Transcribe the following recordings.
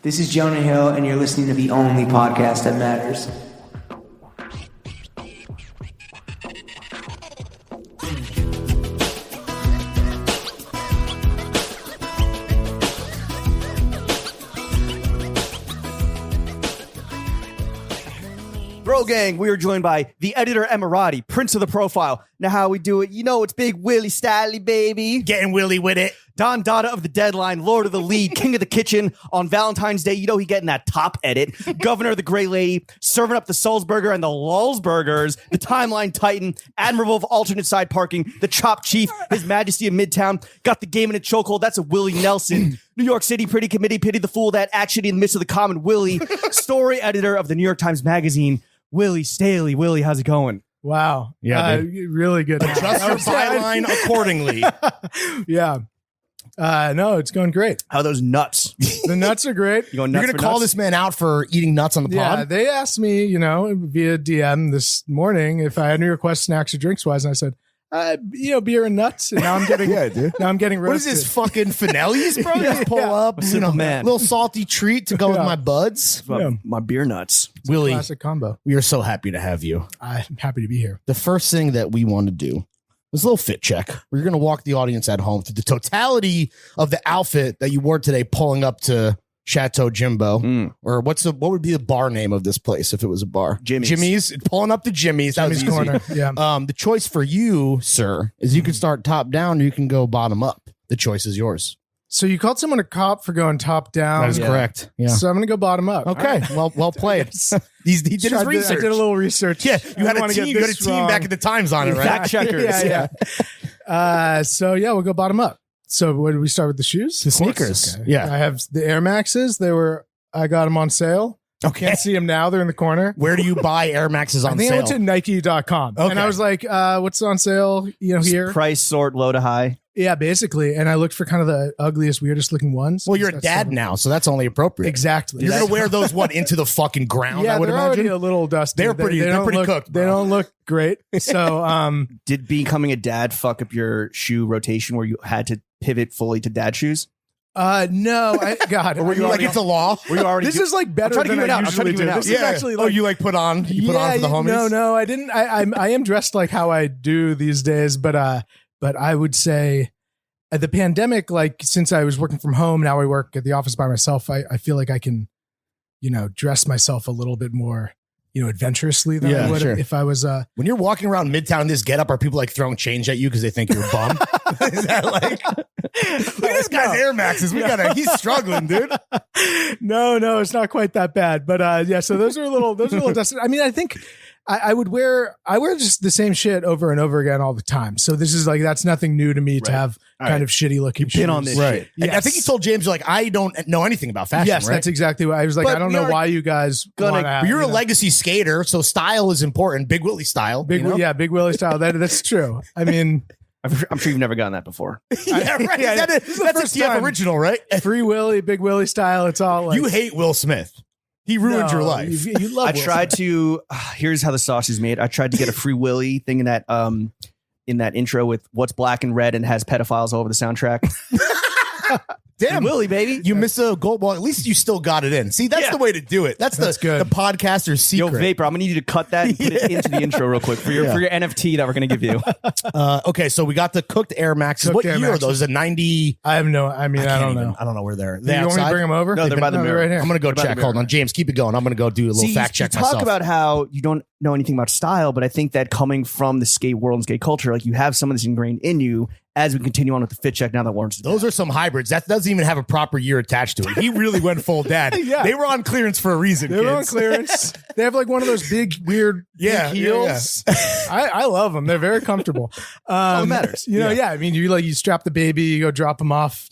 This is Jonah Hill, and you're listening to the only podcast that matters. Bro Gang, we are joined by the editor Emirati, Prince of the Profile. Now how we do it, you know it's Big Willy Staley, baby. Getting Willy with it. Don Dada of the Deadline, Lord of the Lead, King of the Kitchen. On Valentine's Day, you know he getting that top edit. Governor of the Grey Lady, serving up the Sulzburger and the Lulzburgers. The Timeline Titan, Admiral of Alternate Side Parking, the Chop Chief, His Majesty of Midtown. Got the game in a chokehold. That's a Willie Nelson. New York City Pretty Committee, pity the fool that actually in the midst of the common Willie. Story editor of the New York Times Magazine, Willy Staley. Willie, how's it going? Wow. Yeah, really good. Adjust your byline accordingly. Yeah. No, it's going great. How are those nuts? The nuts are great. You going You're nuts going to for call nuts? this man out for eating nuts on the Yeah, pod? they asked me, via DM this morning if I had any requests, snacks, or drinks wise, and I said, beer and nuts. And now I'm getting, now I'm getting What is roasted. this, fucking Finelli's, bro? Just pull up, simple man. little salty treat to go with my buds. My beer nuts. Willie, Classic combo. we are so happy to have you. I'm happy to be here. The first thing that we want to do is a little fit check. We're going to walk the audience at home through the totality of the outfit that you wore today, pulling up to Chateau Jimbo, or what would be the bar name of this place if it was a bar? Jimmy's. Pulling up to Jimmy's. That was Jimmy's easy. Corner. Yeah. The choice for you, sir, is you can start top down or you can go bottom up. The choice is yours. So you called someone a cop for going top down. That is correct. Yeah. So I'm going to go bottom up. Okay. Well played. He did his research. I did a little research. Yeah, you had I a team. You had a team back at the Times on it, right? Fact checkers. Yeah. We'll go bottom up. So what did we start with, the shoes? The sneakers. Okay. Yeah. I have the Air Maxes. I got them on sale. Okay. Can't see them now. They're in the corner. Where do you buy Air Maxes on I think sale? I went to Nike.com. Okay. And I was like, what's on sale, here? Price, sort, low to high. Yeah, basically. And I looked for kind of the ugliest, weirdest looking ones. Well, you're a That's dad so- now, so that's only appropriate. Exactly. You're going to wear those, into the fucking ground, Yeah, I would they're already imagine? a little dusty. They're pretty don't cooked, They bro. don't look great. So, Did becoming a dad fuck up your shoe rotation where you had to pivot fully to dad shoes? no, God. Or were you like, it's a law? Were you already This is like better I'm trying to than give it I out. I'm trying to usually give it do. out. This is actually like, you like put on for the homies? No, I didn't. I am dressed like how I do these days, but I would say the pandemic, like since I was working from home, now I work at the office by myself. I feel like I can, dress myself a little bit more, adventurously than I would if I was. When you're walking around Midtown in this getup, are people like throwing change at you because they think you're a bum? Is that like, look at this guy's Air Maxes. He's struggling, dude. No, it's not quite that bad. But so those are a little dusted. I mean, I think I wear just the same shit over and over again all the time. So this is like, that's nothing new to me to have kind of shitty looking shoes. been on this shit. And I think you told James, you're like, I don't know anything about fashion. Yes, right? that's exactly what I was like. But I don't know why you guys But you're a like legacy skater, so style is important. Big Willie style. Big Willie style. That's true. I mean, I'm sure you've never gotten that before. Yeah, right. Yeah, That's the a first TF time. original, right? Free Willy, Big Willie style. It's all like, You hate Will Smith. He ruined your life. You love. I Will tried Smith. to. Here's how the sausage is made. I tried to get a Free Willy thing in that intro with what's black and red and has pedophiles all over the soundtrack. Damn, Willy, baby. You missed a goal ball. At least you still got it in. See, that's the way to do it. That's good. The podcaster's secret. Yo, Vapor, I'm gonna need you to cut that and put it into the intro real quick for your NFT that we're gonna give you. Okay, so we got the cooked Air Maxes. Cooked What Air year are Maxes. those? A 90? I don't know. I don't know where they're. You want me to bring them over? No, they're by the mirror. right here. I'm gonna go They're by check. the Hold mirror. on, James. Keep it going. I'm gonna go do a little See, fact check you myself. talk about how you don't know anything about style, but I think that coming from the skate world and skate culture, like you have some of this ingrained in you as we continue on with the fit check now that Lawrence is Those are some hybrids. That doesn't even have a proper year attached to it. He really went full dad. Yeah. They were on clearance for a reason. They're on kids. clearance. They have like one of those big, weird Yeah, big heels. I love them. They're very comfortable. all that matters. I mean, you strap the baby, you go drop them off.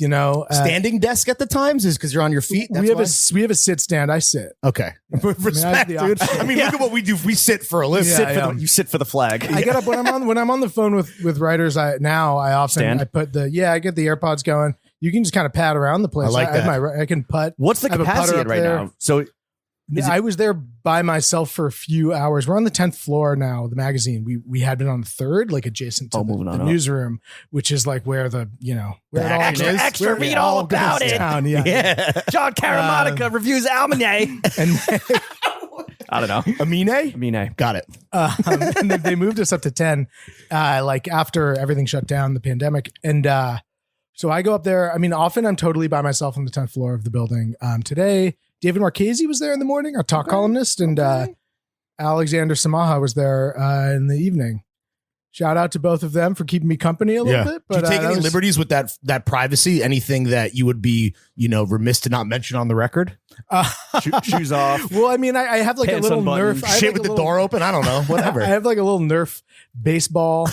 Standing desk at the Times is because you're on your feet. That's we have a sit stand. I sit. okay. Respect, the dude. option. I mean, look at what we do. We sit for a living. You sit for the flag. I get up when I'm on the phone with writers. I often Stand? I put I get the AirPods going. You can just kind of pat around the place. I like that. I can putt. What's the I have a putter capacity up right there. now? So I was there by myself for a few hours. We're on the 10th floor now. The magazine we had been on the 3rd, like adjacent to the newsroom, which is like where the where it all goes. Extra read all about it. Town. Yeah. John Caramonica reviews Almanac. And I don't know. Amine. Got it. And then they moved us up to 10, like after everything shut down, the pandemic. And so I go up there. I mean, often I'm totally by myself on the 10th floor of the building. Today, David Marchese was there in the morning, our talk columnist, and Alexander Samaha was there in the evening. Shout out to both of them for keeping me company a little bit. But do you take any liberties with that privacy? Anything that you would be, remiss to not mention on the record? Shoes off. Well, I mean, I have like a little Nerf shit with the door open. I don't know. Whatever. I have like a little Nerf baseball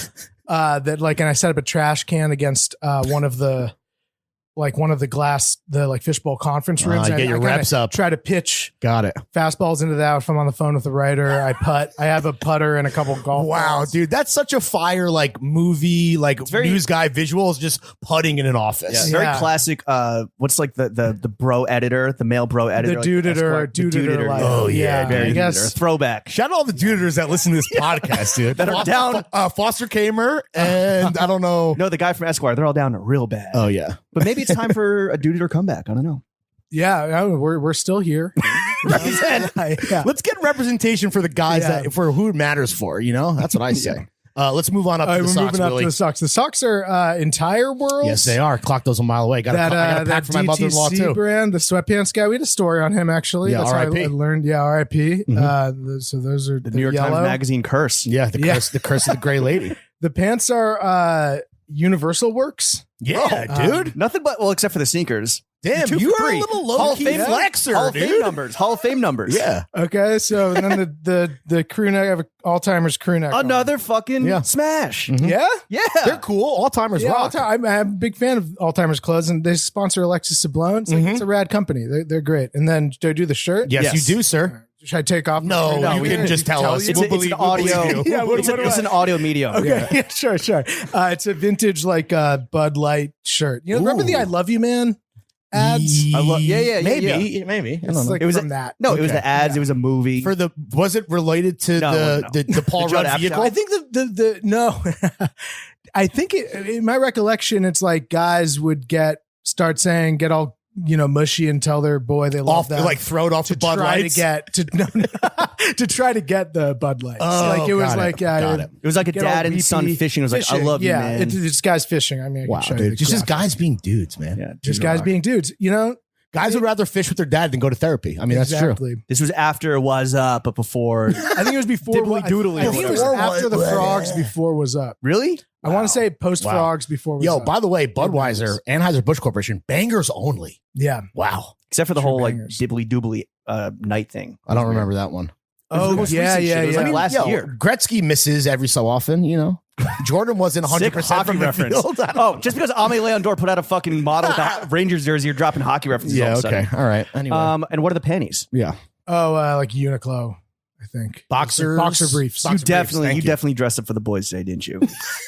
that and I set up a trash can against one of the glass, fishbowl conference rooms. Get your reps up. Try to pitch. Got it. Fastballs into that. If I'm on the phone with the writer, I putt. I have a putter and a couple golf balls. Dude, that's such a fire movie news guy visuals, just putting in an office. Yeah, very classic. What's the bro editor, the male bro editor, the dude-editor. Oh yeah, very throwback. Shout out all the dude-editors that listen to this podcast, dude. That are down. Foster Kamer and I don't know. No, the guy from Esquire. They're all down real bad. Oh yeah. But maybe it's time for a dude or comeback. I don't know. Yeah, we're still here. Let's get representation for the guys for who it matters for. That's what I say. Let's move on up to the Sox. Moving up to the Sox. The Sox are entire world. Yes, they are. Clock those a mile away. Got a pack for my mother-in-law too. Brand, the sweatpants guy. We had a story on him actually. Yeah, that's R.I.P. how I learned. Yeah, R.I.P. So those are the New York Times Magazine curse. Yeah, the curse of the gray lady. The pants are Universal Works. Yeah, dude. Nothing but except for the sneakers. Damn, you are a little low-key flexer, Hall of Fame numbers. Hall of Fame numbers. Yeah. Okay, so then the crew neck, I have an all-timers crew neck. Another fucking smash. Mm-hmm. Yeah? Yeah. They're cool. All-timers rock. I'm a big fan of all-timers clothes, and they sponsor Alexis Sablon. It's a rad company. They're great. And then, do I do the shirt? Yes, you do, sir. Should I take off? No, you can just tell us. It's an audio. It's an audio medium. Okay, yeah, sure. It's a vintage Bud Light shirt. Remember the "I Love You, Man" ads? Maybe. It's it was from that. No, it was the ads. It was a movie. Was it related to the Paul Rudd vehicle? I think no. I think in my recollection, it's like guys would start saying get all mushy and tell their boy they love them, throw it off to Bud Lights to try to get the Bud Lights. It was like a dad and son fishing. It was fishing. I love you, man. It's guys fishing. I mean, wow, dude. Just guys being dudes, man. Yeah, just guys being dudes. Guys would rather fish with their dad than go to therapy. I mean, that's true. This was after Was Up, but before. I think it was before. Diddly-doodly. I think it was after the Frogs, before Was Up. Really? I want to say post Frogs, before Was Up. By the way, Budweiser, Anheuser-Busch Corporation, bangers only. Yeah. Wow. Except for the whole dibbly-doobly night thing. I don't remember that one. Oh, yeah. It was last year. Gretzky misses every so often, Jordan wasn't 100% from the field. Just because Ame Leondor put out a fucking model with a Rangers jersey, you're dropping hockey references. Yeah, all of a okay. sudden. All right. Anyway. And what are the panties? Yeah. Oh, like Uniqlo, I think. Boxer briefs. You definitely dressed up for the boys today, didn't you?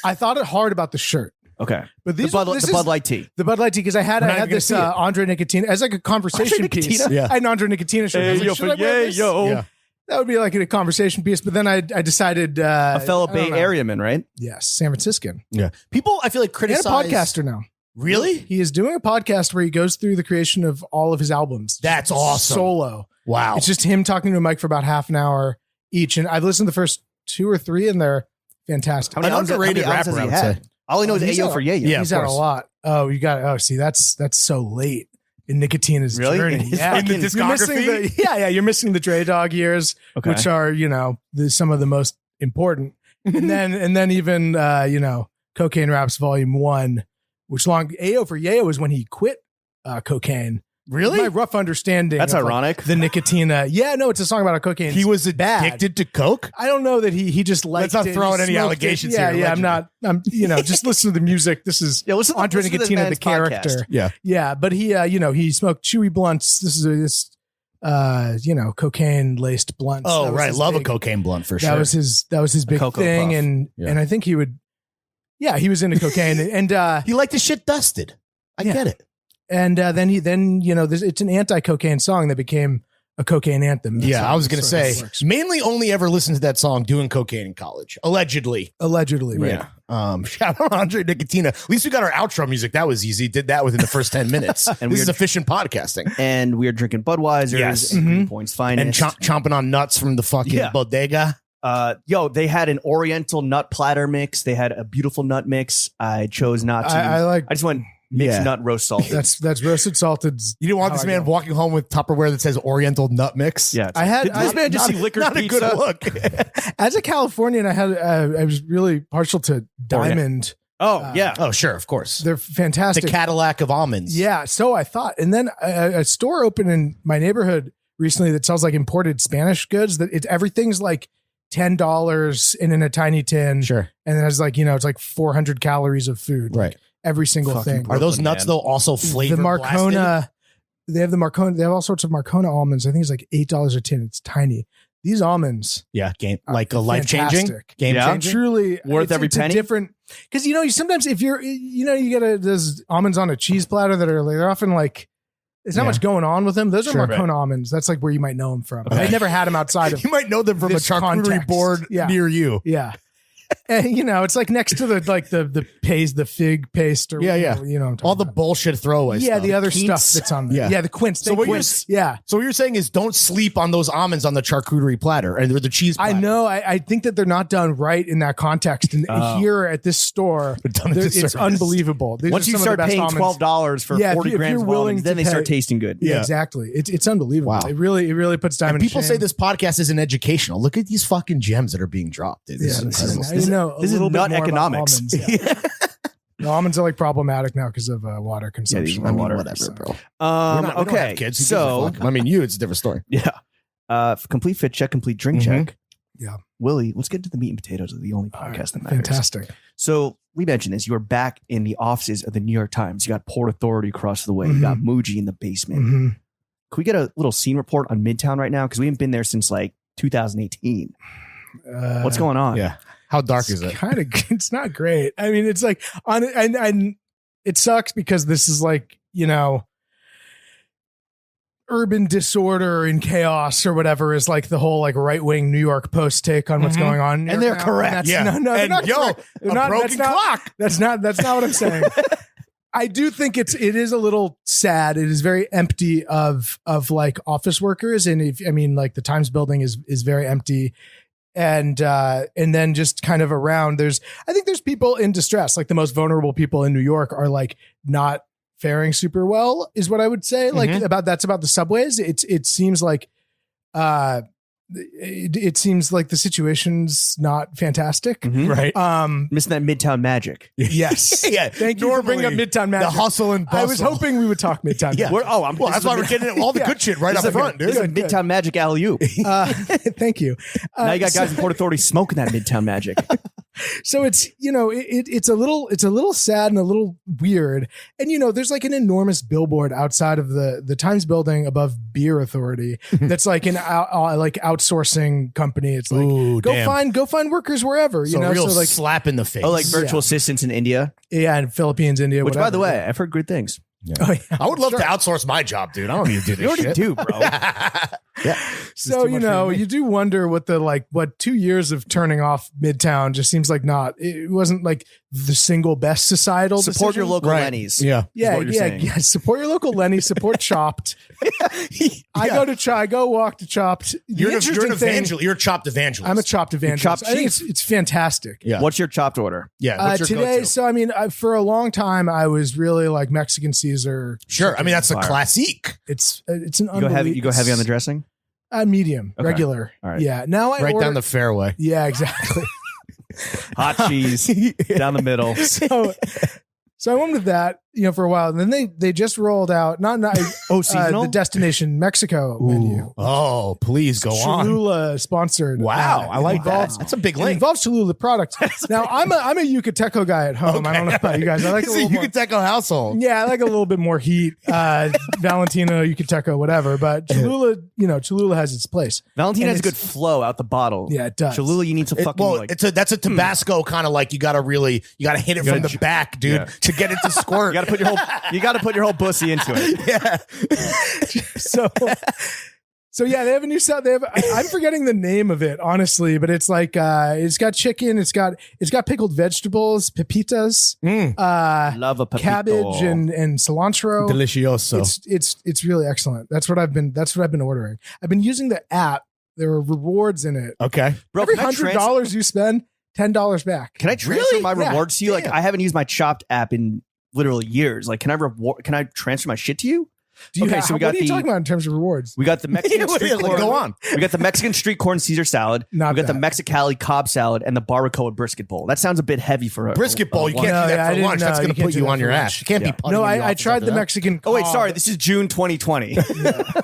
I thought it hard about the shirt. Okay. But the Bud Light tee. The Bud Light tee, because I had this Andre Nickatina as like a conversation piece. Yeah. I had an Andre Nickatina shirt. Yo. That would be like a conversation piece. But then I decided... a fellow Bay Area man, right? Yes, San Franciscan. Yeah. People, I feel like, criticize... And a podcaster now. Really? He is doing a podcast where he goes through the creation of all of his albums. That's awesome. Solo. Wow. It's just him talking to a mic for about half an hour each. And I've listened to the first 2 or 3, and they're fantastic. An underrated rapper, I would say. All he knows is Ayo for Yayo. Yeah, he's had a lot. Oh, you got it. Oh, see, that's so late in Nicotina's journey. In the discography? You're missing the Dre Dog years, which are, some of the most important. And then even, Cocaine Raps Volume 1, which Ayo for Yayo is when he quit cocaine. Really? My rough understanding. That's ironic. The Nicotina. Yeah, no, it's a song about a cocaine. He was addicted to coke? I don't know that he just liked Let's not throw out any allegations here. Yeah, I'm just listen to the music. This is Andre Nicotina, the character. Podcast. Yeah, but he, he smoked chewy blunts. This is cocaine laced blunts. Oh, right. Love a cocaine blunt for sure. That was his big thing. Puff. And I think he would, he was into cocaine and he liked the shit dusted. I get it. And then it's an anti-cocaine song that became a cocaine anthem. That's Yeah, how- I was going to that's how say, it works. mainly only ever listened to that song doing cocaine in college. Allegedly. Allegedly. Yeah. Shout out Andre Nicotina. At least we got our outro music. That was easy. Did that within the first 10 minutes. And this is efficient podcasting. And we are drinking Budweisers Yes. and Green Point's finest. And chomping on nuts from the fucking bodega. They had an Oriental nut platter mix. They had a beautiful nut mix. I chose not to. I just went mixed nut roast salted. That's roasted salted. You didn't want this man walking home with Tupperware that says Oriental nut mix? Yeah. Did this man just see liquor Not a pizza? good look. As a Californian, I was really partial to Diamond. Oh, yeah. Oh, sure. Of course. They're fantastic. The Cadillac of almonds. Yeah, so I thought. And then a store opened in my neighborhood recently that sells like imported Spanish goods. That everything's like $10 in a tiny tin. Sure. And then it's like, it's like 400 calories of food. Right. Every single thing. Are those nuts, man. though, also flavored? The blasted? Marcona, they have the Marcona, they have all sorts of Marcona almonds. I think it's like $8 a tin. It's tiny. These almonds. Yeah. Like a life-changing? Fantastic. Game-changing? Truly Worth every it's penny? a different, because sometimes if you're, you get those almonds on a cheese platter that are they're often like, there's not much going on with them. Those are Marcona almonds. That's like where you might know them from. Okay. I never had them outside of. You might know them from a this charcuterie context. board Yeah. near you. Yeah. And it's like next to the paste, the fig paste, or Yeah. what I'm talking All the about. bullshit throwaway Yeah, stuff. the other Quince. stuff that's on there. Yeah. Yeah, the quince. So what quince. Yeah. So what you're saying is don't sleep on those almonds on the charcuterie platter or the cheese platter. I know. I think that they're not done right in that context. And here at this store, done a it's disservice. unbelievable. These Once are you some of the start best paying almonds. $12 for Yeah, if 40 you're grams of willing almonds, to then they start pay- tasting good. Yeah, exactly. It's unbelievable. Wow. It really puts time And into people shame. say this podcast isn't educational. Look at these fucking gems that are being dropped. Dude. This Yeah, is this incredible. is, a this is little bit nut more about economics. almonds, yeah. The almonds are like problematic now because of water consumption. Yeah, water. Whatever, bro. Okay. We don't have kids. Who gives a So, fuck? I mean, it's a different story. yeah. Complete fit check, complete drink Mhm. check. Yeah. Willie, let's get into the meat and potatoes of the only podcast that matters. Fantastic. So we mentioned this. You are back in the offices of the New York Times. You got Port Authority across the way. You got Muji in the basement. Mhm. Can we get a little scene report on Midtown right now? Because we haven't been there since like 2018. What's going on? Yeah. How dark is it? Kind of. It's not great. I mean, it's like and it sucks because this is like urban disorder and chaos or whatever is like the whole like right wing New York Post take on what's going on, And they're now. correct. That's- No, they're And not correct. They're a not- broken clock. That's not what I'm saying. I do think it is a little sad. It is very empty of like office workers, and like the Times building is very empty, and then just kind of around. I think there's people in distress. Like the most vulnerable people in New York are like not faring super well, is what I would say. Like about the subways. It seems like it seems like the situation's not fantastic. Mhm. Right. Missing that Midtown magic. Yes. Yeah. Thank you for bringing up Midtown Magic. The hustle and bustle. I was hoping we would talk Midtown Yeah. Magic. Well, That's why we're getting all the good shit right up front, This is dude. a Midtown magic alley-oop. Thank you. Now you got guys in Port Authority smoking that Midtown magic. So it's it's a little sad and a little weird, and there's like an enormous billboard outside of the Times building above Beer Authority that's like an like outsourcing company. It's like Ooh, damn. go find workers wherever So a real so like slap in the face. Oh, like virtual Yeah. assistants in India. yeah, in Philippines, India, Which, by whatever. the way, I've heard good things. Oh, yeah. I would love to outsource my job, dude. I don't need to do this You already shit. do, bro. Yeah. So you do wonder what 2 years of turning off Midtown just seems like it wasn't like the single best societal Support your decision. local Right. Lenny's. Yeah. Yeah, what you're yeah, saying. yeah. Support your local Lenny. Support Chopped. I go walk to Chopped. The You're an interesting thing- evangelist. You're a chopped evangelist. I'm a Chopped evangelist. Chopped I think chief. it's fantastic. Yeah. What's your chopped order? Yeah. What's your Today, go-to? so I mean, for a long time, I was really like Mexican Caesar. Sure. I mean, that's a Fire. classic. It's an You go unbelievable. heavy on the dressing? Medium, Okay. regular. All right. Yeah. Now I Right order, down the fairway. Yeah, exactly. Hot cheese down the middle. So I went with that, for a while, and then they just rolled out seasonal? the Destination Mexico menu. Oh, please go on. Cholula sponsored. Wow. I like that. involves- That's a big It link. involves Cholula products. Now I'm a Yucateco guy at home. I don't know about you guys. I like a It's a little more, Yucateco household. yeah, I like a little bit more heat. Valentino, Yucateco, whatever. But Cholula has its place. Valentina And has a good it's- flow out the bottle. Yeah, it does. Cholula, you need to fucking That's a Tabasco kind of like you got to hit it from the back, dude, Yeah. to get it to squirt. you got to put your whole pussy into it. yeah. So So yeah, they have a new salad. They have. I'm forgetting the name of it, honestly, but it's like it's got chicken. It's got pickled vegetables, pepitas, Love a pepito. cabbage, and cilantro. Delicioso. It's really excellent. That's what I've been ordering. I've been using the app. There are rewards in it. Okay. Bro, Every can I $100 you spend, $10 back. Can I transfer Really? my Yeah. rewards to you? Like, Damn. I haven't used my Chopped app in literally years. Like, can I transfer my shit to you? Do you Okay, have, so we what got are you the- talking about in terms of rewards? We got the Mexican Yeah, street corn. go on. We got the Mexican street corn Caesar salad. Not we got the bad. Mexicali Cobb salad and the barbacoa brisket bowl. That sounds a bit heavy for a Brisket bowl. You lunch. can't No, do yeah, that I for didn't lunch. know. That's going You to can't put do you that on for your lunch. ass. You can't Yeah. be putting No, in the I office tried after the that. Mexican. Oh wait, Cobb. sorry. This is June 2020.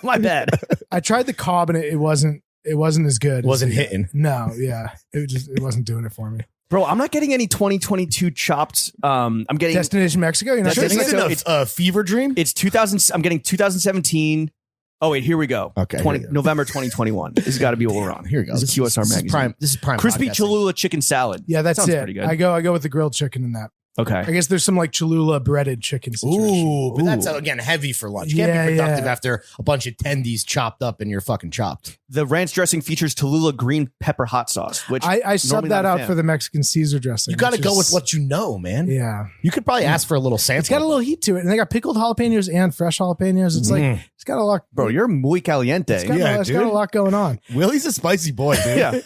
My bad. I tried the Cobb and it wasn't as good. It wasn't as the- hitting. No, yeah, it wasn't doing it for me. Bro, I'm not getting any 2022 Chopped. I'm getting Destination Mexico. You're not Sure, getting it's it? like- Isn't it a fever dream? it's 2000. I'm getting 2017. Oh wait, here we go. Okay, here we go. November 2021. This has got to be what we're on. Here we go. This is QSR magazine. This is prime. Crispy podcasting. Cholula chicken salad. Yeah, that's Sounds it. pretty good. I go with the grilled chicken in that. Okay. I guess there's some like Cholula breaded chicken situation. Ooh, but that's Ooh. again heavy for lunch. You can't Yeah, be productive yeah. after a bunch of tendies chopped up and you're fucking chopped. The ranch dressing features Tallulah green pepper hot sauce, which I sub normally that not a out fan. for the Mexican Caesar dressing. You got to which go is- with what you know, man. Yeah, You could probably ask for a little sample. it's got a little heat to it, and they got pickled jalapenos and fresh jalapenos. It's like it's got a lot. bro, you're muy caliente. It's got, Yeah, it's got a dude. lot going on. Willie's a spicy boy, dude. Yeah.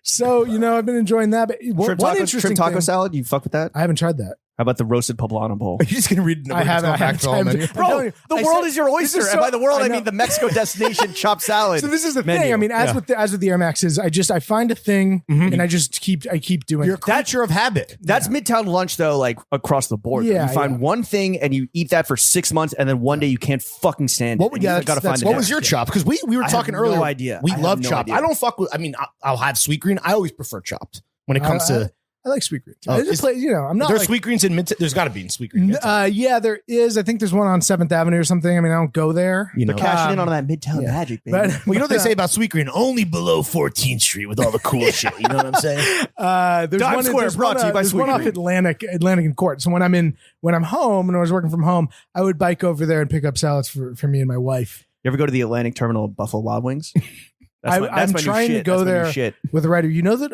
So I've been enjoying that. But one Shrimp interesting taco thing, salad. You fuck with that? I haven't tried that. How about the roasted poblano bowl? Are you just gonna read? I haven't. I haven't all menu? tried- I'm telling you, the I world said- is your oyster, this is and by so- the world I know. mean the Mexico destination chopped salad. So this is the menu. thing. I mean, as Yeah. with the Air Maxes, I find a thing and I keep doing You're a it. creature of habit. That's Midtown lunch though, like across the board. Yeah, you find yeah. one thing and you eat that for 6 months, and then one day you can't fucking stand it. What would- and yeah, you gotta that's- find What the was next your day. chop? Because we were I have talking no earlier. idea. We I have love no chopped. idea. I don't fuck with. I mean, I'll have sweet green. I always prefer chopped when it comes to. I like sweet green. Oh, I just play, I'm not There's like, sweet greens in Midtown. There's got to be in sweet green. Midtown. yeah, there is. I think there's one on 7th Avenue or something. I mean, I don't go there. You know, They're cashing in Um, on that Midtown yeah. magic, baby. But well, you know what they say about sweet green? Only below 14th Street with all the cool shit. You know what I'm saying? There's Times one, Square there's brought one, to you by there's Sweet one off Green. Atlantic and Court. So when I'm home and I was working from home, I would bike over there and pick up salads for me and my wife. You ever go to the Atlantic Terminal of Buffalo Wild Wings? I'm my new trying to shit. go That's my new there shit. with a writer. You know that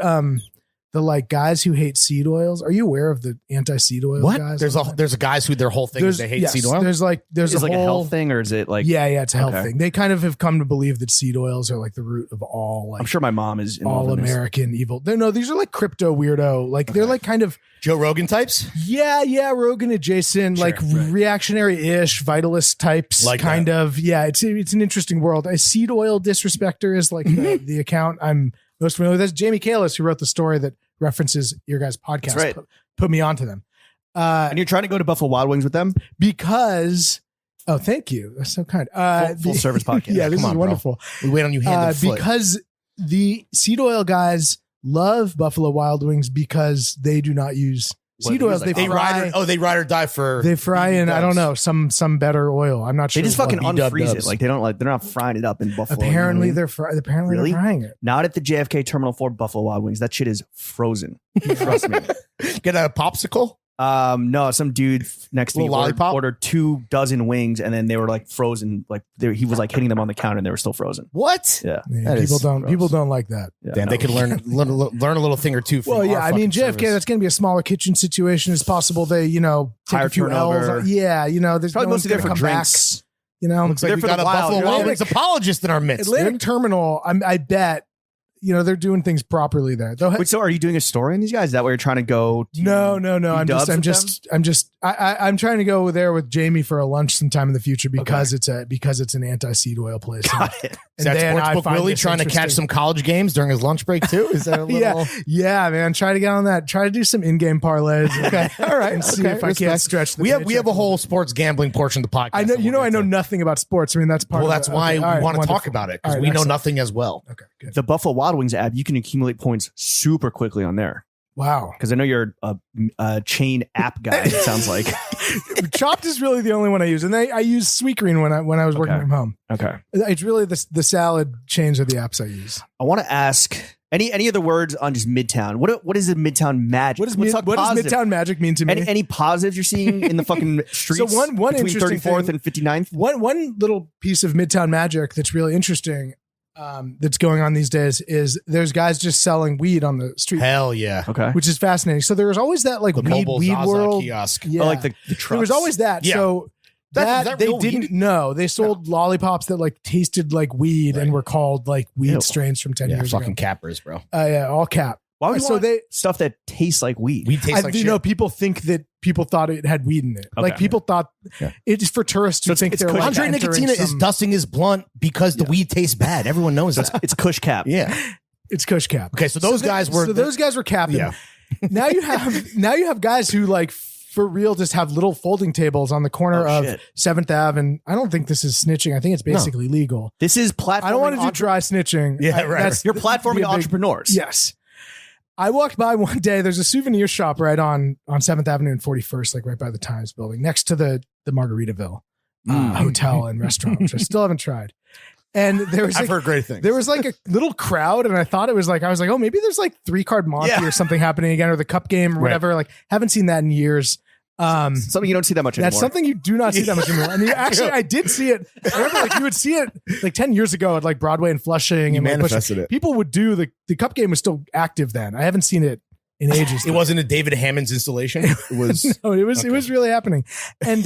the like guys who hate seed oils. Are you aware of the anti-seed oil What? guys? There's a guys who their whole thing is they hate yes, seed oil. There's Is a it like whole, a health thing, or is it like? Yeah, it's a health Okay. thing. They kind of have come to believe that seed oils are like the root of all like I'm sure my mom is involved all in this. American evil. No, these are like crypto weirdo. Like they're like kind of Joe Rogan types. yeah, Rogan adjacent, Sure, like right. reactionary-ish, vitalist types, Like kind of. Yeah, it's an interesting world. A seed oil disrespector is like the account I'm most familiar with. That's Jamie Kalis, who wrote the story that references your guys' podcast. That's right. Put me onto them. And you're trying to go to Buffalo Wild Wings with them? Because thank you. That's so kind. Full service podcast. Yeah, this Come is on, bro. wonderful. We wait on you hand and foot. Because the seed oil guys love Buffalo Wild Wings because they do not use What, seed they oils. use, like, They fry. they ride or die for. They fry in, I don't know, some better oil. I'm not sure. They just fucking B-dub unfreeze dubs. it. Like they're not frying it up in Buffalo. Apparently you know what I mean? they're frying it. Not at the JFK Terminal 4 Buffalo Wild Wings. That shit is frozen. Trust me. Get a popsicle. No, some dude next to me Little lollipop? ordered 24 wings, and then they were like frozen. Like he was like hitting them on the counter, and they were still frozen. What? Yeah. Yeah, That people is don't gross. like that. Yeah, Damn, no. they could learn a little thing or two. From Well, yeah, our I mean fucking JFK. service. That's going to be a smaller kitchen situation. It's possible they take Higher a few turnover. L's. Yeah, there's Probably no one's mostly there gonna for come drinks. back. Looks like They're we for got the a wild. Buffalo Wild Atlantic- Wings apologist in our midst. Atlantic dude. Terminal. I bet they're doing things properly there. Though, Wait, so are you doing a story on these guys? Is that where you're trying to go? To no. B-dubs I'm with I'm trying to go there with Jamie for a lunch sometime in the future because it's an anti-seed oil place. Got it. Is that then I sportsbook find Willy this trying to catch interesting. some college games during his lunch break too? Is that a little? Yeah, man. Try to get on that. Try to do some in-game parlays. Okay, all right. And see okay, if I can't respect. stretch the We have paycheck a a whole little sports gambling portion of the podcast. I know. that we'll I get know to. nothing about sports. I mean, that's part. Well, of that's it. why Okay, all right, we want to talk wonderful. about it All because right, we know excellent. nothing as well. Okay, good. The Buffalo Wild Wings app, you can accumulate points super quickly on there. Wow. Because I know you're a chain app guy. It sounds like. Chopped is really the only one I use, and I use Sweetgreen when I was working Okay. from home. Okay. It's really the salad chains are the apps I use. I want to ask Any other words on just Midtown? What is the Midtown magic? What does Midtown magic mean to me? Any positives you're seeing in the fucking streets? So one between interesting 34th thing, and 59th. One little piece of Midtown magic that's really interesting, that's going on these days is there's guys just selling weed on the street. Hell yeah. Okay. Which is fascinating. So there was always that like The weed mobile Zaza world kiosk. Yeah. Oh, like the trucks. There was always that. Yeah. So That that they they didn't know. They sold lollipops that like tasted like weed and were called like weed Ew. strains from 10 Yeah, years fucking ago. cappers, bro. Yeah, all cap. Why would you so want they stuff that tastes like weed? Weed tastes like you shit. know, people think that people thought it had weed in it. Like Okay. people thought Yeah. it's for tourists So who think it's they're like Andre entering Nicotina is some- dusting his blunt because the weed tastes bad. Everyone knows that. It's Kush Cap. Yeah. It's Kush cap. Okay, so those guys were those guys were capping. Yeah. now you have guys who like for real just have little folding tables on the corner Oh, of shit. 7th Ave, and I don't think this is snitching. I think it's basically legal. This is platforming. I don't want to do dry snitching. Yeah, right. That's- You're platforming be a big- entrepreneurs. Yes. I walked by one day. There's a souvenir shop right on 7th Avenue and 41st, like right by the Times building, next to the Margaritaville hotel and restaurant, which I still haven't tried. And there was I've like, heard great things. there was like a little crowd, and I thought it was like, I was like, oh, maybe there's like 3-card Monty Yeah. or something happening again, or the cup game or Right. whatever. Like, haven't seen that in years. Something you don't see that much anymore. That's something you do not see that much anymore. And you actually, I did see it. I remember like you would see it like 10 years ago at like Broadway and Flushing. You and like, manifested Bush. it. People would do the cup game was still active then. I haven't seen it in ages. It wasn't a David Hammond's installation. It was No, it was really happening. And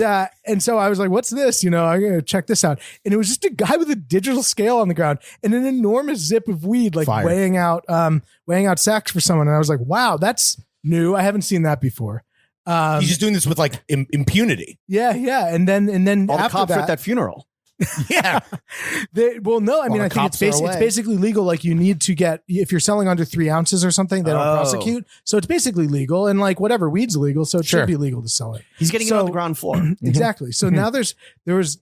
so I was like, what's this? You know, I'm gonna check this out. And it was just a guy with a digital scale on the ground and an enormous zip of weed, like Fire. weighing out sacks for someone. And I was like, wow, that's new. I haven't seen that before. he's just doing this with like impunity. Yeah. And then All the after cops are at that, that funeral. Yeah. no, I mean, the I think cops are it's away. basically legal. Like you need to get, if you're selling under 3 ounces or something, they don't Oh. prosecute. So it's basically legal, and like whatever, weed's legal. So it Sure. should be legal to sell it. He's getting it So- on the ground floor. Exactly. So now there was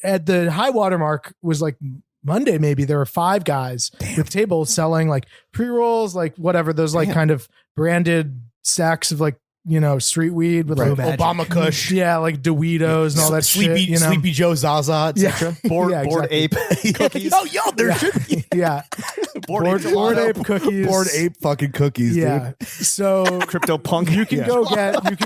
at the high water mark was like Monday, maybe there were 5 guys with tables selling like pre-rolls, like whatever, those like kind of branded sacks of like, you know, street weed with Right. like Obama Kush. yeah, like Doritos and all that Sleepy, shit, you know? Sleepy Joe Zaza, etc. Board Yeah, exactly. ape cookies. Yo, there should be Yeah. Board Board gelato. ape cookies. board ape fucking cookies, Yeah. So Crypto punk. you can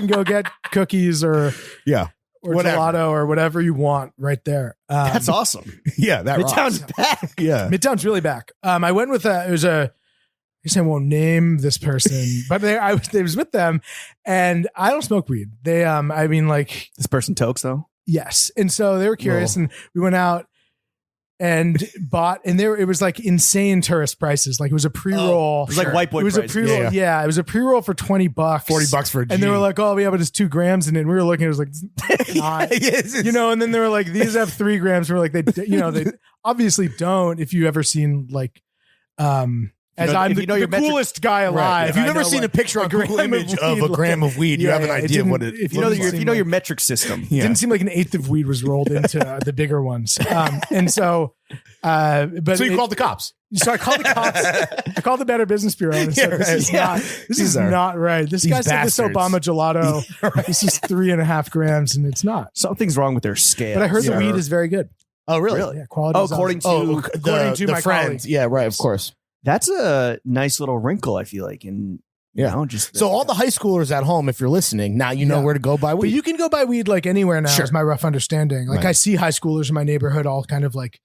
go get cookies or Yeah. Whatever. gelato or whatever you want right there. That's awesome. Yeah, that Midtown's rocks. back. Yeah. Midtown's really back. I went with it was I guess I won't name this person, but I was with them, and I don't smoke weed. They I mean like This person tokes though. yes, and so they were curious, and we went out and bought, and it was like insane tourist prices. Like it was a pre-roll. It was like white boy It was price. a pre-roll. Yeah, it was a pre-roll for $20, $40 for a G. and they were like, "Oh, yeah, but it's 2 grams in it." And we were looking, it was like, not. You know, and then they were like, "These have 3 grams." We're like, they obviously don't. If you ever seen like, as know- I'm if the, you know the your metric- coolest guy alive. Right. If you've I never know seen a what picture on Google gram image of a weed gram look- of weed, you Yeah, have an yeah, it idea of didn't- what it if You know, Didn't if seem you know like- your metric system. Yeah. Didn't seem like an eighth of weed was rolled into the bigger ones. And so, but So you called the cops. so I called the cops. I called the Better Business Bureau and said, "This is Yeah. not. This These is are- not right. This these guy said this bastards." Obama gelato. This is 3.5 grams, and it's not. Something's wrong with their scale. But I heard Yeah. the weed is very good. Oh, really? Yeah, quality. Oh, is according to awesome. Oh, According to my friend. colleague. Yeah, right. Of course. That's a nice little wrinkle. I feel like, in Yeah. just So all the high schoolers at home, if you're listening, now you know Yeah. where to go buy But weed. you can go buy weed like anywhere now. Sure. Is my rough understanding. Like Right. I see high schoolers in my neighborhood all kind of like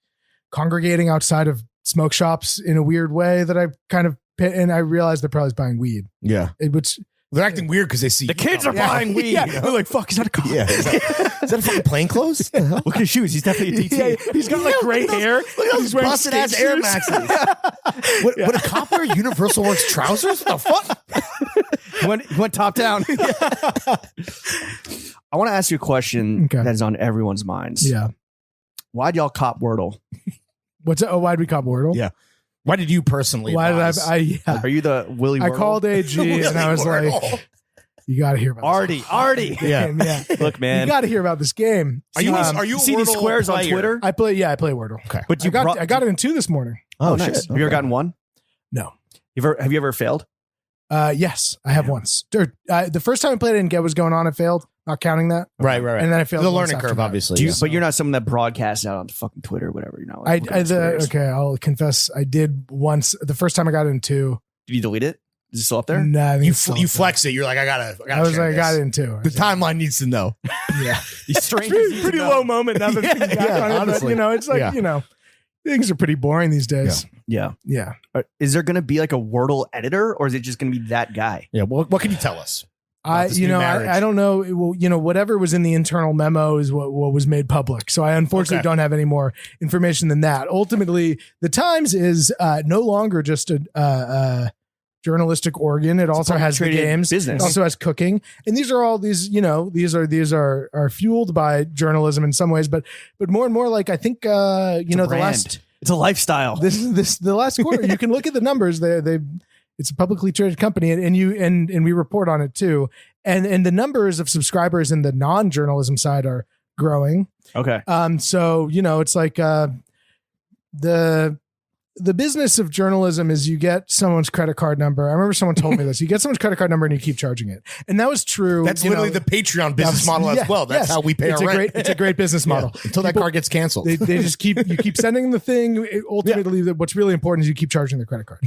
congregating outside of smoke shops in a weird way that I kind of and I realized they're probably buying weed. Yeah. Which They're acting weird because they see the kids are Yeah. buying weed. yeah, they're like, fuck, is that a cop? Yeah. Is that a fucking plain clothes? What the hell? Look at his shoes. He's definitely a DT. Yeah, he's got like gray hair. Look at those He's wearing busted ass skate Air shoes. Maxes. What a cop wear Universal Works trousers? What the fuck? He went top down. I want to ask you a question Okay. that is on everyone's minds. Yeah. Why'd y'all cop Wordle? What's that? Oh, why'd we call Wordle? Yeah. Why did you personally? Why advise? did I yeah. Are you the Willy I Wordle? called AG and I was Willy like, Wordle. you got to hear about Artie. this Yeah. game. Yeah. Look, You man. got to hear about this game. Are you? Um, Are you? You a see these Wordle squares on player? Twitter? I play Wordle. Okay. But you I got it in 2 this morning. Oh, nice. shit. Have you ever gotten one? No. Have you ever failed? Yes, I have once. The first time I played, I didn't get what was going on. It failed. Not counting that. Right. And then I failed The once learning after curve, that. obviously. But you're not someone that broadcasts out on fucking Twitter or whatever. You know. Okay, I'll confess. I did once. The first time I got into. Did you delete it? Is it still up there? Nah, I think You it's still you up there. flex it. You're like, I gotta. I was share like, I got this. in too. The timeline needs to know. Yeah. These strangers. Pretty low moment now that I'm thinking back on it, honestly. but, it's like, things are pretty boring these days. Yeah. Yeah. Is there going to be like a Wordle editor, or is it just going to be that guy? Yeah. What can you tell us? I don't know. Well, whatever was in the internal memo is what was made public. So I unfortunately don't have any more information than that. Ultimately, the Times is no longer just a journalistic organ. It also has the games. Business. It also has cooking, and these are all these. These are fueled by journalism in some ways, but more and more, like I think the last. It's a lifestyle. The last quarter, you can look at the numbers. It's a publicly traded company, and we report on it too. And the numbers of subscribers in the non-journalism side are growing. Okay. So it's like the business of journalism is you get someone's credit card number. I remember someone told me this. You get someone's credit card number and you keep charging it. And that was true. That's literally the Patreon business model as well. That's how we pay our rent. It's a great business model. Until that card gets canceled. They just you keep sending them the thing. Ultimately, what's really important is you keep charging the credit card.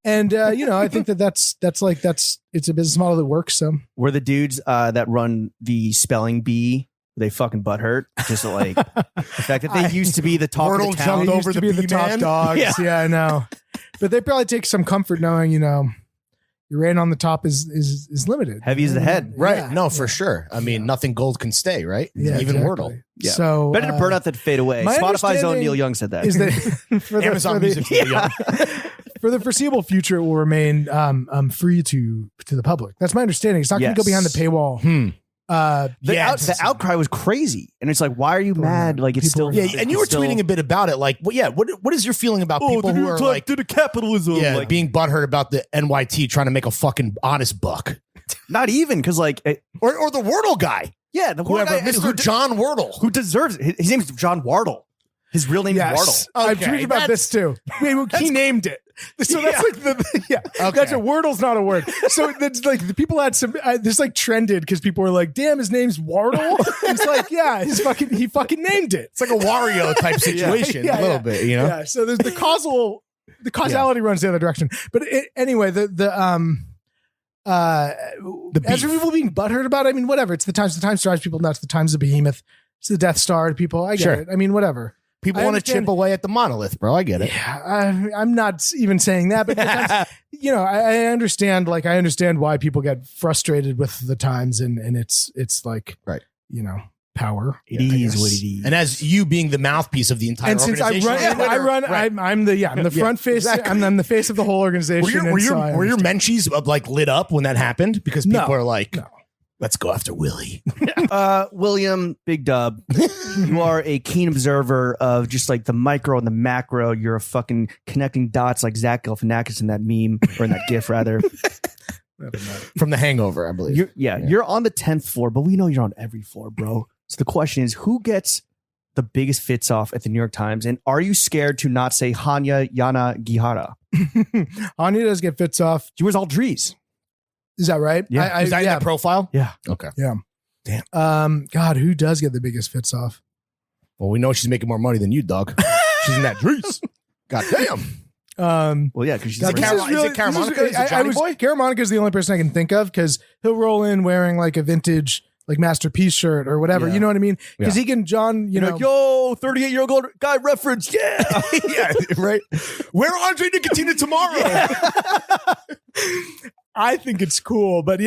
And I think that's it's a business model that works. So Were the dudes that run the spelling bee, they fucking butthurt? Just like the fact that they used to be the talk of the town. over to be the top B-man. dogs. Yeah, I know. But they probably take some comfort knowing, your reign on the top is limited. Heavy as the head. Right. Yeah. No, for sure. I mean, nothing gold can stay, right? Yeah, Even exactly. Wordle. Yeah. So Better to burn out than fade away. my Spotify's own understanding Neil Young said that. is that for Amazon the, Music. Yeah. for the foreseeable future, it will remain free to the public. That's my understanding. It's not going to go behind the paywall. The outcry was crazy, and it's like, why are you mad? Like it's people- still Yeah, and you were tweeting a bit about it. Like, what is your feeling about people who are like, to the capitalism. like being butthurt about the NYT trying to make a fucking honest buck, Not even because or or the Wordle guy, the whoever, guy, Mr. John Wordle. who deserves it. His name is John Wardle. His real name is Yes, Wardle. I've tweeted about this too. He named it. So that's like that's a Wordle's not a word. So that's like the people had some this like trended because people were like, "Damn, his name's Wardle." It's like, he fucking named it. It's like a Wario type situation, a little bit, Yeah. So there's the causality runs the other direction. But anyway, the as for people being butthurt about it, I mean, whatever. It's the Times. The Times drives people nuts. The Times is a behemoth. It's the Death Star to people. I get it. I mean, whatever. People want to chip away at the monolith, bro. I get it. Yeah, I'm not even saying that, but I understand. Like, I understand why people get frustrated with the Times, and it's like, right, power. It is what it is. And as you being the mouthpiece of the entire and since organization, I'm the front face. Exactly. I'm the face of the whole organization. Were your menchies lit up when that happened? Because people are like, let's go after Willy. William, big dub. You are a keen observer of just like the micro and the macro. You're a fucking connecting dots like Zach Galifianakis in that meme, or in that GIF rather. From The Hangover, I believe. You're on the 10th floor, but we know you're on every floor, bro. So the question is, who gets the biggest fits off at the New York Times? And are you scared to not say Hanya Yana Gihara? Hanya does get fits off. She wears all Dries. Is that right? Yeah. Is that in that profile? Yeah. Okay. Yeah. Damn. God, who does get the biggest fits off? Well, we know she's making more money than you, dog. She's in that Dries. God damn. Well, yeah, because she's is it Caramonica? Is it Johnny Boy? Caramonica is the only person I can think of because he'll roll in wearing like a vintage like Masterpiece shirt or whatever. You know what I mean? Because he can, you know, yo, 38-year-old guy reference. Yeah. Yeah, right. Where Andre Nicotina tomorrow? I think it's cool, but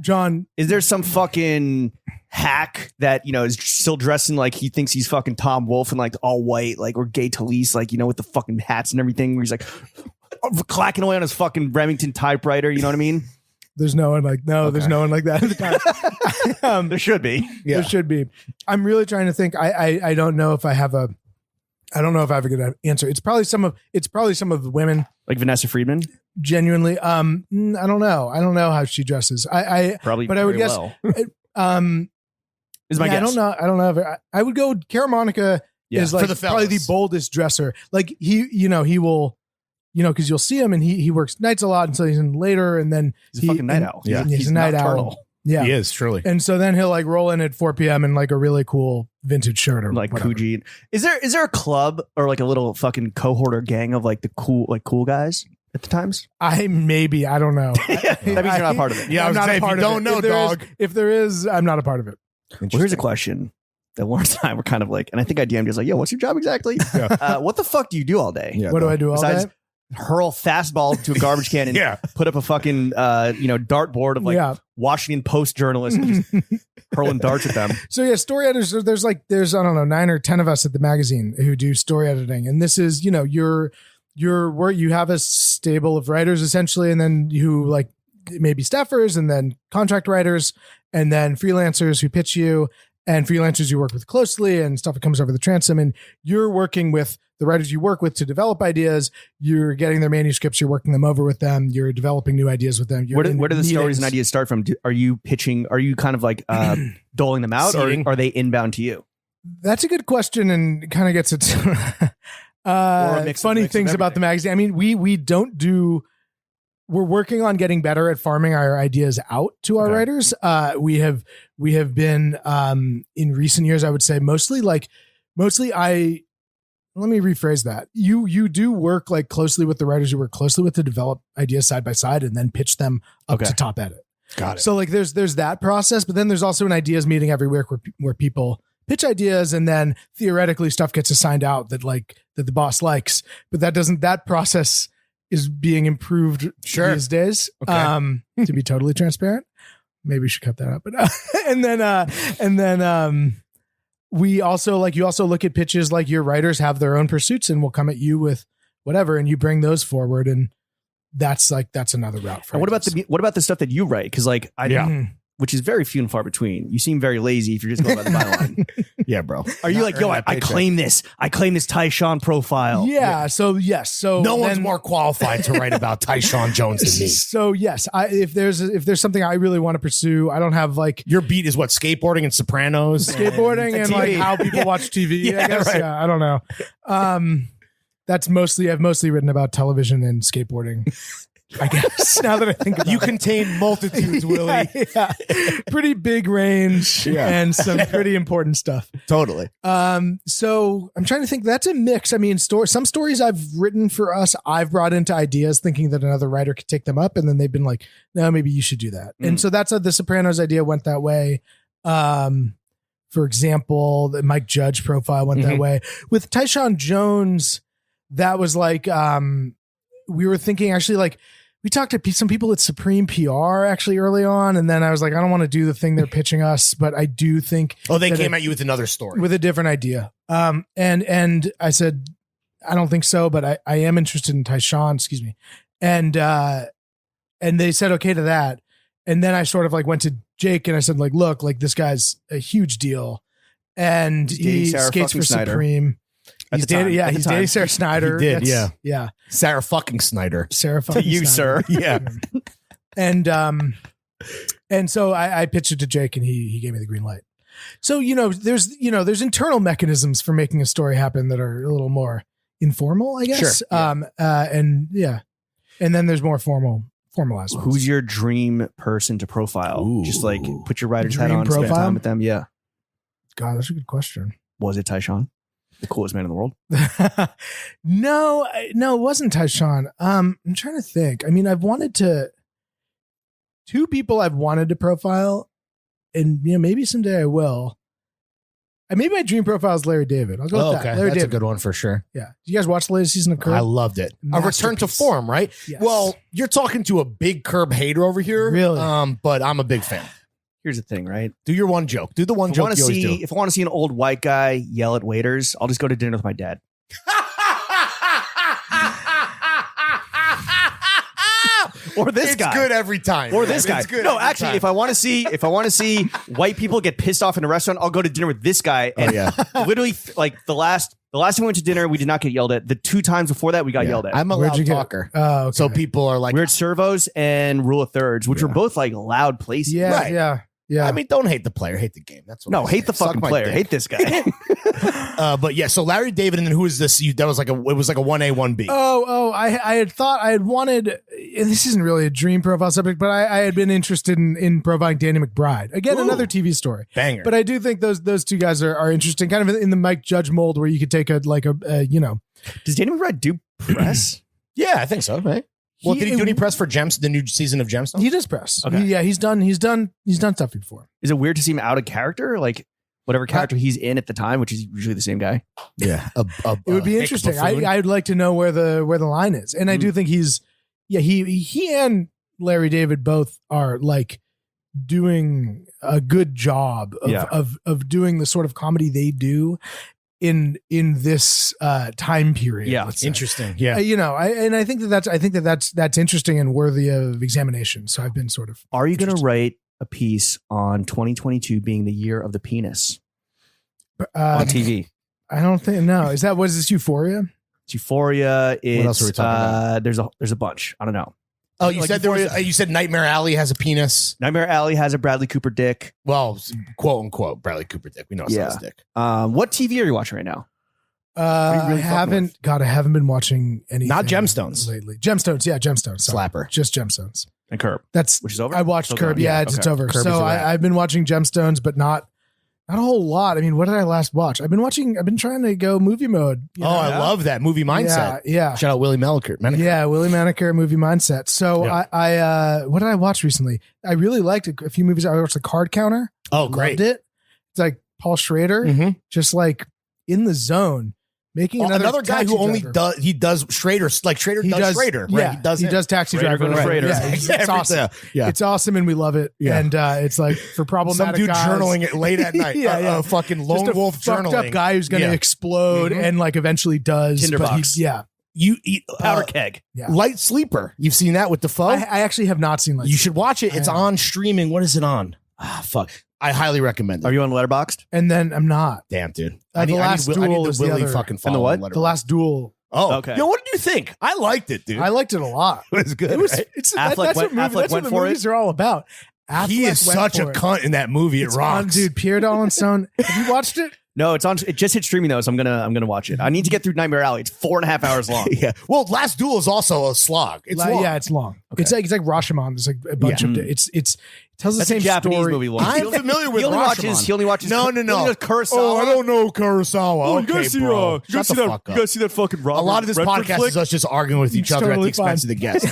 John. Is there some fucking hack that, is still dressing like he thinks he's fucking Tom Wolfe and like all white, like, or Gay Talese, like, with the fucking hats and everything, where he's like clacking away on his fucking Remington typewriter, you know what I mean? There's no one like there's no one like that at the time. There should be. There should be. I'm really trying to think. I don't know if I have a good answer. It's probably some of the women, like Vanessa Friedman. Genuinely, I don't know. I don't know how she dresses. Probably, but I would guess. well. Is my guess. I don't know. I would go. Caramonica is like for the probably the boldest dresser. Like he will. because you'll see him and he works nights a lot, and so he's in later, and then He's a fucking night owl. Yeah. he's a night nocturnal. owl. Yeah, He is truly. and so then he'll like roll in at 4 p.m. in like a really cool vintage shirt or Like whatever. Coogee. Is there a club or like a little fucking cohort or gang of like the cool guys at the times? I don't know. That means you're not a part of it. Yeah, I I'm was not saying, a if part you of don't it. know, If there is- dog. if there is, I'm not a part of it. Well, here's a question that Lawrence and I were kind of like, and I think I DM'd you, was like, yo, what's your job exactly? What the fuck do you do all day? Yeah, What do I do all Besides day? hurl fastball to a garbage can and Yeah. put up a fucking dartboard of like Yeah. Washington Post journalists and just hurling darts at them. So yeah, story editors. There's I don't know 9 or 10 of us at the magazine who do story editing, and this is your work. You have a stable of writers essentially, and then you like maybe staffers, and then contract writers, and then freelancers who pitch you, and freelancers you work with closely, and stuff that comes over the transom, and you're working with the writers you work with to develop ideas. You're getting their manuscripts. You're working them over with them. You're developing new ideas with them. You're Where do the stories meetings. and ideas start from? Are you pitching? Are you kind of like doling them out, or Seeding. are they inbound to you? That's a good question, and kind of gets it. Or a mix Funny of things about the magazine. I mean, we don't do. We're working on getting better at farming our ideas out to our Okay. writers. We have been in recent years, I would say, mostly. Let me rephrase that. You do work like closely with the writers you work closely with to develop ideas side by side and then pitch them up Okay. to top edit. Got it. So like there's that process, but then there's also an ideas meeting every week where people pitch ideas, and then theoretically stuff gets assigned out that the boss likes, but that process is being improved Sure. these days. Okay. To be totally transparent, maybe we should cut that out, but and then we also you also look at pitches, like your writers have their own pursuits and will come at you with whatever, and you bring those forward, and that's another route for And what about ideas. the stuff that you write? Because like Mhm. which is very few and far between. You seem very lazy if you're just going by the byline. Yeah, bro. Are you Not like, yo, earning I that paycheck. claim this. I claim this Tyshawn profile. Yeah. So yes. So No one's then- more qualified to write about Tyshawn Jones than me. So yes, if there's something I really want to pursue, I don't have like Your beat is what? Skateboarding and Sopranos? skateboarding and like TV. how people watch TV. I Yeah, guess. right. Yeah, I don't know. I've mostly written about television and skateboarding. I guess now that I think about You it. contain multitudes, Willie. Yeah. Pretty big range Yeah. and some pretty important stuff. Totally. So I'm trying to think. That's a mix. I mean, some stories I've written for us, I've brought into ideas thinking that another writer could take them up, and then they've been like, no, maybe you should do that. And so that's how the Sopranos idea went that way. For example, the Mike Judge profile went that way. With Tyshawn Jones, that was like, we were thinking actually like, we talked to some people at Supreme PR actually early on, and then I was like, I don't want to do the thing they're pitching us, but I do think Oh, they that came at you with another story. with a different idea. And I said, I don't think so, but I am interested in Tyshawn, excuse me. And they said okay to that. And then I sort of like went to Jake and I said, like, look, like this guy's a huge deal. And He's dating he Sarah skates fucking for Snyder. Supreme. At He's the time. dating, yeah, At the he's time. dating Sarah Snyder. He did, That's- yeah. Yeah. Sarah fucking Snyder. Sarah To fucking you, Snyder. sir. Yeah. And so I pitched it to Jake and he gave me the green light. So, there's internal mechanisms for making a story happen that are a little more informal, I guess. Sure. And then there's more formalized ones. Who's your dream person to profile? Ooh. Just like put your writer's hat Dream on, spend profile? time with them. Yeah. God, that's a good question. Was it Tyshawn? The coolest man in the world? No, it wasn't Tyshawn. I'm trying to think. I mean, two people I've wanted to profile, and maybe someday I will. Maybe my dream profile is Larry David. I'll go Oh, with okay. that. Larry That's David. a good one for sure. Yeah. Did you guys watch the latest season of Curb? I loved it. A return to Masterpiece. form, right? Yes. Well, you're talking to a big Curb hater over here. Really? But I'm a big fan. Here's the thing, right? Do your one joke. Do the one If I joke want to you always see, do. if I want to see an old white guy yell at waiters, I'll just go to dinner with my dad. Or this It's guy. good every time. Or man. this guy. It's good No, every actually, time. if I want to see white people get pissed off in a restaurant, I'll go to dinner with this guy. And yeah. literally, like the last time we went to dinner, we did not get yelled at. The 2 times before that, we got Yeah. yelled at. I'm a Where'd loud you get- talker. Oh, okay. So people are like, Weird servos and rule of thirds, which Yeah. were both like loud places. yeah, Right. yeah. Yeah. I mean, don't hate the player, hate the game. That's what No, I hate say. the fucking Suck my player. dick. Hate this guy. But yeah, so Larry David, and then who is this? That was like it was like a 1A, 1B. I had thought I had wanted, and this isn't really a dream profile subject, but I had been interested in profiling Danny McBride. Again, another TV story. Banger. But I do think those two guys are interesting, kind of in the Mike Judge mold where you could take a Does Danny McBride do press? Yeah, I think so, right? Well, did he do any press for the new season of Gemstones? He does press. Okay. He's done stuff before. Is it weird to see him out of character? Like whatever character he's in at the time, which is usually the same guy. Yeah, It would be interesting. I'd like to know where the line is, and I do think he and Larry David both are like doing a good job of doing the sort of comedy they do in this time period. Yeah, let's say. interesting. Yeah, I think that's interesting and worthy of examination. So I've been sort of. Are you going to write a piece on 2022 being the year of the penis on TV? I don't think. No, what is this Euphoria? It's Euphoria. It's, what else are we talking about? There's a bunch. I don't know. Oh, you Like said you said Nightmare Alley has a penis. Nightmare Alley has a Bradley Cooper dick. Well, quote unquote Bradley Cooper dick. We know it's not his dick. What TV are you watching right now? I haven't been watching anything. Not Gemstones lately. Gemstones, yeah, Gemstones. Sorry. Slapper. Just Gemstones. And Curb, which is over. I watched Still Curb. going? Yeah, Okay. it's over. Curb is So a wrap. I've been watching Gemstones, but not a whole lot. I mean, what did I last watch? I've been trying to go movie mode. I love that movie mindset. Yeah. Shout out Willy Maneker. Yeah, Willy Maneker movie mindset. So I what did I watch recently? I really liked a few movies. I watched The Card Counter. Oh, great. Loved it. It's like Paul Schrader, just like in the zone, making another guy taxi who only driver. does Schrader, like Schrader does Schrader. Yeah, Right? he does taxi Schrader driver. goes Right. Schrader. Yeah, it's awesome. Yeah. It's awesome, and we love it. Yeah. And it's like for Some problematic dude guys, journaling it late at night. Yeah. Fucking just lone a wolf fucked journaling. up guy who's going to explode and like eventually does. Tinderbox. You eat Powder keg. Yeah. Light Sleeper. You've seen that with Defoe? I actually have not seen. You should watch it. It's on streaming. What is it on? Fuck. I highly recommend it. Are you on Letterboxd? And then I'm not. Damn, dude. The Last Duel is the Willy other. fucking And the what? follow. The Last Duel. Oh, Okay. Yo, what did you think? I liked it, dude. I liked it a lot. It was good. It was. right? It's Affleck that's went- what, Affleck that's what went the for movies it? are all about. He Affleck is went such a for it. cunt in that movie. It It's rocks. on, dude. Pierre Dolenstone. Have you watched it? No, it's on. It just hit streaming though, so I'm gonna watch it. I need to get through Nightmare Alley. It's 4.5 hours long. Yeah. Well, Last Duel is also a slog. It's long. Yeah, it's long. Okay. It's like Rashomon. There's like a bunch of it tells the That's same a Japanese story. movie. Lauren. I'm familiar with He only Rashomon. watches. No. He only does Kurosawa. Oh, I don't know Kurosawa. Okay, bro. Shut the fuck up. see that fucking Robert A lot of this podcast is us just arguing with each It's other at the totally expense of the guest.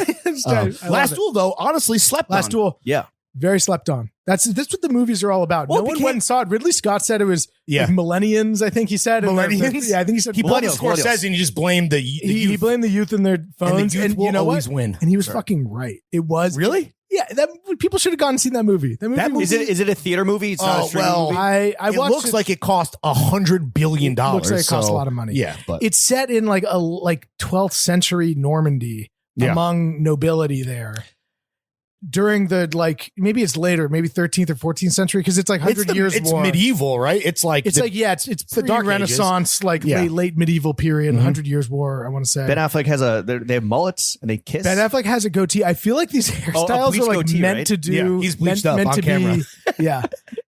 I love Last it. Duel, though, honestly slept Last on. Duel. Yeah. Very slept on. That's what the movies are all about. Well, No it one became- went and saw it. Ridley Scott said it was Yeah. like millennials, I think he said. And Millennials? Yeah, I think he said He pulled the Millennials. Scorsese and he just blamed the he youth. blamed the youth and their phones. youth And, will you know always what? win. And he was Sorry. fucking right. It was Really? Yeah, people should have gone and seen that movie. That movie Is it a theater movie? It's not a streaming well, movie. I It watched looks like it cost $100 billion. Looks like it cost a lot of money. Yeah, but It's set in like a 12th century Normandy Yeah. among nobility there. During the maybe it's later, maybe 13th or 14th century because it's like 100 years It's war. medieval, right? It's like It's it's the Dark pre-Renaissance, Yeah. late medieval period, 100 years war. I want to say. Ben Affleck has they have mullets and they kiss. Ben Affleck has a goatee. I feel like these hairstyles bleached are like goatee, meant right? to do. Yeah, he's bleached up meant on to camera. Be, yeah,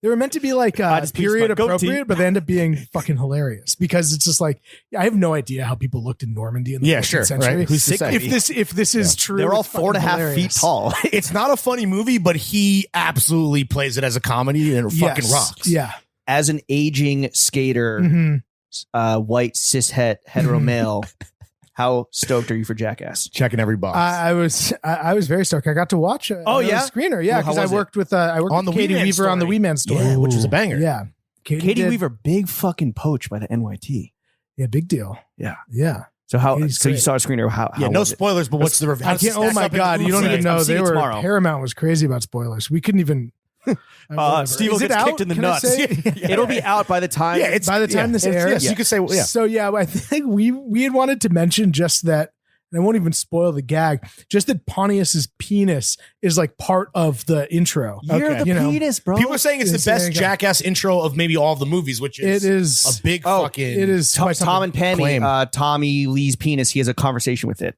they were meant to be like just bleached period my goatee. appropriate, but they end up being fucking hilarious because it's just like I have no idea how people looked in Normandy in the 14th sure, century. right? Who's to say? If this is true, They're all it's fucking 4.5 feet hilarious. tall. it's not a funny movie, but he absolutely plays it as a comedy and it fucking Yes. rocks. Yeah. As an aging skater, Mhm. white cis hetero male, how stoked are you for Jackass? Checking every box. I was very stoked. I got to watch a screener. Yeah, Well, how because I was it? worked with On the Katie Wee Man Weaver on the story. Wee Man story. Yeah, which was a banger. Yeah, Katie did- Weaver, big fucking poach by the NYT. Yeah, big deal. Yeah. Yeah. So how? Katie's So you great. saw a screener? How no was it? spoilers, but what's the review? I can't. Oh my god! You don't even know. I'm seeing They it were tomorrow. Paramount was crazy about spoilers. We couldn't even. Whatever. Steve Is it gets out? kicked in the Can I nuts. say? It'll be out by the time. Yeah, it's By the time this airs? Yes, you could say, yeah. So yeah, I think we had wanted to mention just that, and I won't even spoil the gag. Just that Pontius's penis is like part of the intro. You're the You know, penis, bro. People are saying it's Yes, the there best you go. Jackass intro of maybe all of the movies, which is It is a big Oh, fucking. It is Tom, quite Tom and something. Penny, Claim. Tommy Lee's penis. He has a conversation with it.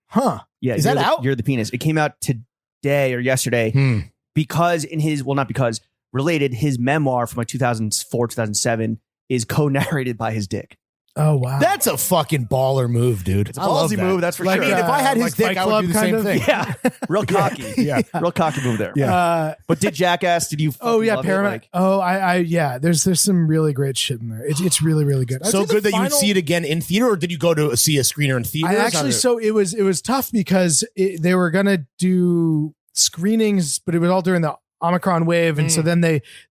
Huh? Yeah, Is you're that the- out? You're the penis. It came out today or yesterday. because in his, well, not because, related, his memoir from like 2004, 2007 is co-narrated by his dick. Oh, wow. That's a fucking baller move, dude. It's a ballsy move, that's for I sure. mean, if I had his like dick, Fight I would Club do the kind same of? thing. Yeah. Real cocky. Yeah. Real cocky move there. Yeah. But did Jackass, did you Oh yeah, love it? Paramount. Like, Yeah. There's some really great shit in there. It's really, really good. I'd So say the good that you would final- see it again in theater, or did you go to see a screener in theaters? I actually, so it was tough because they were gonna do screenings, but it was all during the Omicron wave, and so then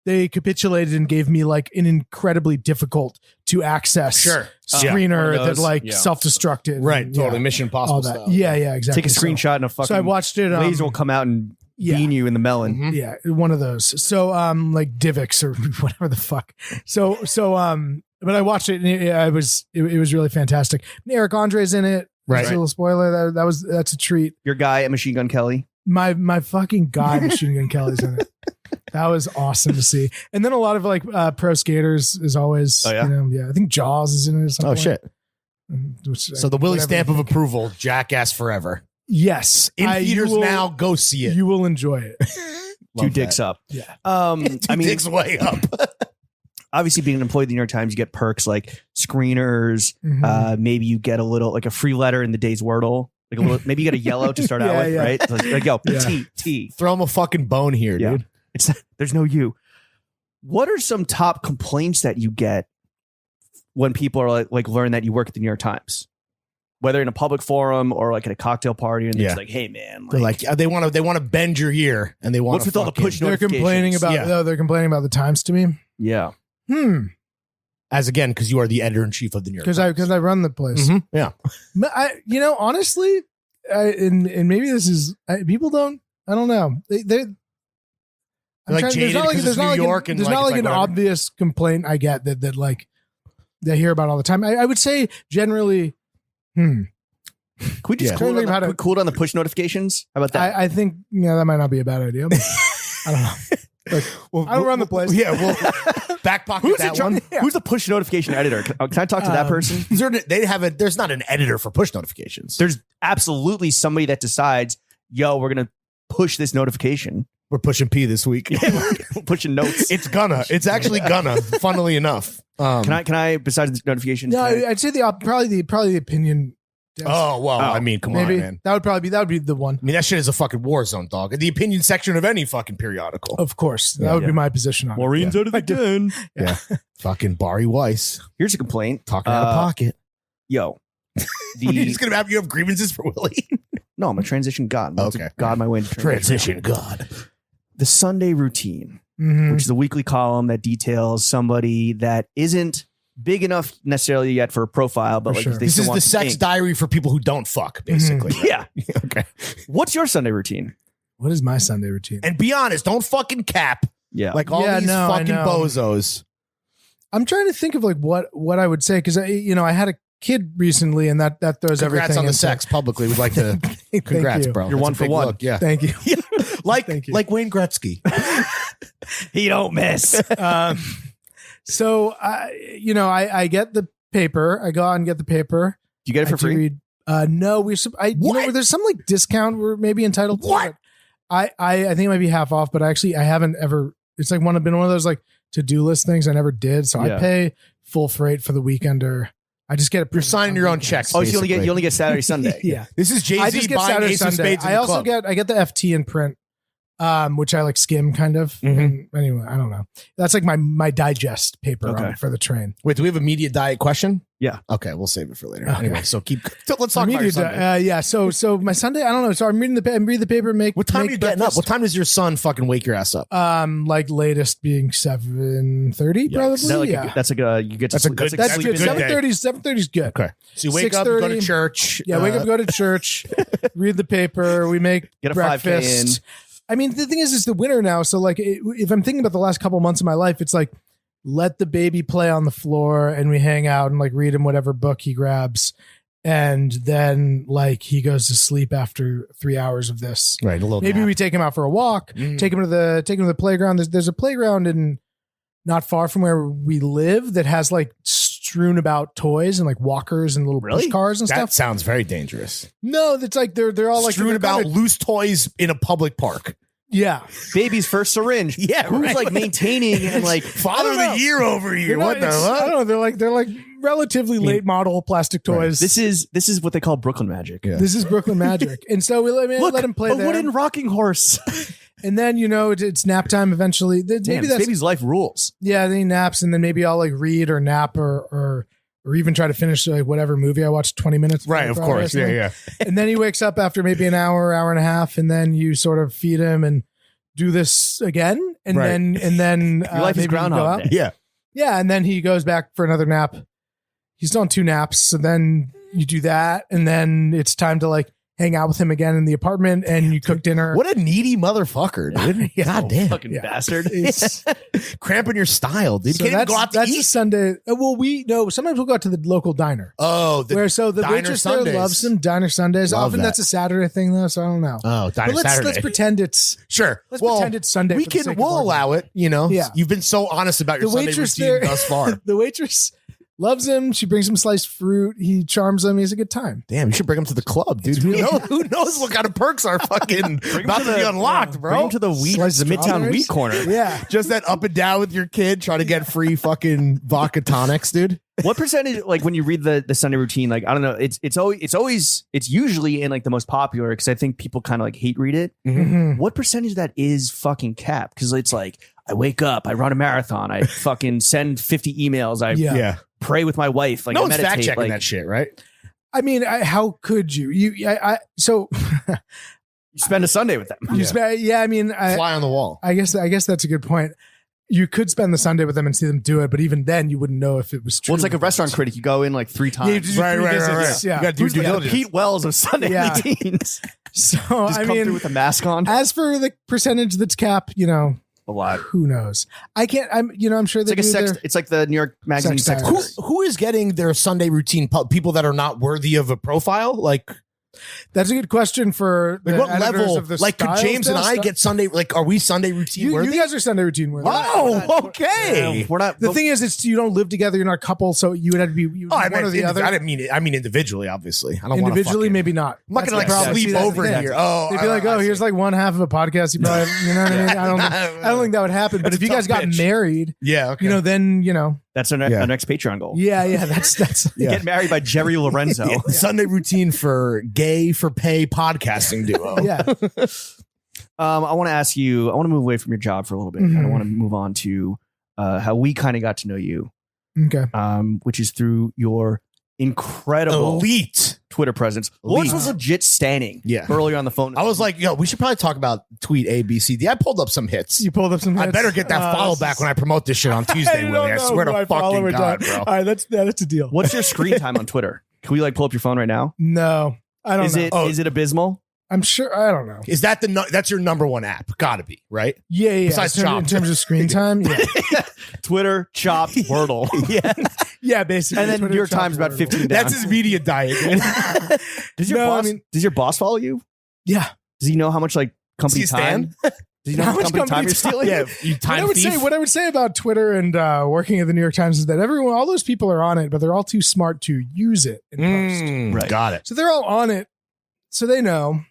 they capitulated and gave me like an incredibly difficult to access Sure. screener one of that those. like Yeah. self-destructed. right, and, totally yeah, Mission all Impossible that. style. Yeah, exactly. take a screenshot and a fucking So I watched it. laser will come out and bean you in the melon. Mhm. Yeah, one of those. So like Divx or whatever the fuck. So but I watched it and it was really fantastic. And Eric Andre's in it. Right. Just a little spoiler. That's a treat. Your guy at Machine Gun Kelly. My fucking guy Machine Gun Kelly's in it. That was awesome to see. And then a lot of like pro skaters is always. Oh, yeah? Yeah. I think Jaws is in it. At some Oh point. shit! Which, So the Willy whatever stamp you of think. approval, Jackass forever Yes, in you theaters will- now. Go see it. You will enjoy it. Two dicks up. Yeah. I mean, Dicks way up. obviously being an employee of the New York Times, you get perks like screeners. Mhm. Maybe you get a little, like a free letter in the day's Wordle. Like a little, maybe you get a yellow to start out Yeah, with, yeah. right? Like yo, Yeah. T. Throw him a fucking bone here, Yeah. dude. There's no you. What are some top complaints that you get when people are like learn that you work at the New York Times? Whether in a public forum or like at a cocktail party, and Yeah. it's like, hey man, They're like they want to bend your ear, and they want what's with all the push They're complaining notifications? about. Yeah. No, they're complaining about the Times to me. Yeah. as again because you are the editor in chief of the New York. Because I run the place. Mhm. Yeah. But honestly, and maybe this is people don't. I don't know. I'm Like trying- jaded because it's New York and there's like, not it's like an whatever. obvious complaint I get that like they hear about all the time. I would say generally. Can we just Yeah. cool, Trying to think it how on to- the, cool it on the push notifications? How about that? I think that might not be a bad idea. I don't know. Well, I don't run the place. Yeah, well, back pocket Who's that in one. charge? Who's the push notification editor? Can I talk to that person? There's not an editor for push notifications. There's absolutely somebody that decides, yo, we're gonna push this notification. We're pushing P this week. We're pushing notes. It's actually gonna. Funnily enough. Can I besides the notifications? No, can I- I'd say probably the opinion. desk. Oh well, Oh, I mean, come maybe on, man. that would be the one. I mean, that shit is a fucking war zone, dog. The opinion section of any fucking periodical. Of course, that would Yeah. be my position on Maureen's out of the den. Yeah. Fucking Barry Weiss Here's a complaint. talking out of pocket. Yo, You're just gonna have grievances for Willie. no, I'm a transition god. I'm Okay. God my way into transition. God. The Sunday routine, Mhm. which is a weekly column that details somebody that isn't big enough necessarily yet for a profile, but For like sure. if they This still is want the some sex ink. diary for people who don't fuck, basically. Yeah. Okay. What's your Sunday routine? What is my Sunday routine? And be honest, don't fucking cap Yeah. like all Yeah, these no, I fucking know. bozos. I'm trying to think of like what I would say because I had a kid recently and that throws Congrats everything on the into- sex publicly. We'd like to Thank congrats, you. bro. You're That's one a for big one. look, yeah. Thank you. Like Thank you. like Wayne Gretzky. He don't miss. So I get the paper. I go out and get the paper. You get it I for do free? read. No, What? there's some like discount we're maybe entitled to. What? but I think it might be half off, but actually I haven't ever. It's like been one of those like to-do list things I never did. So Yeah. I pay full freight for the weekend, or I just get it. You're signing your own checks. Oh, so basically. you only get Saturday, Sunday. Yeah, This is I Jay-Z just get buying Saturday, Ace of Sunday. Spades in I the also club. get the FT in print, which I like skim kind of. Mhm. And anyway, I don't know. That's like my digest paper Okay. for the train. Wait, do we have a media diet question? Yeah. Okay, we'll save it for later. Okay. Anyway, so let's talk about your Immediate, Sunday. yeah. So my Sunday, I don't know. So I'm reading the paper. What time are make you getting up? breakfast. What time does your son fucking wake your ass up? Like latest being 7:30 probably. Is that like Yeah. that's like a you get to That's a sleep. good- like That's a good. good day. 7:30 is good. Okay. So you wake up, you go to 6:30. church. Yeah, wake up, go to church, read the paper. We make Get a 5K breakfast. I mean, the thing is, it's the winter now. So like, if I'm thinking about the last couple months of my life, it's like let the baby play on the floor and we hang out and like read him whatever book he grabs, and then like he goes to sleep after 3 hours of this. Right, a little Maybe nap. we take him out for a walk, Mm. take him to the playground. There's a playground in not far from where we live that has like strewn about toys and like walkers and little Really? push cars and That stuff. sounds very dangerous. No, that's like they're all like Strewn they're about kinda- loose toys in a public park. Yeah. Baby's first syringe. Yeah, who's right. like maintaining and like Father of the year over here. What the I fuck? don't know. They're like relatively late model plastic toys. this is what they call Brooklyn Magic. Yeah. This is Brooklyn Magic. And so we let him play a there. wooden rocking horse. And then, it's nap time eventually. Damn, Maybe that's baby's life rules. Yeah, then he naps, and then maybe I'll like read or nap or even try to finish like whatever movie I watched 20 minutes. Right, of course. Yeah. And then he wakes up after maybe an hour and a half, and then you sort of feed him and do this again, and Right. then Your life is maybe you go Groundhog out. Day. Yeah. Yeah, and then he goes back for another nap. He's done 2 naps, so then you do that, and then it's time to like hang out with him again in the apartment, and you cook dinner. What a needy motherfucker, dude. God damn. Fucking bastard. It's- Cramping your style, dude. so You can't even go out to that's a eat. Sunday. Well, sometimes we'll go out to the local diner. Oh, Where so the Diner waitress Sundays. there loves some diner Sundays. Love Often that. that's a Saturday thing though, so I don't know. Diner But let's Saturday. pretend it's Sure. let's pretend it's Sunday. We for the sake of we'll argument. allow it. Yeah. You've been so honest about your The Sunday waitress routine there- thus far. The waitress loves him. She brings him sliced fruit. He charms him. He has a good time. Damn, you should bring him to the club, dude. Who knows what kind of perks are fucking about to be unlocked, Bring bro? him to the wheat, Sliced the Midtown strawberries? wheat corner. Yeah. Just that up and down with your kid, trying to get free fucking vodka tonics, dude. What percentage, like when you read the Sunday routine, like I don't know, it's usually in like the most popular because I think people kind of like hate read it. Mhm. What percentage of that is fucking cap? Because it's like I wake up, I run a marathon, I fucking send 50 emails, I Yeah. pray with my wife, like no I one's meditate, fact checking like, that shit, right? I mean, how could you? So you spend a Sunday with them. I mean, Fly on the wall. I guess that's a good point. You could spend the Sunday with them and see them do it, but even then, you wouldn't know if it was true. Well, it's like a restaurant critic. You go in like 3 times. Yeah, you just do 3 visits. Yeah. You got to do Who's due the diligence. Pete Wells of Sunday Yeah. routines? So Just I come through mean, with a mask on. as for the percentage that's cap, A lot. who knows? I'm sure It's they like a do sex. their- It's like the New York Magazine Sex sex. diaries. Who is getting their Sunday routine? People that are not worthy of a profile? Like That's a good question for the what editors level? of the Like, could Style James and I stuff. get Sunday? Like, are we Sunday routine You worthy? guys are Sunday routine worthy. Oh, okay. We're not. The thing is, it's you don't live together. You're not a couple, so you would have to be Oh, I one meant or the other. I didn't mean it. I mean individually, obviously. I don't want Individually, to maybe not. I'm not That's gonna like the problem. sleep See, that's the over thing. here. Oh, They'd be like, I here's see. like one half of a podcast. You probably, you know what I mean? I don't think that would happen. But That's if a you guys tough got pitch. married, Yeah, okay. then That's our, our next Patreon goal. yeah, that's Yeah. Get married by Jerry Lorenzo. Sunday routine for gay for pay podcasting duo. yeah. I want to ask you. I want to move away from your job for a little bit. Mhm. I want to move on to how we kind of got to know you, Okay. which is through your incredible Elite. Twitter presence. Elite. Lawrence was legit standing. Yeah. Earlier on the phone. I was like, yo, we should probably talk about tweet A, B, C, D. I pulled up some hits. You pulled up some. I hits. better get that follow back when I promote this shit on Tuesday, Willie. I swear to fucking God, bro. All right, that's a deal. What's your screen time on Twitter? Can we like pull up your phone right now? No, I don't Is know. it abysmal? I'm sure. I don't know. Is that that's your number one app? Gotta be, right? Yeah. Besides in Chopped. terms of screen time, yeah, Twitter, Chopped, Wordle. Yeah. yeah, basically. And then Twitter, New York Chopped, Times about Wordle. 15 down. That's his media diet, dude. Does your No, I boss mean- does your boss follow you? Yeah. Does he know how much like company Does he time? stand? Does he know how much company time you're stealing? Yeah, you time thief. What I would say about Twitter and working at the New York Times is that all those people are on it, but they're all too smart to use it in post. Right. Got it. So they're all on it, so they know.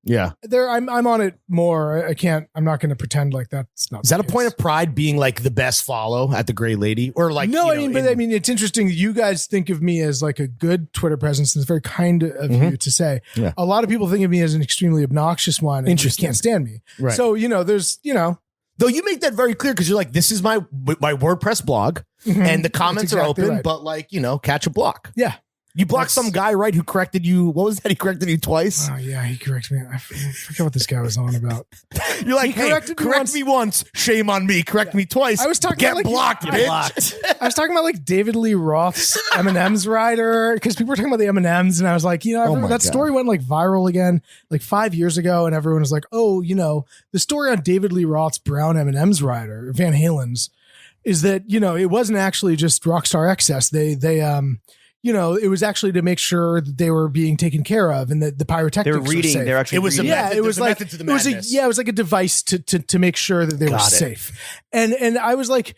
Yeah. I'm on it more. I'm not going to pretend like that's not. Is that the a point case. of pride being like the best follow at the Gray Lady? Or like, No, you know, I mean, it's interesting. You guys think of me as like a good Twitter presence, and it's very kind of you to say. Yeah. A lot of people think of me as an extremely obnoxious one. And just Interesting. can't stand me. Right. So there's Though you make that very clear because you're like, this is my WordPress blog and the comments That's are exactly open, right. but like, catch a block. Yeah. You blocked That's- some guy, right, who corrected you. What was that? He corrected you twice. Oh yeah, he corrected me. I forget what this guy was on about. You're like, He hey, corrected me correct once. me once, shame on me. Correct me twice. I was talking Get about, like, blocked, Get bitch. blocked. I was talking about like David Lee Roth's M&M's rider because people were talking about the M&M's and I was like, Oh my that God. story went like viral again like 5 years ago and everyone was like, oh, the story on David Lee Roth's brown M&M's rider, Van Halen's, is that it wasn't actually just Rockstar Excess. They it was actually to make sure that they were being taken care of and that the pyrotechnics They're reading. safe. They're actually It was a reading. method. It There's was a like method to the it was madness. it was like a device to make sure that they were Got it. safe. And I was like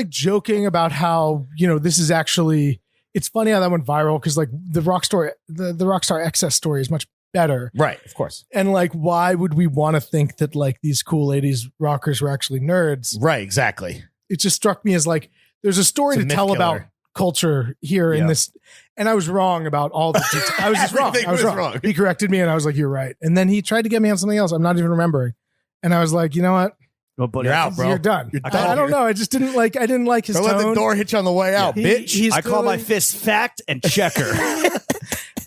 joking about how this is actually, it's funny how that went viral because like the Rockstar XS story is much better. Right, of course. And like, why would we want to think that like these cool 80s rockers were actually nerds? Right, exactly. It just struck me as like, there's a story It's a to tell myth about killer. culture here in this. And I was wrong about all the details. I was just wrong. Everything I was was wrong. wrong. He corrected me and I was like, you're right. And then he tried to get me on something else. I'm not even remembering. And I was like, you know what? Well, buddy, You're out, bro. You're done. You're I done. don't know. I just didn't like, I didn't like his Don't tone. let the door hit you on the way out, bitch. He's I call my clearly- fist fact and checker.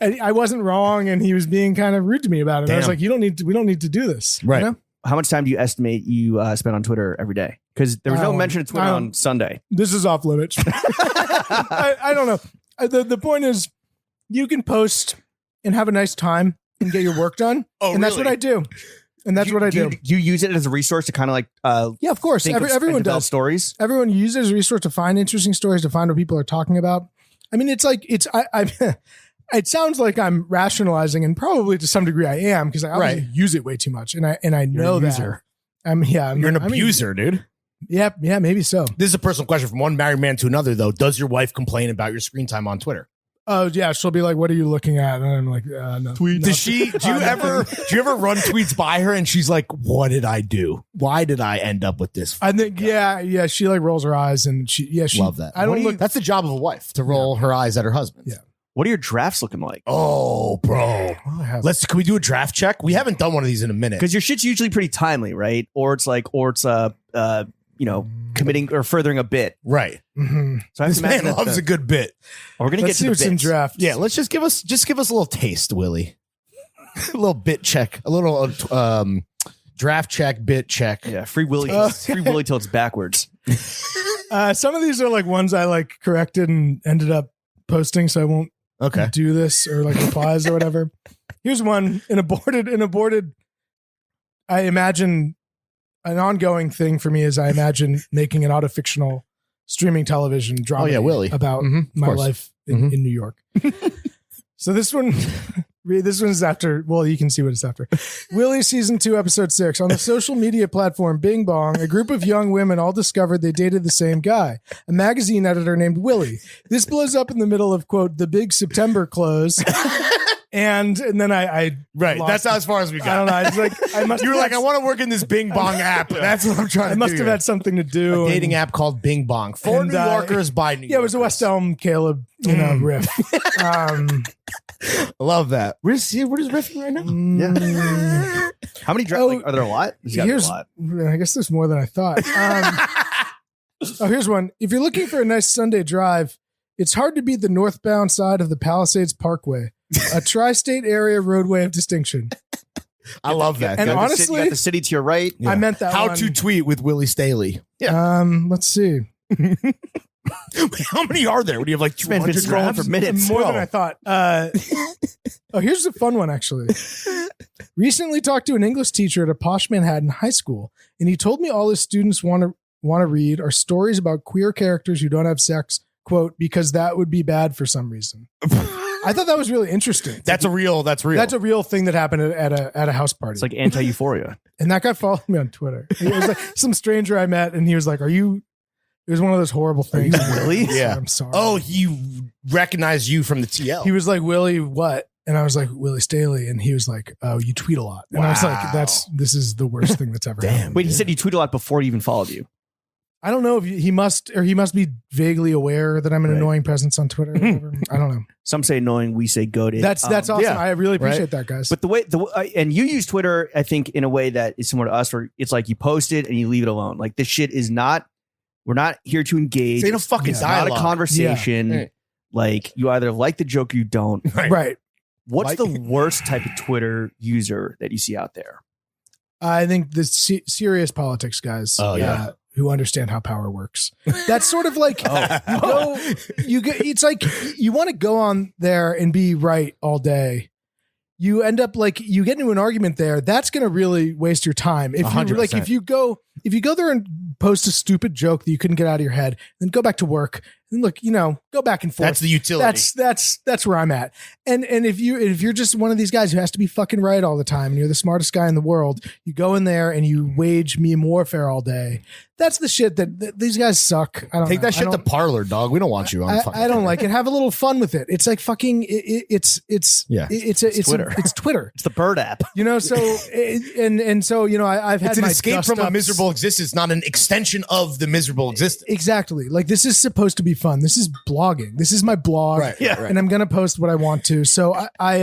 I wasn't wrong, and he was being kind of rude to me about it. I was Damn. like, we don't need to do this. Right. You know? How much time do you estimate you spend on Twitter every day? Because there was no mention of Twitter on Sunday. This is off limits. I don't know. The point is, you can post and have a nice time and get your work done. Oh, and that's really? what I do. And that's what I do. You use it as a resource to kind of like Yeah, of course. think of Everyone and develop does. stories. Everyone uses it as a resource to find interesting stories, to find what people are talking about. I mean, it's like it sounds like I'm rationalizing, and probably to some degree I am, because I obviously use it way too much, and I know a that. user. You're You're an abuser, dude. Yeah, maybe so. This is a personal question from one married man to another, though. Does your wife complain about your screen time on Twitter? Oh yeah, she'll be like, "What are you looking at?" And I'm like, "No." Does she? Do you ever run tweets by her and she's like, "What did I do? Why did I end up with this?" I think yeah. She like rolls her eyes, and she Love that. I don't look. That's the job of a wife, to roll her eyes at her husband. Yeah. What are your drafts looking like? Oh, bro. Can we do a draft check? We haven't done one of these in a minute. Because your shit's usually pretty timely, right? Or it's committing or furthering a bit. Right. Mm-hmm. So I have This to imagine man loves a good bit. we're gonna Let's get see to what's the in bits. draft. Yeah, let's just give us a little taste, Willy. A little bit check, a little draft check, bit check. Yeah, free Willy till it's backwards. Some of these are like ones I like corrected and ended up posting, so I won't Okay. do this or like replies or whatever. Here's one an aborted. I imagine an ongoing thing for me is I imagine making an autofictional streaming television drama. Oh, yeah, Willy. About Mhm, of my course. life in New York. So this one is after, well, you can see what it's after. Willy season 2, episode 6. On the social media platform Bing Bong, a group of young women all discovered they dated the same guy, a magazine editor named Willy. This blows up in the middle of, quote, the big September close. And then I Right. lost That's it. as far as we got. I don't know. I was like, I must You were have like, I want to work in this Bing Bong app. That's what I'm trying to I do. must have here. had something to do. a dating and- app called Bing Bong for And, New Yorkers by New Yorkers. Yeah, it was a West Elm Caleb, riff. I love that. We're just riffing right now. How many drafts are there? A lot? There's gotta be a Here's, lot. I guess there's more than I thought. Here's one. If you're looking for a nice Sunday drive, it's hard to beat the northbound side of the Palisades Parkway, a tri-state area roadway of distinction. I love that. And You got honestly- you got the city to your right. Yeah. I meant that How one. to tweet with Willy Staley. Let's see. How many are there? What do you have, like Man's been 200 scrolling drafts? for minutes. More than Whoa. I thought. Here's a fun one, actually. Recently talked to an English teacher at a posh Manhattan high school, and he told me all his students want to read are stories about queer characters who don't have sex, quote, because that would be bad for some reason. I thought that was really interesting. That's real. That's a real thing that happened at a house party. It's like anti-euphoria. And that guy followed me on Twitter. It was like some stranger I met, and he was like, it was one of those horrible things. Willy? Yeah. I'm sorry. Oh, he recognized you from the TL. He was like, Willy, what? And I was like, Willy Staley. And he was like, oh, you tweet a lot. And I was like, Wow. this is the worst thing that's ever Damn. happened. Wait, he said you tweet a lot before he even followed you. I don't know if he must be vaguely aware that I'm an Right. annoying presence on Twitter. Or whatever. I don't know. Some say annoying, we say goated. That's awesome. yeah. I really appreciate Right. that, guys. But and you use Twitter, I think, in a way that is similar to us, where it's like you post it and you leave it alone. Like this shit is not. We're not here to engage. It ain't a fucking It's not a dialogue. conversation. Yeah. Like you either like the joke or you don't. right. What's Like- the worst type of Twitter user that you see out there? I think the serious politics guys. Oh, yeah. Who understand how power works. That's sort of like it's like you want to go on there and be right all day. You end up like you get into an argument there. That's going to really waste your time. If you 100%. if you go there and post a stupid joke that you couldn't get out of your head, then go back to work And look, go back and forth. That's the utility. That's where I'm at. And if you're just one of these guys who has to be fucking right all the time, and you're the smartest guy in the world, you go in there and you wage meme warfare all day. That's the shit that these guys suck. I don't Take know. that shit to Parlor, dog. We don't want you on. I don't like it. Have a little fun with it. It's like fucking. It's Twitter. It's Twitter. It's the Bird app. So I've had It's an my escape from a dust-ups. miserable existence, not an extension of the miserable existence. Exactly. Like, this is supposed to be fun. This is blogging. This is my blog. Right, yeah. And I'm going to post what I want to. So I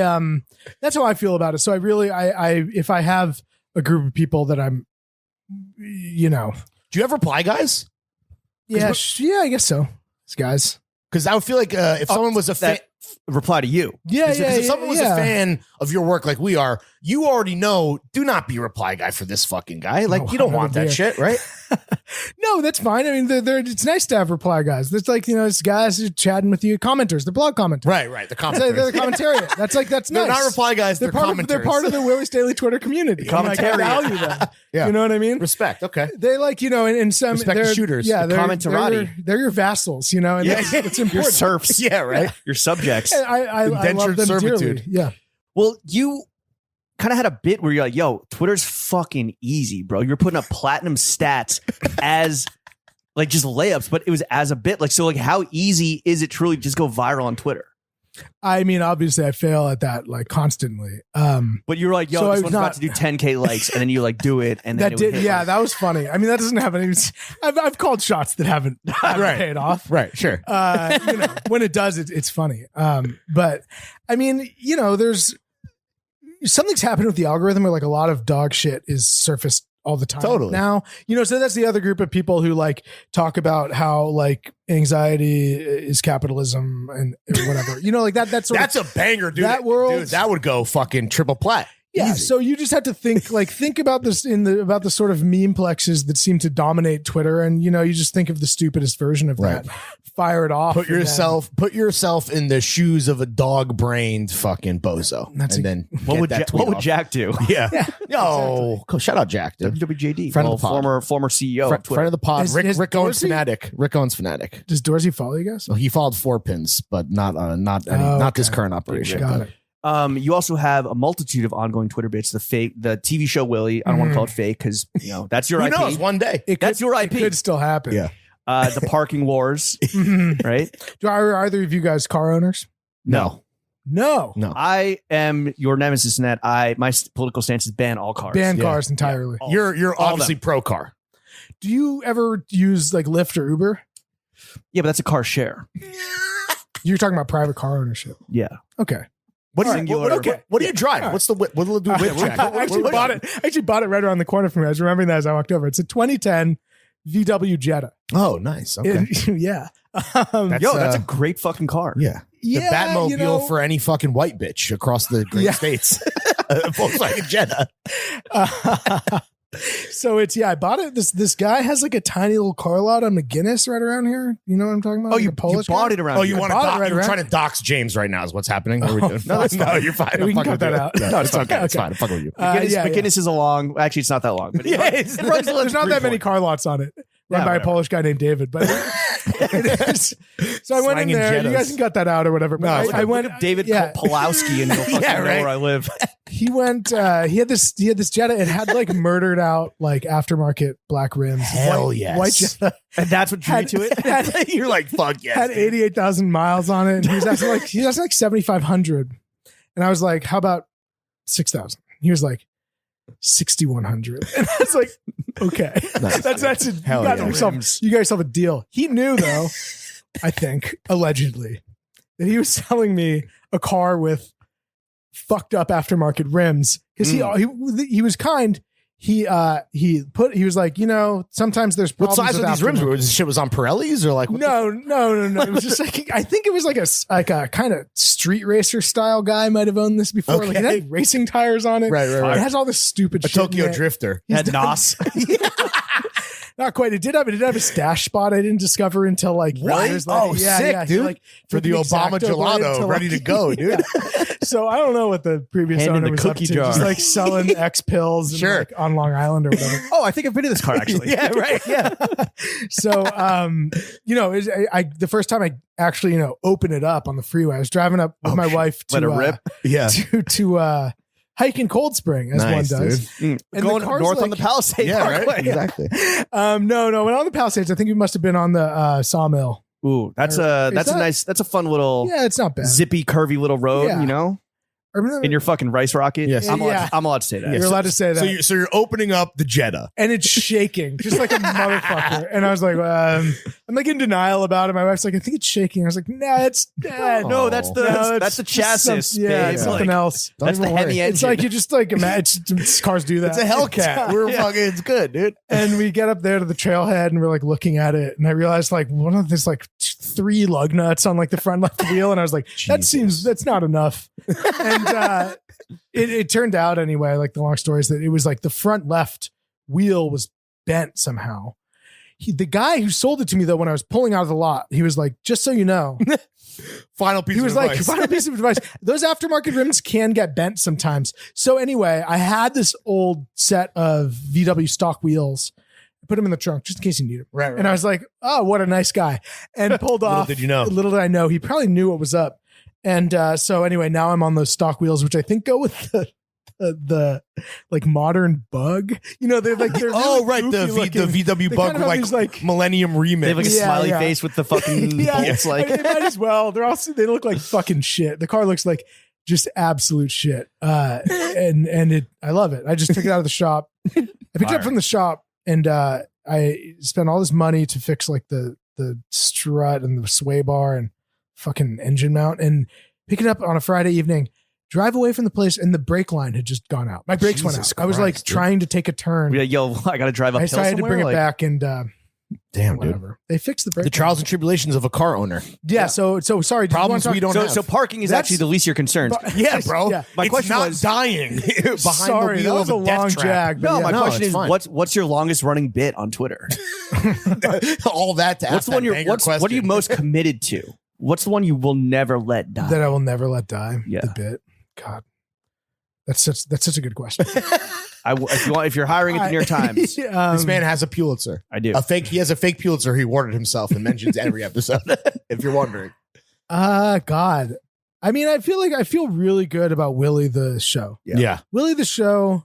that's how I feel about it. So I really, if I have a group of people that I'm, Do you ever reply, guys? yeah, I guess so. These guys. Because I would feel like if someone was a fan, Reply to you. Yeah. if someone was a fan of your work like we are, you already know, do not be a reply guy for this fucking guy. Like, No, you don't I want never that do. shit, right? No, that's fine. I mean, it's nice to have reply guys. It's like, it's guys who are chatting with you, commenters, they're blog commenters. Right. The commenters. They're the commentariat. That's nice. They're not reply guys, they're commenters. They're part of the Willy Staley Twitter community. Commentariat. I value them. Yeah. You know what I mean? Respect, okay. They and some Respect the they're shooters. Yeah, The they're commentarati. they're your vassals, and it's Your important. serfs. Yeah, right. Your subjects. I love Indentured them servitude. dearly. Yeah. Well, you kind of had a bit where you're like, yo, Twitter's fucking easy, bro. You're putting up platinum stats as like just layups, but it was as a bit. Like, so like how easy is it truly to just go viral on Twitter? I mean, obviously I fail at that like constantly. But you're like, yo, So this I've one's not- about to do 10K likes, and then you like do it, and then That it would did, hit, yeah, like- that was funny. I mean, that doesn't happen. I've called shots that haven't Right. paid off. Right, sure. When it does, it's funny. But I mean, there's something's happened with the algorithm where like a lot of dog shit is surfaced all the time. Totally. Now, so that's the other group of people who like talk about how like anxiety is capitalism and whatever. Like that's sort That's of, a banger, dude. that world- Dude, that would go fucking triple plat. yeah. Easy. So you just have to think about this about the sort of meme plexes that seem to dominate Twitter, and you just think of the stupidest version of Right. that. Fire it off. Put and yourself in the shoes of a dog-brained fucking bozo. That's and a- then What get would that tweet what would off. Jack do? Yeah. Yo, shout out Jack, dude. WWJD, Friend of the pod. former CEO of Twitter. Friend of the pod. Is- Rick is owns Dorsey? Fanatic. Rick owns Fanatic. Does Dorsey follow you guys? Well, he followed 4 pins, but not this okay. current operation. Got it. You also have a multitude of ongoing Twitter bits. The TV show Willy. I don't want to call it fake because that's your Who IP. knows? One day. That's your IP. It could still happen. Yeah. The parking wars, right? Are either of you guys car owners? No. No. No. I am your nemesis in that my political stance is ban all cars. Ban Yeah. cars entirely. All- You're all obviously pro car. Do you ever use like Lyft or Uber? Yeah, but that's a car share. You're talking about private car ownership. Yeah. Okay. What do you Singular. okay. What do you drive? All right. What's the what will it do? Whip check? I actually bought it right around the corner from me. I was remembering that as I walked over. It's a 2010 VW Jetta. Oh, nice. Okay. Yeah. That's, Yo, that's a great fucking car. yeah. Yeah, The Batmobile for any fucking white bitch across the great Yeah. states. Volkswagen Jetta. So I bought it. This guy has like a tiny little car lot on McGinnis right around here. You know what I'm talking about? Oh, Like you a Polish bought guy? it around. Oh, you here. want bought it to right you're around- trying to dox James right now is what's happening. What are we doing? No, that's no, fine. you're fine. We I'm can fucking cut that with out. you. No, it's okay. It's Okay. fine. I'm fucking with you. McGinnis, Yeah. McGinnis is along. Actually, it's not that long. But Yeah, it runs There's not that many car lots on it. Run Yeah, by whatever. a Polish guy named David, but it is. So I went in Slanging there. You Jettas. guys can cut that out or whatever. But No, I went. Look up David yeah. Pulowski and you'll fucking Yeah, know right. where I live. He went. He had this Jetta. It had like murdered out like aftermarket black rims. Hell white, yes. White Jetta And that's what drew you to it. had, You're like, fuck yes. had 88,000 miles on it. And he was asking like 7,500, and I was like, how about 6,000? He was like 6,100, and I was like, okay, Nice. that's it. Hell You got yeah. yourself, you got yourself a deal. He knew though, I think allegedly, that he was selling me a car with fucked up aftermarket rims because he was kind. He was like, sometimes there's What problems size with are these rims? aftermarket. This shit was on Pirellis or like what No. It was just like I think it was like a kind of street racer style guy might have owned this before. Like it Okay. had racing tires on it. Right. It has all this stupid a shit. in Tokyo it. Drifter. Had Nos. Not quite. It did have a stash spot I didn't discover until like What? years later. Oh, sick, He, dude. like, For took the an Obama X-Acto blade gelato, ready to go, dude. So I don't know what the previous Hand in owner the was up cookie to. jar. Just like selling X pills and Sure. like on Long Island or whatever. Oh, I think I've been to this car actually. Yeah, right. Yeah. So, the first time I actually, open it up on the freeway, I was driving up with my wife to Let it rip. Yeah. to hike in Cold Spring, as Nice, one does. dude. And Going the car's north on like- the Palisades. Yeah, right. Parkway. Exactly. No, when on the Palisades, I think we must have been on the Sawmill. Ooh, that's Is a that- nice, that's a fun little Yeah, it's not bad. zippy, curvy little road. Yeah. You know, Or- in your fucking rice rocket. Yes. I'm allowed, Yeah. I'm allowed to say that. You're allowed to say that. So you're opening up the Jetta. And it's shaking just like a motherfucker. And I was like, I'm like in denial about it. My wife's like, I think it's shaking. I was like, nah, it's No, that's the No, that's the it's just chassis. yeah, babe. it's something Like, else. That's the even heavy worry. engine. It's like you just like imagine cars do that. It's a Hellcat. We're fucking. It's good, dude. And we get up there to the trailhead and we're like looking at it, and I realized like one of there's like 3 lug nuts on like the front left wheel, and I was like, that's not enough. And it turned out anyway, like the long story is that it was like the front left wheel was bent somehow. The guy who sold it to me though, when I was pulling out of the lot, he was like, just so you know. Final piece He of was like, advice. final piece of advice. Those aftermarket rims can get bent sometimes. So anyway, I had this old set of VW stock wheels. I put them in the trunk just in case you need them. Right. And I was like, oh, what a nice guy. And pulled off. did you know. Little did I know. He probably knew what was up. And so anyway, now I'm on those stock wheels, which I think go with the like modern Bug. They're like they're Oh, really right. goofy looking. The VW They Bug kind of have like, these, like- Millennium remix. they have like a Yeah, smiley yeah. face with the fucking Yeah, bolts. Like, they might as well. They look like fucking shit. The car looks like just absolute shit. And I love it. I just took it out of the shop. I picked it up from the shop, and I spent all this money to fix like the strut and the sway bar and fucking engine mount, and pick it up on a Friday evening. Drive away from the place, and the brake line had just gone out. My brakes went out. Jesus I was like Christ, dude. trying to take a turn. yeah, yo, I gotta drive uphill I had to somewhere. bring it Like, back, and Damn, dude. whatever. They fixed the brake. The trials and tribulations of a car owner. Yeah. So sorry. did you Problems want to we don't So, have. so parking is That's- actually the least of your concerns. Yeah, bro. Yeah. My It's question not was- dying behind Sorry, the that wheel was of a death long trap. jag. but No, yeah. my No, question it's is, fine. what's your longest running bit on Twitter? All that to What's ask the one that you're? banger What are you question. most committed to? What's the one you will never let die? that I will never let die. Yeah. The bit. God, that's such a good question. If you're hiring at the New York Times, This man has a Pulitzer. I do. He has a fake Pulitzer he awarded himself and mentions every episode. If you're wondering. God. I mean, I feel really good about Willy the show. Yeah. Willy the show.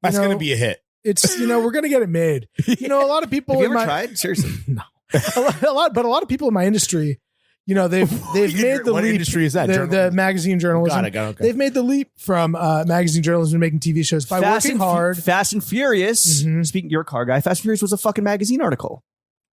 That's know, going to be a hit. It's we're gonna get it made. A lot of people. Have you in ever my, tried? Seriously, No. a lot of people in my industry. They've made the What leap. industry is that? The Journalism? magazine journalism. Got it. Okay. They've made the leap from magazine journalism to making TV shows by working hard. Fast and Furious. Mhm. Speaking, you're a car guy. Fast and Furious was a fucking magazine article.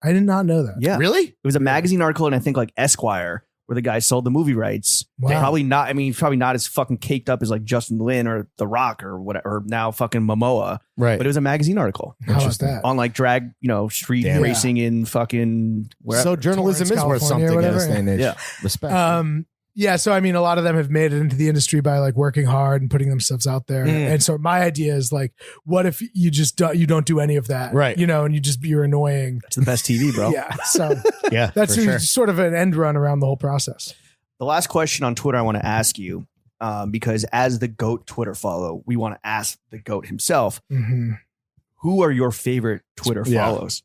I did not know that. Yeah, Really? it was a magazine article, and I think like Esquire, where the guy sold the movie rights. Wow. Probably not. I mean, probably not as fucking caked up as like Justin Lin or The Rock or whatever. Or now fucking Momoa. Right. But it was a magazine article How about that? on like drag, street Damn. racing in fucking wherever. So journalism Torrance, is worth California, something in whatever. this day and age. Yeah. Respect. Yeah, so I mean, a lot of them have made it into the industry by like working hard and putting themselves out there. And so my idea is like, what if you just you don't do any of that, Right. And you're annoying. It's the best TV, bro. Yeah, so Yeah. that's for sure. sort of an end run around the whole process. The last question on Twitter I want to ask you, because as the GOAT Twitter follow, we want to ask the GOAT himself, hmm who are your favorite Twitter Yeah. follows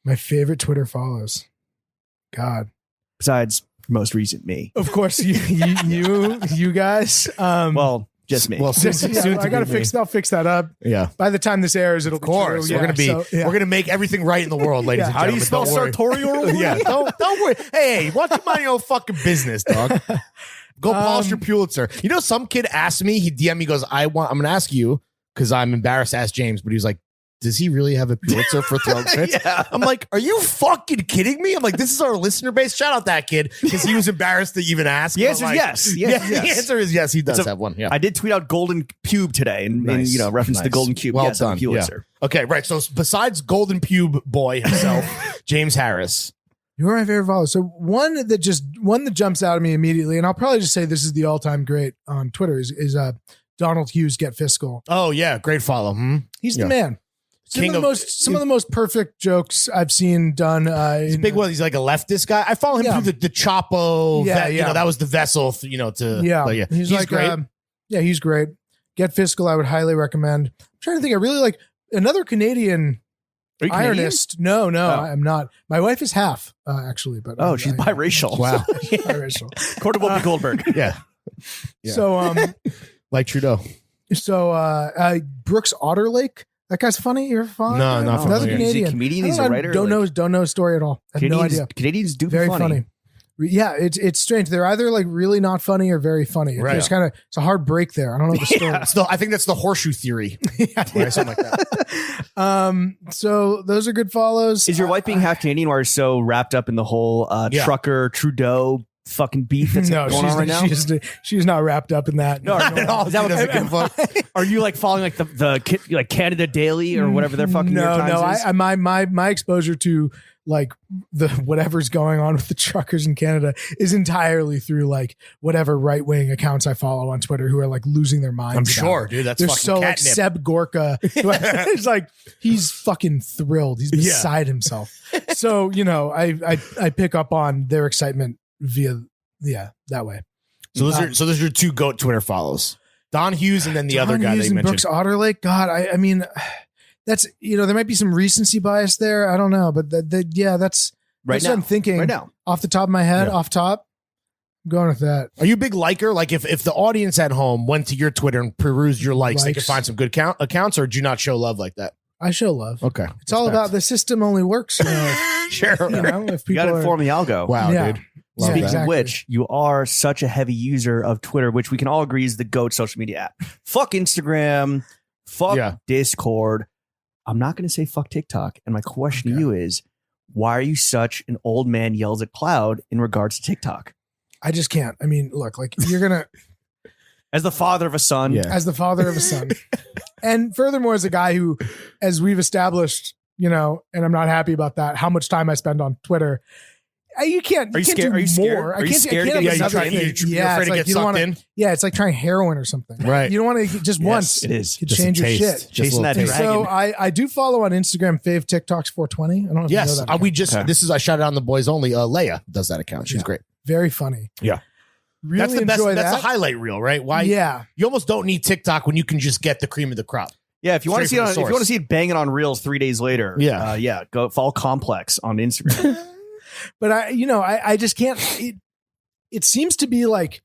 My favorite Twitter follows. God, besides most recent me? of course you guys. Well, just me. Well, soon to I gotta be me. I'll fix that up. Yeah. By the time this airs, it'll Of course. be true. We're gonna make everything right in the world, ladies Yeah. and How do gentlemen. you spell Don't worry. sartorial? Yeah. Don't worry. Hey, why don't you mind your own fucking business, dog? Go polish your Pulitzer. Some kid asked me, he DM me, goes, I'm gonna ask you, because I'm embarrassed to ask James, but he was like, does he really have a Pulitzer for throwing fits? Yeah. I'm like, are you fucking kidding me? I'm like, this is our listener base. Shout out that kid, because he was embarrassed to even ask. The And answer I'm is like, yes. Yeah, Yes, the yes. answer is yes, he does It's a- have one. Yeah. I did tweet out Golden Pube today in Nice. reference to the Nice. Golden Cube. Well Yes, I'm a done. Pulitzer. Okay, right. So besides Golden Pube boy himself, James Harris. You're my favorite follower. So one that jumps out at me immediately, and I'll probably just say this is the all-time great on Twitter is Donald Hughes Get Fiscal. Oh yeah, great follow. He's Yeah. the man. Some of the most perfect jokes I've seen done. He's a big one. He's like a leftist guy. I follow him Yeah. through the Chapo. Yeah, yeah. that was the vessel. To Yeah, but he's like great. he's great. Get Fiscal, I would highly recommend. I'm trying to think. I really like another Canadian Are you Canadian? ironist. No, I'm not. My wife is half, actually. But She's biracial. Wow. biracial. According to Whoopi Goldberg. Yeah. So, Like Trudeau. Brooks Otterlake. That guy's funny. You're fine. No, not Another familiar. Is he Canadian. a comedian? I He's a writer? Don't know his story at all. I have no idea. Canadians do Very be funny. Yeah, it's strange. They're either like really not funny or very funny. Right. It's it's a hard break there. I don't know the story. I think that's the horseshoe theory. Right, something like that. So those are good follows. Is your wife being half Canadian or so wrapped up in the whole trucker Trudeau fucking beef that's going on right now? She's not wrapped up in that. No, not at all. Is that what give a fuck? Are you like following like the Canada Daily or whatever their fucking New York Times is? My exposure to like the whatever's going on with the truckers in Canada is entirely through like whatever right wing accounts I follow on Twitter who are like losing their minds. I'm about sure, it. dude. That's They're fucking so like catnip. Seb Gorka. It's like he's fucking thrilled. He's beside himself. So I pick up on their excitement via that way. So those are your two GOAT Twitter follows. Don Hughes and then the other guy Hughes that you and mentioned. Brooks Otterlake. God, I mean, that's there might be some recency bias there. I don't know, but that's Right now. what I'm thinking Right now. off the top of my head. Yeah. Off top, I'm going with that. Are you a big liker? Like if the audience at home went to your Twitter and perused your likes, they could find some good accounts, or do you not show love like that? I show love. Okay. It's all about the system only works. Sure. If You got people to inform the algo. Wow, Yeah. dude. Yeah, Speaking exactly. of which, you are such a heavy user of Twitter, which we can all agree is the GOAT social media app. Fuck Instagram. Fuck Discord. I'm not going to say fuck TikTok. And my question to you is, why are you such an old man yells at cloud in regards to TikTok? I just can't. I mean, look, like you're gonna As the father of a son. Yeah. as the father of a son, and furthermore, as a guy who, as we've established, and I'm not happy about that. How much time I spend on Twitter. You can't. Are you can't scared? do Are you scared? more. Are you scared to have get another sucked in? thing. You're afraid it's to like get you don't sucked wanna- in? Yeah, it's like trying heroin or something. Right. You don't want to just Yes, once. it is. To Just a change your taste. shit. Just a Chasing little that taste. dragon. So I do follow on Instagram fave TikToks 420. I don't know if you know Yes. that. We just Okay. this is I shouted on the boys only. Leia does that account. She's great. Very funny. Yeah. Really That's the best. enjoy That's that. the highlight reel, right? Why? Yeah. You almost don't need TikTok when you can just get the cream of the crop. Yeah, if you want to Straight see it, from the if you want source. to see it banging on reels 3 days later, go follow Complex on Instagram. But I just can't. It seems to be like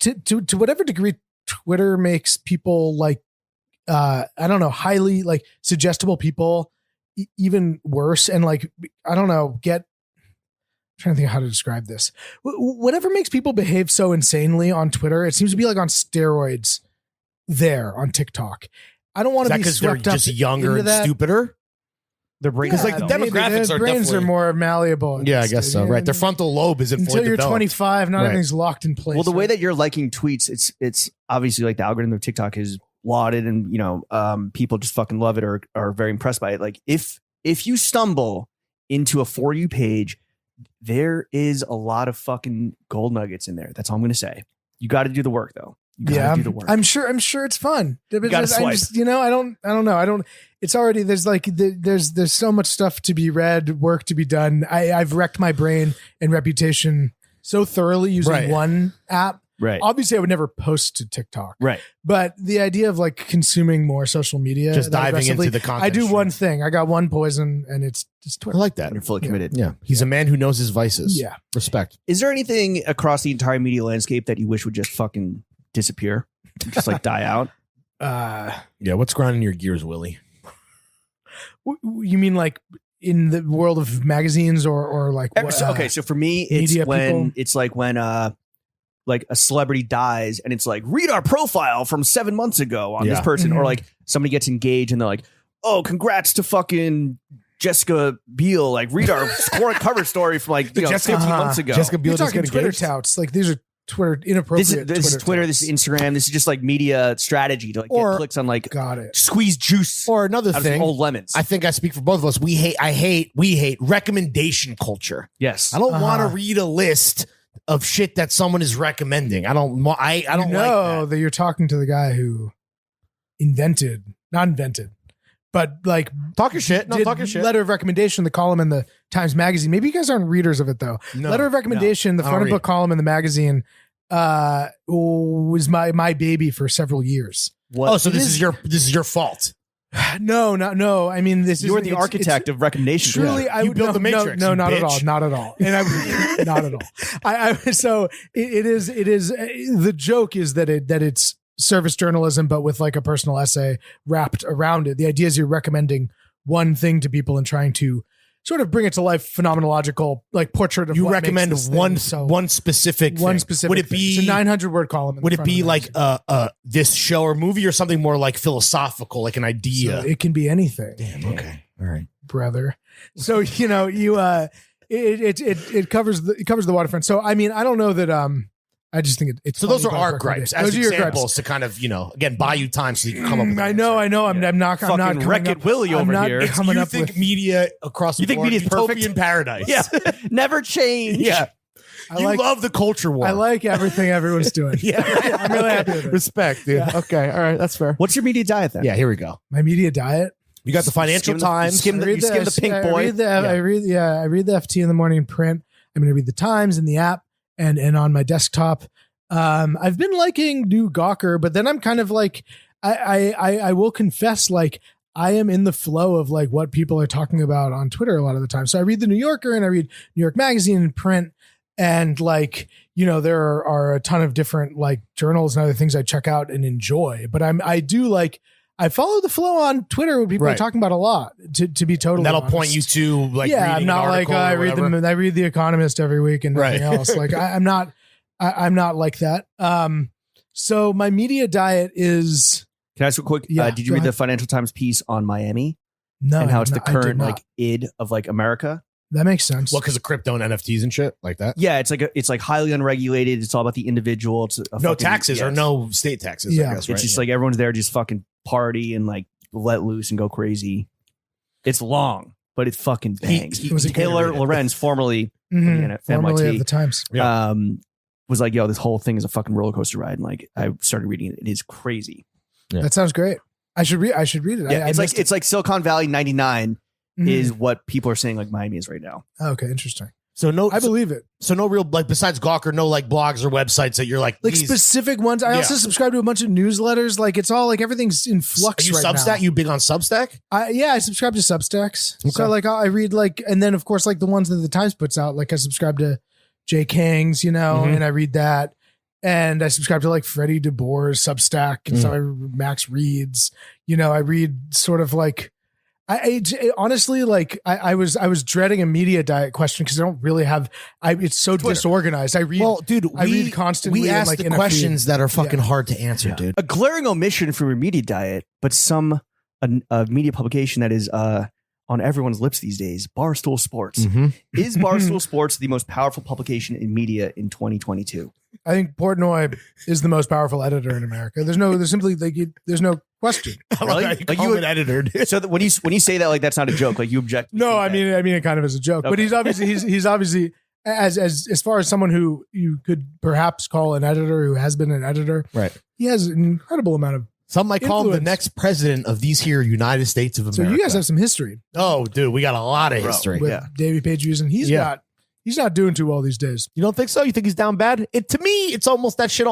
to whatever degree Twitter makes people like I don't know, highly like suggestible people even worse, and like I don't know, I'm trying to think of how to describe this. Whatever makes people behave so insanely on Twitter, it seems to be like on steroids there on TikTok. I don't want Is to that be because they're swept up just younger into and that. stupider? Their brain Because, like, the maybe demographics their are brains definitely- are more malleable. Yeah, I guess so. Right. Their frontal lobe isn't Until fully you're developed. 25, not Right. everything's locked in place. Well, the way right? that you're liking tweets, it's obviously like the algorithm of TikTok is lauded, and people just fucking love it or are very impressed by it. Like if you stumble into a For You page, there is a lot of fucking gold nuggets in there. That's all I'm gonna say. You got to do the work though. You gotta do the work. I'm sure it's fun. You gotta swipe. I don't know. It's already, there's like, there's so much stuff to be read, work to be done. I've wrecked my brain and reputation so thoroughly using Right. one app. Right. Obviously I would never post to TikTok, Right. but the idea of like consuming more social media, Just that diving aggressively, into the content I do stream. one thing. I got one poison and it's I Twitter. like that. You're fully committed. Yeah. He's a man who knows his vices. Yeah. Respect. Is there anything across the entire media landscape that you wish would just fucking disappear? Just like die out? Yeah. What's grinding your gears, Willy? You mean like in the world of magazines or like So for me, it's media when people? it's like when like a celebrity dies and it's like, read our profile from 7 months ago on this Yeah. person, or Mhm. like somebody gets engaged and they're like, oh, congrats to fucking Jessica Biel. Like read our cover story from like 15 months ago. Jessica Biel You're just talking got Twitter engaged. touts. Like these are Twitter inappropriate. This is Twitter, this is Instagram, this is just like media strategy to like Or- get clicks on like Got it. squeeze juice Or another out of some thing. old lemons. I think I speak for both of us. We hate recommendation culture. Yes. I don't want to Uh-huh. read a list of shit that someone is recommending. I don't You like know that. you're talking to the guy who not invented, but like Talk your shit. No, did talk your shit. letter of recommendation, the column in the Times Magazine. Maybe you guys aren't readers of it though. No, Letter of recommendation, the I don't front of read book column in the magazine. was my baby for several years. What? Oh, so this is your fault. No. I mean, this is You were the architect of recommendations. Truly, I You would built no, the Matrix, No, you not at bitch. all, not at all, and I not at all. So it is. The joke is that it's service journalism, but with like a personal essay wrapped around it. The idea is you're recommending one thing to people and trying to sort of bring it to life, phenomenological like portrait of You what recommend makes this one thing. So one specific one thing. specific. Would it thing. be it's a 900-word column? in Would the it front of be the like magazine. this show or movie or something more like philosophical, like an idea? So it can be anything. Damn. Okay. All right. Brother. So it covers the waterfront. So I mean, I don't know that I just think it's So those funny are about our recommendations. gripes as Those are your examples to kind of again buy you time so you can come up with. I know. I'm not. I'm not Fucking Wreck-It coming Willy I'm over not here. coming You up think with. media across the You think board, media's perfect? utopian paradise? Yeah. Never change. Yeah. I You like. love the culture war. I like everything everyone's doing. Yeah. I'm really happy with it. Respect, dude. Yeah. Okay. All right. That's fair. What's your media diet then? Yeah. Here we go. My media diet. You got the Financial Times. Skim the Pink Boy. I read the FT in the morning in print. I'm going to read the Times in the app and on my desktop. I've been liking New Gawker, but then I'm kind of like, I will confess, like I am in the flow of like what people are talking about on Twitter a lot of the time. So I read the New Yorker and I read New York Magazine in print, and like, there are a ton of different like journals and other things I check out and enjoy, but I follow the flow on Twitter when people are Right. talking about a lot to be totally That'll honest. point you to like. Yeah, reading I'm not an like article I or read whatever. I read The Economist every week and nothing Right. else. Like I'm not like that. So my media diet is Can I ask you a quick? Yeah, Did you go read the ahead. Financial Times piece on Miami no, and how it's the I did current not. like id of like America? That makes sense. What, because of crypto and NFTs and shit like that? Yeah, it's like highly unregulated. It's all about the individual. It's a No fucking- taxes yeah, or no state taxes. Yeah. I guess, It's just like everyone's there, just fucking party and like let loose and go crazy. It's long, but it fucking bangs. was a good Taylor read. Lorenz, formerly Mhm. Formerly NYT, of the Times. Yeah. was like, "Yo, this whole thing is a fucking roller coaster ride." And like, I started reading it. It is crazy. Yeah. That sounds great. I should read it. Yeah, I it's like missed it. it's like Silicon Valley '99 Mhm. is what people are saying like Miami is right now. Okay, interesting. so no. I believe it. So no real like besides Gawker, no like blogs or websites that you're like Like these- specific ones. I Yeah. also subscribe to a bunch of newsletters. Like it's all like everything's in Are flux you right Substack? now. You big on Substack? I subscribe to Substacks. Okay. So like I read like, and then of course like the ones that the Times puts out. Like I subscribe to Jay King's, Mhm. and I read that, and I subscribe to like Freddie DeBoer's Substack, and so I Max Reads. I read sort of like honestly like I was dreading a media diet question because I don't really have. It's so disorganized. I read. Well, dude, I read constantly. We and, ask like, the in a questions feed. that are fucking Yeah. hard to answer, Yeah. dude. A glaring omission from your media diet, but a media publication that is on everyone's lips these days, Barstool Sports. Mm-hmm. Is Barstool Sports the most powerful publication in media in 2022? I think Portnoy is the most powerful editor in America. There's no question. Really? Like Like you you- an editor. dude. So that when you say that, like that's not a joke. Like you object. No, I mean it kind of as a joke, but Okay. he's obviously as far as someone who you could perhaps call an editor who has been an editor, Right. he has an incredible amount of. Some might call him the Influence. next president of these here United States of So America. you guys have some history oh, dude, we got a lot of Bro. history. with Yeah. Davey Page Hughes, and he's not doing too well these days. You don't think so? You think he's down bad? To me, it's almost that shit.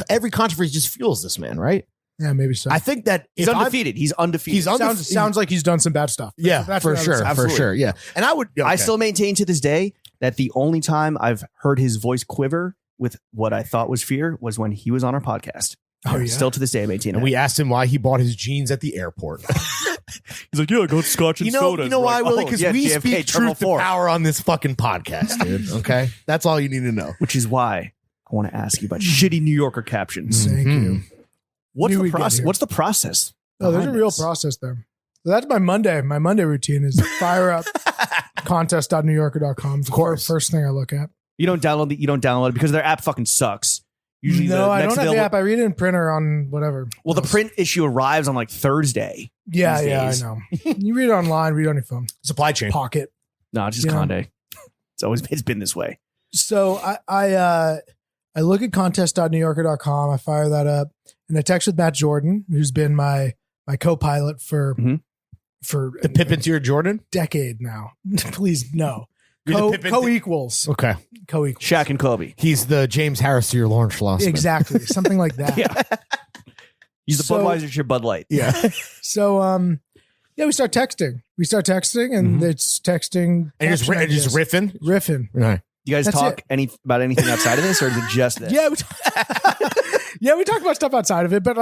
Every controversy just fuels this man, right? Yeah, maybe so. I think that he's if I'm- undefeated. He's undefeated. He's undefeated. sounds like he's done some bad stuff. Yeah, That's for what I would sure, say. for Absolutely. sure. Yeah, and I would. I okay. still maintain to this day that the only time I've heard his voice quiver with what I thought was fear was when he was on our podcast. Oh, yeah. Still to this day, I maintain And that. we asked him why he bought his jeans at the airport. He's like, yeah, go scotch you know why, Willie? Because we speak truth to power on this fucking podcast, dude. Okay, that's all you need to know. Which is why I want to ask you about shitty New Yorker captions. Thank Mhm. you. What's Knew the we'd get process? here. What's the process? Oh, there's a behind real this? process there. So that's my Monday. My Monday routine is fire up contest.newyorker.com. Of course. First thing I look at. You don't download it because their app fucking sucks. Usually, No, the I next don't have the available- app. I read it in printer on whatever. Well, the print issue arrives on like Thursday. Yeah, these yeah, days. I know. You read it online, read it on your phone. Supply chain. Pocket. No, it's just Yeah. Conde. It's been this way. So I look at contest.newyorker.com. I fire that up and I text with Matt Jordan, who's been my co-pilot for Mhm. for The Pippin to your Jordan. decade now. Please no. Co-equals. Okay. Co-equals. Shaq and Kobe. He's the James Harris to your Lawrence Schlossman. Exactly. Something like that. Yeah. He's the Budweiser to your Bud Light. Yeah. So, we start texting. And it's texting. And just riffing. Right. You guys That's talk about anything outside of this, or is it just this? Yeah, we talk about stuff outside of it, but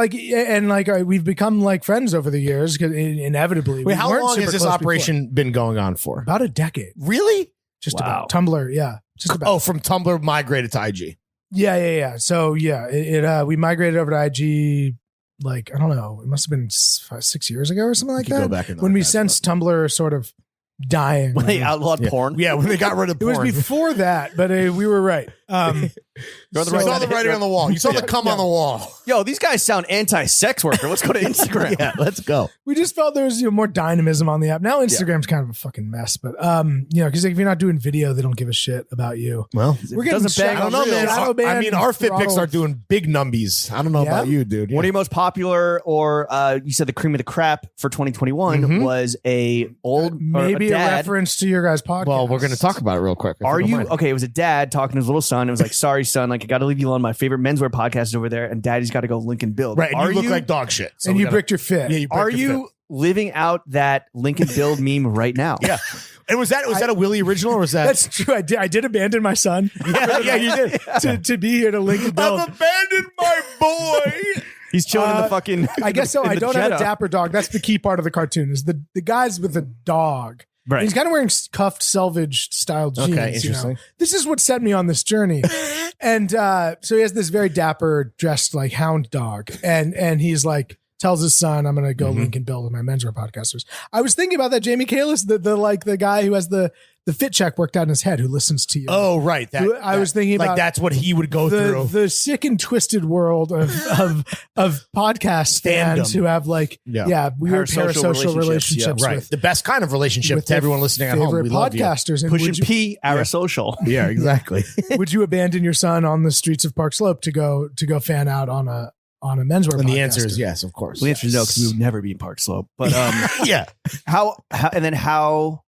we've become like friends over the years because inevitably. Wait, how long has this operation been going on for? About a decade. Really? Just about. Tumblr, yeah. Just about. Oh, from Tumblr migrated to IG. Yeah. So we migrated over to IG. Like, I don't know, it must have been 6 years ago or something like that. Go back in when we sensed Tumblr sort of dying. When they outlawed porn? Yeah, when they got rid of porn. It was before that, but we were right. You saw the writing on the wall. You saw the cum on the wall. Yo, these guys sound anti-sex worker. Let's go to Instagram. Yeah, let's go. We just felt there was more dynamism on the app. Now Instagram's kind of a fucking mess, but because if you're not doing video, they don't give a shit about you. Well, we're getting bang. I don't know, man. I mean, our Fitbits are doing big numbies. I don't know about you, dude. One of your most popular, or you said the cream of the crap for 2021 was a old maybe a a reference to your guys' podcast. Well, we're going to talk about it real quick. Are you okay? It was a dad talking to his little son. It was like, sorry, son, like I got to leave you alone. My favorite menswear podcast is over there, and daddy's got to go Lincoln Build. Right, and you look like dog shit. So and you bricked your fit. Yeah, are you living out that Lincoln Build meme right now? Yeah. And was that a Willy original, or was that? That's true. I did abandon my son. Yeah, you did. to be here to Lincoln Build. I've abandoned my boy. He's chilling in the fucking. I guess so. I don't Jetta. have a dapper dog. That's the key part of the cartoon. Is the guys with the dog. Right. He's kind of wearing cuffed selvage style jeans. Okay, interesting. This is what set me on this journey. And so he has this very dapper, dressed like hound dog, and he's like tells his son, "I'm going to go Lincoln Build with my menswear podcasters." I was thinking about that Jamie Kalis, the guy who has the fit check worked out in his head, who listens to you. Oh, right. I was thinking about that's what he would go through. The sick and twisted world of podcast fans who have weird parasocial relationships right. with the best kind of relationship to everyone listening at home. We love you. Podcasters. And Pushing P, parasocial. Yeah, exactly. Would you abandon your son on the streets of Park Slope to go fan out on a menswear podcast? And the answer is yes, of course. Well, the answer is no, because we would never be in Park Slope. But yeah. How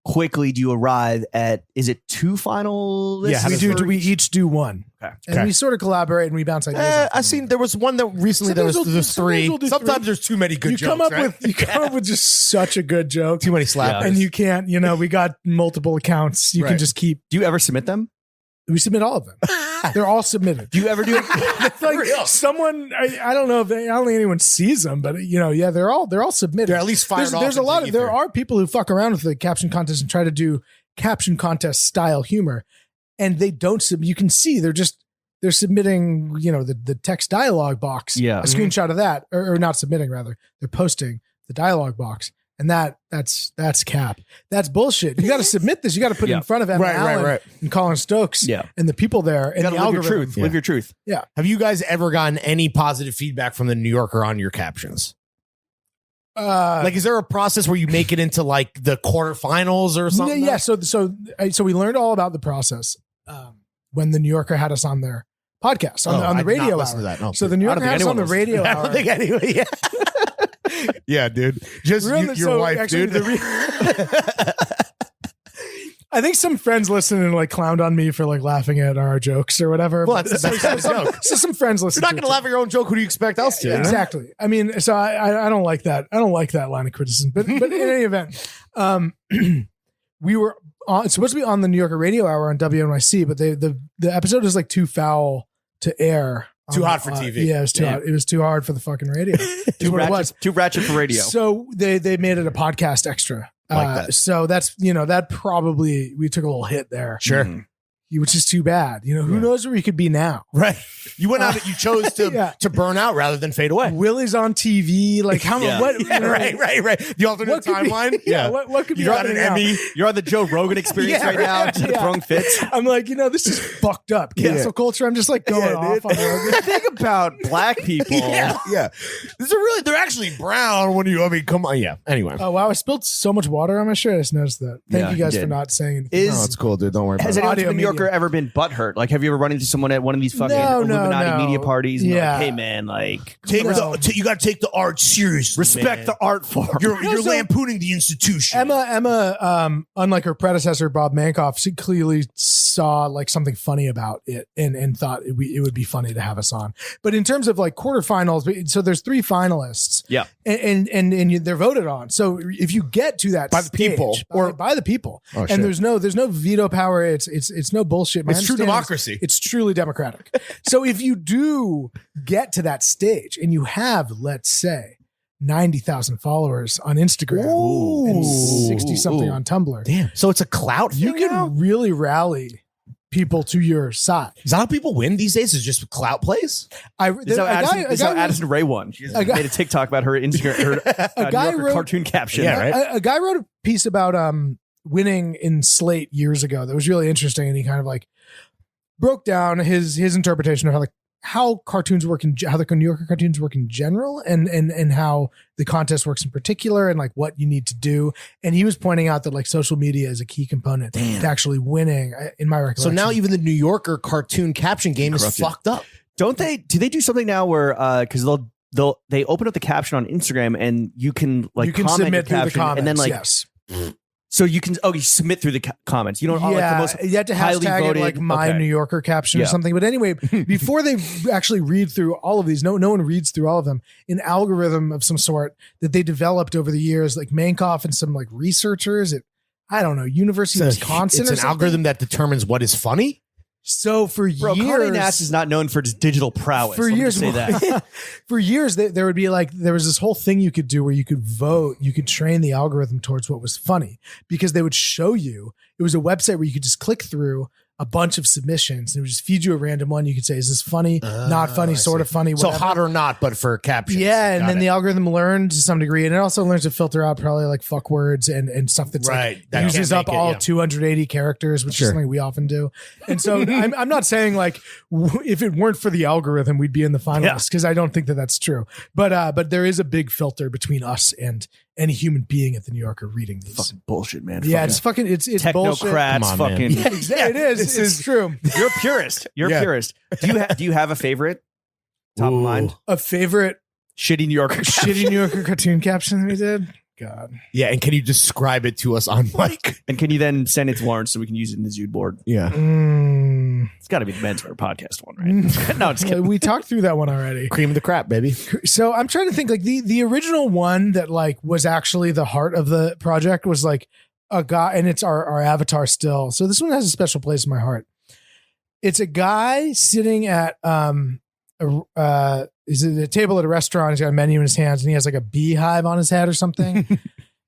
quickly do you arrive at? Is it 2 final lists? Yeah, we each do one. Okay. And we sort of collaborate and we bounce ideas. I've seen there was one that recently there's 3. Sometimes there's too many good jokes. You come up with just such a good joke. Too many slappers. And you can't, we got multiple accounts. You can just keep. Do you ever submit them? We submit all of them. They're all submitted. Do you ever do it? Like someone, I don't know if I don't think anyone sees them, but they're all submitted. They're at least fired off. There's a lot of there are people who fuck around with the caption contest and try to do caption contest style humor, and they don't submit. You can see they're submitting, the text dialogue box. Yeah, a screenshot of that, or not submitting rather. They're posting the dialogue box. And that's cap. That's bullshit. You got to submit this. You got to put it in front of Emma Allen and Colin Stokes and the people there. And the algorithm. Live your truth. Yeah. Have you guys ever gotten any positive feedback from the New Yorker on your captions? Is there a process where you make it into like the quarterfinals or something? Yeah. So we learned all about the process when the New Yorker had us on their podcast on the radio hour. No, so the New Yorker had us on the radio hour. I don't think anyway. Yeah. Yeah, dude. Just your wife, actually, dude. I think some friends listening like clowned on me for like laughing at our jokes or whatever. Well, that's the best kind of joke. So some friends listen. You're not going to laugh at your own joke. Who do you expect else to? Exactly. I mean, so I don't like that. I don't like that line of criticism. But in any event, we were supposed to be on the New Yorker Radio Hour on WNYC, but the episode is like too foul to air. Too hot for TV. Yeah, it was too hot. It was too hard for the fucking radio. Too ratchet for radio. So they made it a podcast extra. Like that. So that's, that probably, we took a little hit there. Sure. Which is too bad. Who knows where you could be now? Right. You went out. You chose to burn out rather than fade away. Willy's on TV. Like how? What? Right. The alternate timeline. What could be? You're on an Emmy. You're on the Joe Rogan Experience right now. Throwing fits. I'm like, this is fucked up. Cancel culture. I'm just like going off on it. Think about black people. Yeah. They're actually brown when you. I mean, come on. Yeah. Anyway. Oh wow! I spilled so much water on my shirt. I just noticed that. Thank you guys for not saying anything. No, it's cool, dude. Don't worry about it. Has anyone from the New Yorker ever been butthurt? Like, have you ever run into someone at one of these fucking Illuminati media parties? And like, hey man, like, you got to take the art seriously. Respect the art form. You're lampooning the institution. Emma, unlike her predecessor Bob Mankoff, she clearly saw like something funny about it and thought it would be funny to have us on. But in terms of like quarterfinals, so there's 3 finalists. Yeah, and they're voted on. So if you get to that by the people or by the people, and shit. there's no veto power. It's no bullshit. It's true democracy. It's truly democratic. So if you do get to that stage and you have, let's say, 90,000 followers on Instagram and 60 something on Tumblr. Damn. So it's a clout thing. You can really rally people to your side. Is that how people win these days? Is just clout plays? This is how Addison Rae won. She made a TikTok about her Instagram, her New Yorker cartoon caption. Yeah, right. A guy wrote a piece about winning in Slate years ago that was really interesting, and he kind of like broke down his interpretation of how how cartoons work how the New Yorker cartoons work in general, and how the contest works in particular, and like what you need to do. And he was pointing out that like social media is a key component to actually winning, in my recollection. So now even the New Yorker cartoon caption game is fucked up. Don't they? Do they do something now where because they open up the caption on Instagram and you can like comment submit your through the comments, and then like yes. So you can you submit through the comments. You don't like the most you have to hashtag voted, it like my New Yorker caption or something. But anyway, before they actually read through all of these, no one reads through all of them. An algorithm of some sort that they developed over the years, like Mankoff and some like researchers at University of Wisconsin. It's an algorithm that determines what is funny. So for years, Condé Nast is not known for its digital prowess. For years, say that. For years, there would be like there was this whole thing you could do where you could vote, you could train the algorithm towards what was funny, because they would show you. It was a website where you could just click through a bunch of submissions and it would just feed you a random one. You could say, is this funny, not funny, sort of funny, whatever. So hot or not, but for captions. Yeah, and then the algorithm learned to some degree, and it also learns to filter out probably like fuck words and stuff that's right. Like, that uses up all 280 characters, which is something we often do. And so I'm not saying like if it weren't for the algorithm, we'd be in the finalists, because I don't think that that's true. But there is a big filter between us and any human being at the New Yorker reading these. Fucking bullshit, man. Yeah, it's fucking it's technocrats. On, fucking yeah, it is. It's true. You're a purist. You're a purist. Do you have a favorite top of mind? A favorite shitty New Yorker cartoon caption that we did? God. Yeah, and can you describe it to us on mic? And can you then send it to Lawrence so we can use it in the Zood board? Yeah. It's got to be the Menswear podcast one, right? No, it's we talked through that one already. Cream of the crap, baby. So I'm trying to think, like the original one that like was actually the heart of the project was like a guy, and it's our avatar still. So this one has a special place in my heart. It's a guy sitting at is it a table at a restaurant? He's got a menu in his hands and he has like a beehive on his head or something.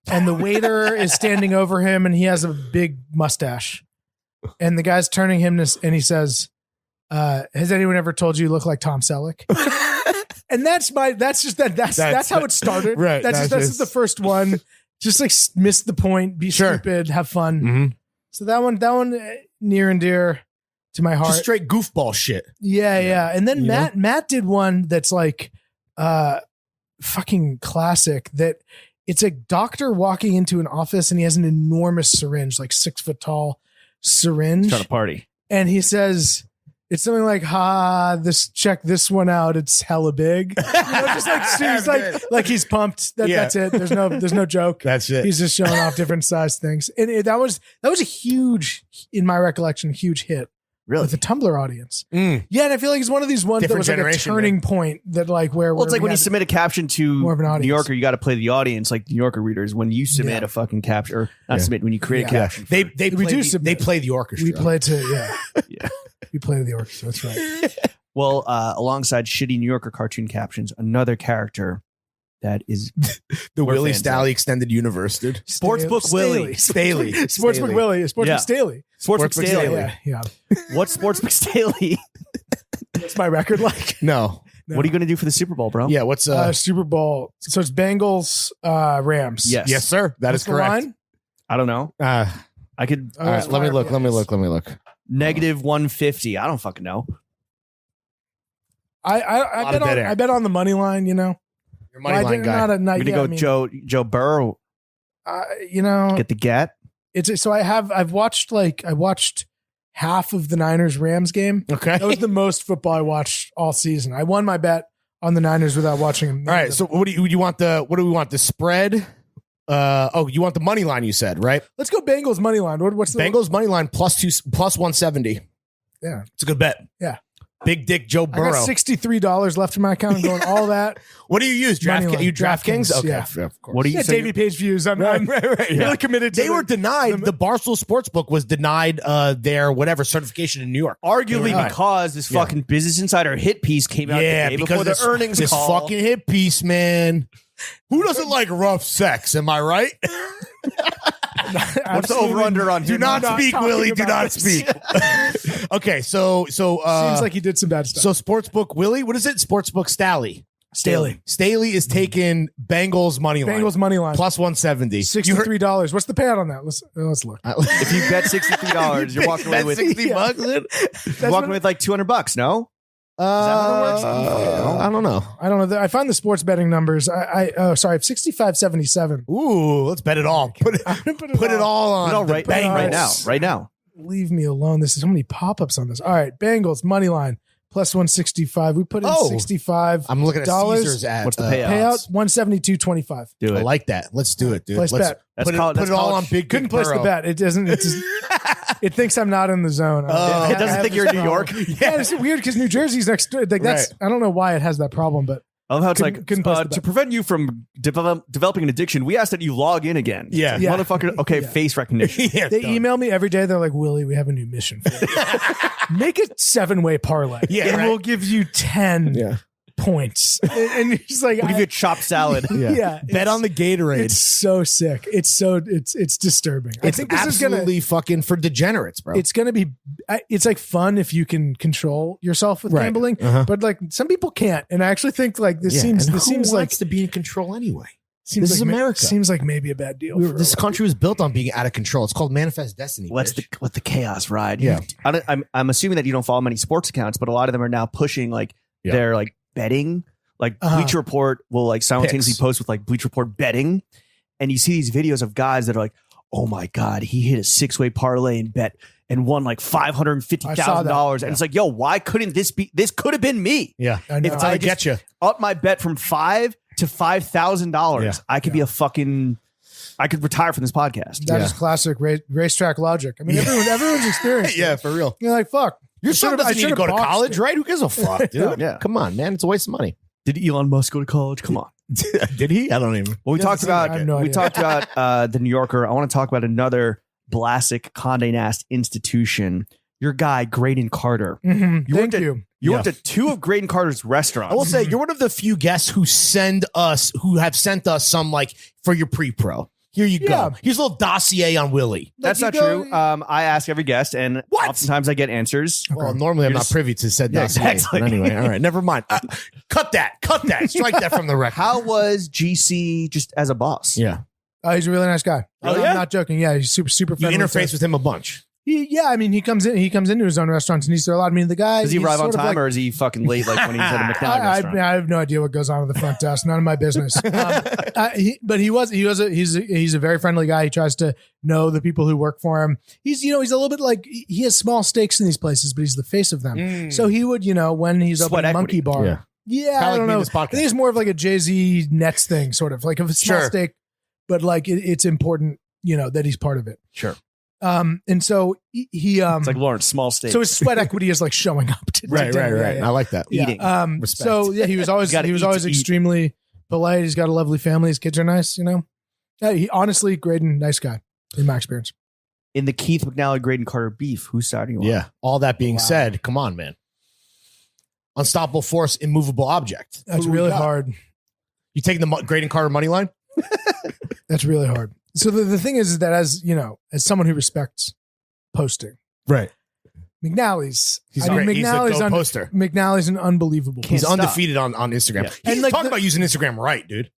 And the waiter is standing over him and he has a big mustache. And the guy's turning him and he says, has anyone ever told you look like Tom Selleck? And that's how it started. Right. That's just the first one. Just like miss the point, be stupid, have fun. Mm-hmm. So that one near and dear to my heart. Just straight goofball shit. Yeah. And then Matt did one that's like fucking classic, that it's a doctor walking into an office and he has an enormous syringe, like 6 foot tall syringe. Trying to party. And he says, it's something like, check this one out. It's hella big. Just like, he's he's pumped. That's it. There's no joke. That's it. He's just showing off different size things. And that was a huge, in my recollection, huge hit. Really? With the Tumblr audience. Yeah, and I feel like it's one of these ones that was like a turning point that like where it's like when you submit a caption to more of an audience. New Yorker, you got to play the audience, like New Yorker readers. When you submit a fucking caption, or not submit, when you create a caption. They play the orchestra. We play to we play to the orchestra. That's right. Well, alongside shitty New Yorker cartoon captions, another character that is the Willy Staley extended universe, dude. Sportsbook Willy. Staley. Sportsbook Willy. Sportsbook Staley. Sportsbook Staley. Yeah. What's Sportsbook Staley? What's my record like? No. What are you going to do for the Super Bowl, bro? Yeah, what's Super Bowl? So it's Bengals, Rams. Yes, sir. That is correct. Line? I don't know. I could. All right, let me look. -150. I don't fucking know. I bet on the money line. You know. Money line guy. We're gonna go Joe Burrow. You know, get the get. It's so I watched half of the Niners-Rams game. Okay. That was the most football I watched all season. I won my bet on the Niners without watching them. All right. So what do you want? What do we want? The spread? You want the money line? You said right. Let's go Bengals money line. What's the Bengals money line plus 170? Yeah, it's a good bet. Yeah. Big Dick Joe Burrow. I got $63 left in my account. I'm going all that. What do you use? DraftKings? Okay. Yeah. Of course. What do you say? Davey Page views. I'm Right. really committed to They were denied. The Barstool Sportsbook was denied their whatever certification in New York. Arguably Right. because this fucking Business Insider hit piece came out the day before the earnings this call. fucking hit piece, man. Who doesn't like rough sex? Am I right? What's the over-under on Do him? not speak, talking Willy. Do about not this. speak. Okay, so seems like he did some bad stuff. so Sportsbook Willy, what is it? Sportsbook Staley. Staley Is taking Bengals money line. Bengals money line plus 170. $63. What's the payout on that? Let's look. If you bet $63, you're walking away with $60 bucks. you're walking away with like $200, no? I don't know. I don't know. I found the sports betting numbers. Sorry, 65.77. Ooh, let's bet it all. Put it all on. No, right now. Right now. Leave me alone. This is so many pop-ups on this. All right, Bengals money line plus 165. We put in 65. I'm looking at Caesar's ad. What's the payout? Payout 172.25. Do I it. like that. Let's do it, dude. Place Let's bet. That's put it, called- put that's it all called- on Big Couldn't Dick place the Burrow. bet. It doesn't. It just. It thinks I'm not in the zone. It doesn't think you're in New York. Yeah, it's weird because New Jersey's next. Like that's. I don't know why it has that problem, but I love how it's couldn't post the to bet. prevent you from developing an addiction, we ask that you log in again. Yeah. Yeah. Motherfucker. Okay, face recognition. Yeah, they done. email me every day. They're like, Willy, we have a new mission for you. Make a 7-way parlay. Yeah, and right. we'll give you 10 Yeah. points. And he's like, We'll give you a chopped salad. yeah. Bet on the Gatorade. It's so sick. It's disturbing. I It's think this is gonna. absolutely fucking for degenerates, bro. It's gonna be. It's like fun if you can control yourself with Right. gambling, Uh-huh. but like some people can't. And I actually think like this Yeah, seems. and This who seems like wants to be in control anyway. seems this like is America. Seems like maybe a bad deal. for This a- country was built on being out of control. It's called manifest destiny. Let the chaos ride. Yeah. I'm assuming that you don't follow many sports accounts, but a lot of them are now pushing like Yeah. their like betting. Like Uh-huh. Bleacher Report will like simultaneously Picks. post with like Bleacher Report betting, and you see these videos of guys that are like, "Oh my god, he hit a 6-way parlay and bet and won like $550,000," and it's like, "Yo, why couldn't this be? This could have been me. Yeah. I know. That's how I I get you. Up my bet from $5,000 to $5,000. Yeah. I could be a fucking. I could retire from this podcast. That Yeah. is classic racetrack logic. I mean, everyone's experienced. Yeah, it. for real. You're like, fuck. Your I son should've- I doesn't need to should've go to boxed college, it. right? Who gives a fuck, dude? Yeah. Come on, man. It's a waste of money. Did Elon Musk go to college? Come on. Did he? I don't even. Well, we Yeah, talked about I have no we idea. talked about the New Yorker. I want to talk about another Vlasic Condé Nast institution. Your guy, Graydon Carter. Mhm. You Thank worked at- you. You Yeah. worked at 2 of Graydon Carter's restaurants. I will say you're one of the few guests who have sent us some like for your pre-pro. Here you Yeah. go. Here's a little dossier on Willy. That's Like not you true. go- I ask every guest, and What? oftentimes I get answers. Well, normally I'm You're not just- privy to said Yeah, dossier. exactly. But anyway, all right, never mind. Cut that. Strike that from the record. How was GC just as a boss? Yeah, He's a really nice guy. Oh, I'm yeah? not joking. Yeah, he's super you friendly. interface with him a bunch. I mean, he comes into his own restaurants and he's there a lot. I mean, the guy Does he he's arrive on sort of time like- or is he fucking late like when he's at a McDonald's restaurant? I have no idea what goes on at the front desk. None of my business. But he's a very friendly guy. He tries to know the people who work for him. He's a little bit like he has small stakes in these places, but he's the face of them. So he would when he's Sweat opening equity. Monkey Bar. Yeah. Yeah, Kinda I like don't me in know. this podcast. I think it's more of like a Jay-Z Nets thing, sort of like a small Sure. stake, but like it's important, that he's part of it. Sure. And so he It's like Lawrence, small state. so his sweat equity is like showing up to Right. dinner. Yeah, yeah. I like that. Eating. Respect. So yeah, he was always Gotta eat to eat. extremely polite. He's got a lovely family. His kids are nice. Yeah, he honestly, Graydon, nice guy in my experience. In the Keith McNally, Graydon Carter beef, who's siding you on? Yeah. All that being Wow. said, come on, man. Unstoppable force, immovable object. That's Who do we really got? hard. You taking the Graydon Carter money line? That's really hard. So the thing is that as someone who respects posting, Right. McNally's. He's great. He's a McNally's dope poster. McNally's an unbelievable. He's stop. undefeated on Instagram. Yeah. He's And, like, talking about using Instagram right, dude.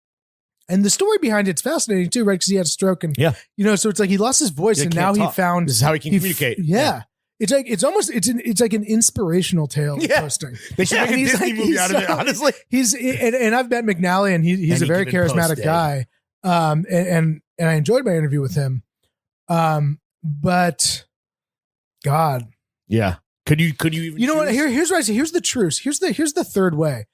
And the story behind it's fascinating too, right? Because he had a stroke and Yeah. so it's like he lost his voice He and can't now he talk. found This is how he can he communicate. Yeah. It's like it's like an inspirational tale of Yeah. posting. They should make a And he's Disney like- movie he's out of it, so- honestly. He's and I've met McNally and he's a Any very given charismatic post day. guy. And I enjoyed my interview with him. But God, Yeah. Could you even? You know what? choose? Here's what I say. Here's the truce. Here's the third way.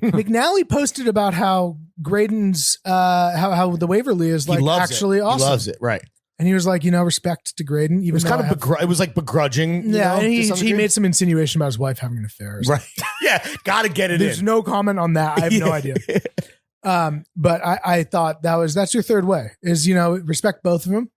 McNally posted about how Graydon's how the Waverly is He like loves actually it. awesome. He loves it. Right. And he was like, respect to Graydon. Even It was though kind I of have- it was like begrudging. you know, and to he some degree. made some insinuation about his wife having an affair. Right. Yeah. Got to get it There's in. no comment on that. I have no idea. But I thought that's your third way is respect both of them.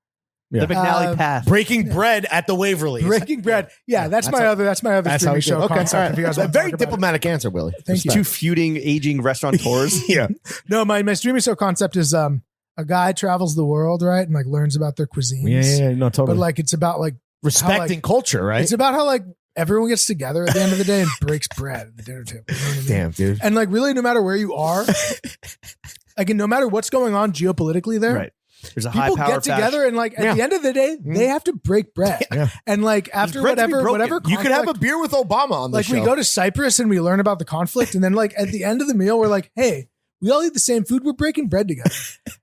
The McNally path. Breaking bread at the Waverly. Breaking bread. Yeah, that's my other That's how streaming we show do it. Okay. concept. All right. If you guys want to Very talk about it. diplomatic answer, Willy. Thank you. Two feuding, aging restaurateurs. Yeah. No, my streaming show concept is a guy travels the world, right, and like learns about their cuisines. No, totally. But like it's about like respecting culture, right? it's about how like everyone gets together at the end of the day and breaks bread at the dinner table. You know what I mean? Damn, dude. And like really, no matter where you are, like no matter what's going on geopolitically there, Right. There's a high people power get together and like at the end of the day, they have to break bread. Yeah. And like after bread to be whatever broken. You could have a conflict- beer with Obama on the like show. we go to Cyprus and we learn about the conflict, and then like at the end of the meal, we're like, hey, we all eat the same food. We're breaking bread together,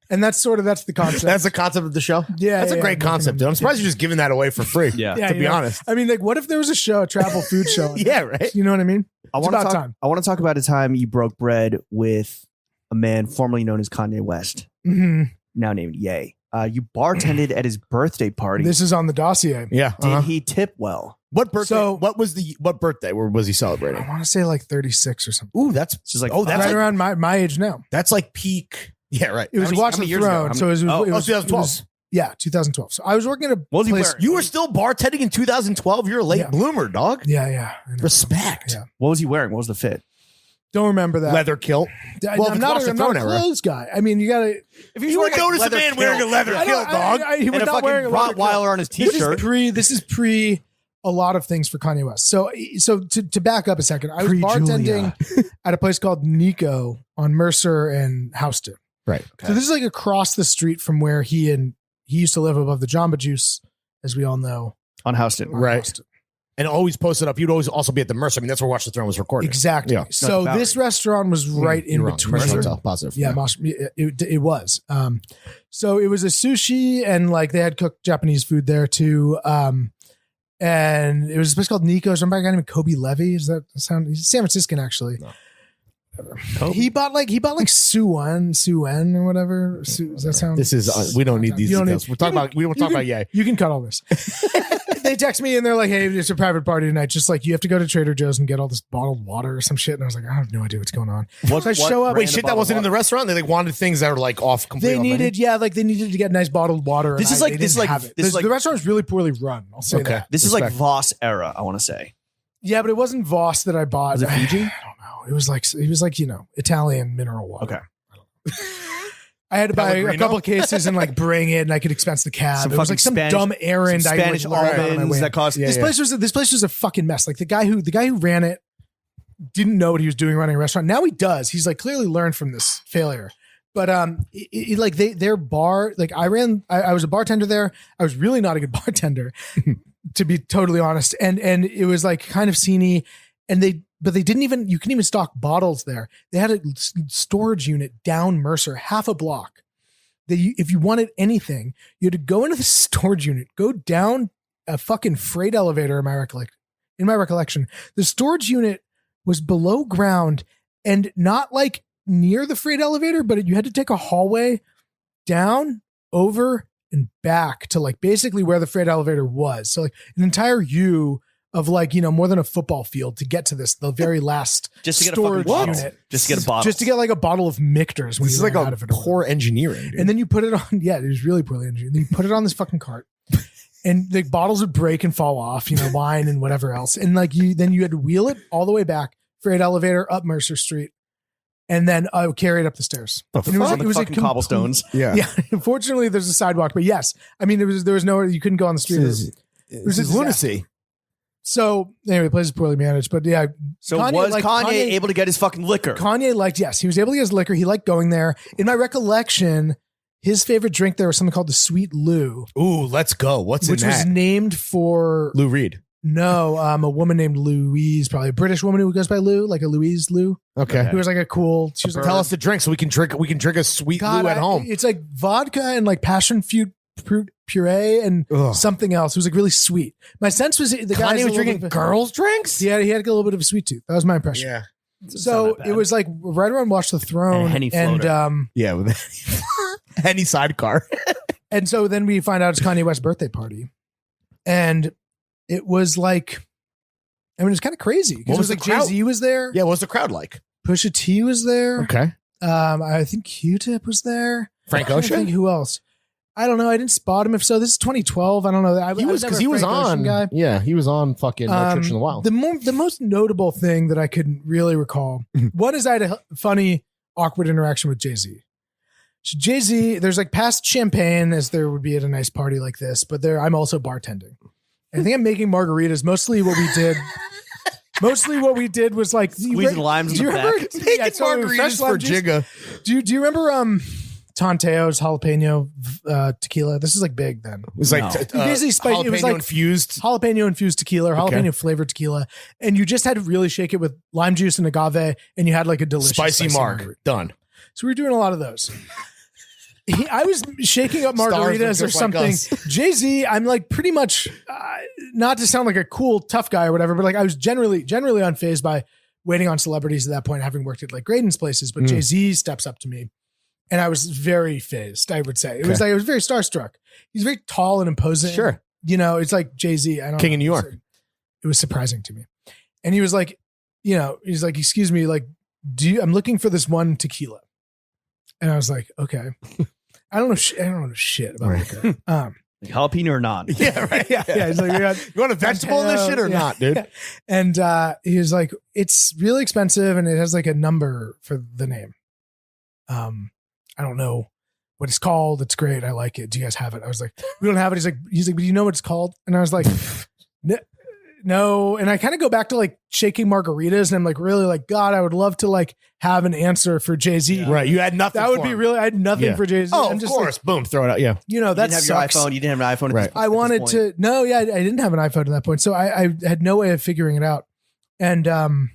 and that's the concept. That's the concept of the show. Yeah, That's yeah, a great yeah. concept, dude. I'm surprised you're just giving that away for free. Yeah. To be honest. I mean, like, what if there was a show, a travel food show? Yeah, right. You know what I mean? I It's want to about talk. time. I want to talk about a time you broke bread with a man formerly known as Kanye West, hmm now named Ye. You bartended at his birthday party. This is on the dossier. Yeah. Did he tip well? What birthday? So- what birthday was he I celebrating? want to say like 36 or something. Ooh, that's She's like, that's right like, around my age now. that's like peak. Yeah, right. It was many- Watch how the many years ago? Throne. How So it was, many- it was 2012. Yeah, 2012. So I was working at a What was he place. wearing? You were still bartending in 2012. You're a late Yeah. bloomer, dog. Yeah. I know. Respect. Yeah. What was he wearing? What was the fit? Don't remember that. Leather kilt. Well, if I'm it's not, Watch the I'm not Throne a era. clothes guy. I mean, you got to. If You would notice a man wearing a leather kilt, dog. He was and a not fucking wearing a leather kilt. Rottweiler on his t-shirt. This is pre a lot of things for Kanye West. So to back up a second, I was Pre-Julia. bartending at a place called Nico on Mercer and Houston. Right. So this is like across the street from where he used to live above the Jamba Juice, as we all know. On Houston. on Right. Houston. And always posted up. You'd always also be at the Mercer. I mean, that's where Watch the Throne was recorded. Exactly. Yeah. So Not the this Bowery. restaurant was right in You're wrong. between. Mercer Hotel, positive. Yeah, it was. So it was a sushi, and like they had cooked Japanese food there too. And it was a place called Nico's. Remember a guy named Kobe Levy? Does that sound? He's San Franciscan actually. No. He bought like Suen or whatever. Does that sound? This is we don't need these You don't details. need- We're talking about we don't talk about Ye. You can cut all this. They text me and they're like, "Hey, it's a private party tonight. Just like you have to go to Trader Joe's and get all this bottled water or some shit." And I was like, "I have no idea what's going on." What- So I show up. what Wait, brand shit of that wasn't in bottled the restaurant. They like wanted things that were like off completely. They needed, they needed to get nice bottled water. This and is like- they this is didn't like- have it. this is like- The restaurant was really poorly run. I'll say Okay. that. This is like Respect. Voss era, I want to say. Yeah, but it wasn't Voss that I bought. Was it Fiji? I don't know. It was like Italian mineral water. Okay. I had to buy a Pellegrino? couple of cases and like bring it, and I could expense the cab. Some it was fucking like some Spanish- dumb errand. Some I Spanish like learned on my almonds way. that cost. This place was a fucking mess. Like the guy who ran it didn't know what he was doing running a restaurant. Now he does. He's like clearly learned from this failure. But like their bar, like I was a bartender there. I was really not a good bartender, to be totally honest. And it was like kind of sceney, but they didn't even, you couldn't even stock bottles there. They had a storage unit down Mercer, half a block. If you wanted anything, you had to go into the storage unit, go down a fucking freight elevator. In my recollection, the storage unit was below ground and not like near the freight elevator, but you had to take a hallway down, over, and back to like basically where the freight elevator was. So like an entire U of like, more than a football field to get to the very last Just to get a fucking storage bottle. unit. Just to get a bottle. Just to get like a bottle of Michter's. When This is you like ran a out of it or poor engineering. Dude. and then you put it on. Yeah, it was really poorly engineered. Then you put it on this fucking cart, and the bottles would break and fall off. Wine and whatever else. And like then you had to wheel it all the way back, freight elevator up Mercer Street, and then carry it up the stairs. The And it was on like, the fucking cobblestones. yeah. Yeah, unfortunately, there's a sidewalk, but yes, I mean there was nowhere you couldn't go on the street. This was a is lunacy. So anyway, the place is poorly managed, but yeah. So Kanye- was like, Kanye, Kanye- able to get his fucking liquor? Kanye he was able to get his liquor. He liked going there. In my recollection, his favorite drink there was something called the Sweet Lou, Ooh, let's go. What's which in was that? named for Lou Reed. a woman named Louise, probably a British woman who goes by Lou, like a Louise Lou, Okay. who was like she was like, Tell us the drink so we can drink a sweet God, Lou at home. It's like vodka and like passion fruit puree and Ugh. something else. It was like really sweet. My sense was the guy Kanye was drinking girls' drinks? Yeah, he had a little bit of a sweet tooth. That was my impression. Yeah. So it was like right around Watch the Throne. And a Henny and floater. Yeah, with any sidecar. and so then we find out it's Kanye West's birthday party. And it was like, I mean, it's kind of crazy. What Because it was was the like crowd? Jay-Z was there. Yeah, what was the crowd like? Pusha T was there. Okay. I think Q-Tip was there. Frank I can't think Ocean? who else? I don't know. I didn't spot him. If so, this is 2012. I don't know. He was never because a he was Frank Ocean on. guy. Yeah, he was on fucking No Church in the Wild. The most notable thing that I could really recall, one is I had a funny, awkward interaction with Jay-Z. So Jay-Z, there's like past champagne as there would be at a nice party like this, but I'm also bartending. I think I'm making margaritas. Mostly what we did was like Squeezing limes in the back. Making margaritas for Jigga. Do you remember Tonteo's jalapeno tequila? This is like big then. It was like No. Basically spicy. It was like infused. jalapeno infused tequila or jalapeno flavored tequila, and you just had to really shake it with lime juice and agave, and you had like a delicious Spicy marg. margarita. Done. So we were doing a lot of those. I was shaking up Stars margaritas look or just like something. us. Jay-Z, I'm like pretty much, not to sound like a cool tough guy or whatever, but like I was generally unfazed by waiting on celebrities at that point, having worked at like Graydon's places. But Jay-Z steps up to me, and I was very phased. I would say it was like I was very starstruck. He's very tall and imposing. Sure. You know, it's like Jay-Z. I don't King know. of New York. It was surprising to me, and he was like, he's like, "Excuse me, like, I'm looking for this one tequila," and I was like, "Okay." I don't know shit about liquor. Like jalapeno or non? Yeah, right. Yeah. He's like, You want a vegetable in this shit or Yeah. not, dude? And he was like, it's really expensive and it has like a number for the name. I don't know what it's called. It's great. I like it. Do you guys have it? I was like, we don't have it. He's like, but do you know what it's called? And I was like, no. And I kind of go back to like shaking margaritas, and I'm like, really like, God, I would love to like have an answer for Jay-Z. Right. You had nothing. That would for be him. really, I had nothing Yeah. for Jay-Z. Oh, I'm of just course. Boom. Throw it out. Yeah. like, that You didn't have sucks. your iPhone. You didn't have an iPhone. Right. I wanted to, I didn't have an iPhone at that point. So I had no way of figuring it out. And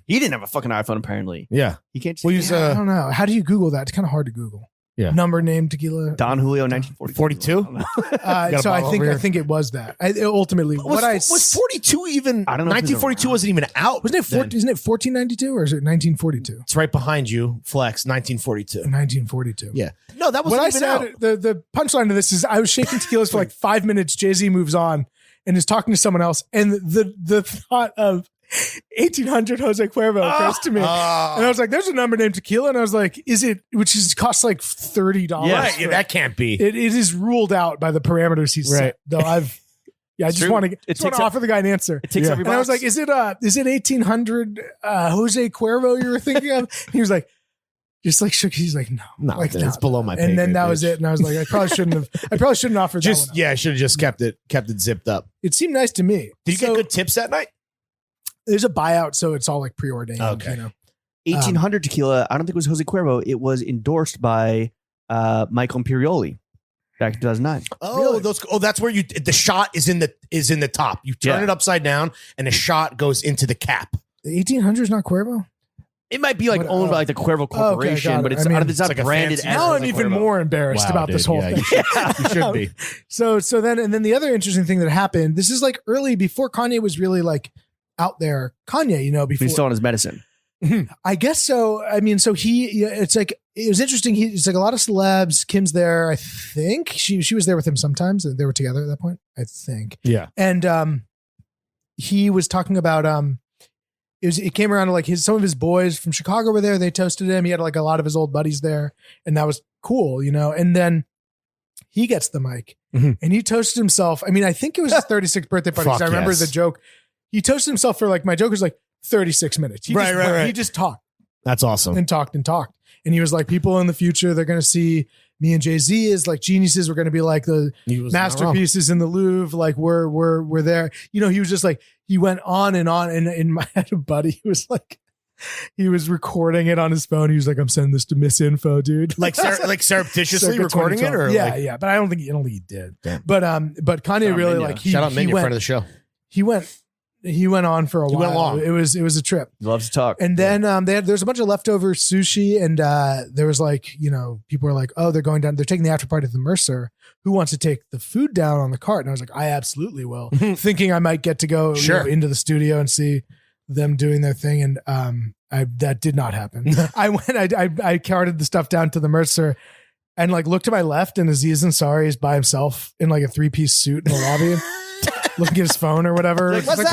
He didn't have a fucking iPhone. Apparently, Yeah. he can't. We'll use I don't know. How do you Google that? It's kind of hard to Google. Yeah. Number, name, tequila. Don Julio, 1942. 42? I don't know. Got a So I bottle over here. think it was that. Ultimately, Was 42 even? I don't know if it was 1942 around. wasn't even out. wasn't it? then. Isn't it 1492 or is it 1942? It's right behind you. Flex 1942. 1942. Yeah. No, that was What I even said, out. the punchline to this is I was shaking tequilas for like 5 minutes. Jay-Z moves on and is talking to someone else, and the thought of 1800 Jose Cuervo occurs to me. And I was like, there's a number named tequila. And I was like, which costs like $30. Right. Yeah, that can't be. It is ruled out by the parameters he's Right. set. Though I just true. want to It takes offer the guy an answer. It takes Yeah. every And I was box. like, is it 1800 Jose Cuervo you were thinking of? He was like, just like shook. He's like, no, No, like, it's below my pay And then grade, that was bitch. it. And I was like, I probably shouldn't have offered that Just one up. yeah, I should have just kept it zipped up. It seemed nice to me. Did you So, get good tips that night? There's a buyout, so it's all like preordained. Okay. You know? 1800 tequila. I don't think it was Jose Cuervo. It was endorsed by Michael Imperioli back in 2009. Oh, Really? that's where the shot is in the top. You turn Yeah. it upside down and the shot goes into the cap. The 1800 is not Cuervo. It might be like What- owned by like the Cuervo Corporation, got it. but it's, I mean, it's not it's like a branded fancy- as Now I'm Jose even Cuervo. more embarrassed about this whole thing. You should be. So then the other interesting thing that happened, this is like early before Kanye was really like out there. Kanye, before He's still on his medicine. I guess so. I mean, so it's like, it was interesting. It's like a lot of celebs. Kim's there. I think she was there with him sometimes. They were together at that point, I think. Yeah. And he was talking about it came around to like some of his boys from Chicago were there. They toasted him. He had like a lot of his old buddies there, and that was cool, And then he gets the mic Mhm. and he toasted himself. I mean, I think it was his 36th birthday party. 'Cause Fuck I remember yes. the joke. He toasted himself for like, my joke was like 36 minutes. He Right. He just talked That's awesome. and talked and talked. And he was like, people in the future, they're going to see me and Jay-Z as like geniuses. We're going to be like the He was not wrong. masterpieces in the Louvre. Like we're there. He was just like, he went on. And my had a buddy who was like, he was recording it on his phone. He was like, I'm sending this to Misinfo, dude. Like surreptitiously Circa recording it, 2012. or yeah, like, yeah. But I don't think he did. Damn. But Kanye really Minya. like shout out Minya, went, friend of the show. he went He went on for a while. went long. It was a trip. He loves to talk. And then there's a bunch of leftover sushi, and there was like, people were like, oh, they're going down. They're taking the after party to the Mercer. Who wants to take the food down on the cart? And I was like, I absolutely will, thinking I might get to go into the studio and see them doing their thing. And that did not happen. I carted the stuff down to the Mercer and like looked to my left, and Aziz Ansari is by himself in like a 3-piece suit in the lobby. Looking at his phone or whatever. Like, it's like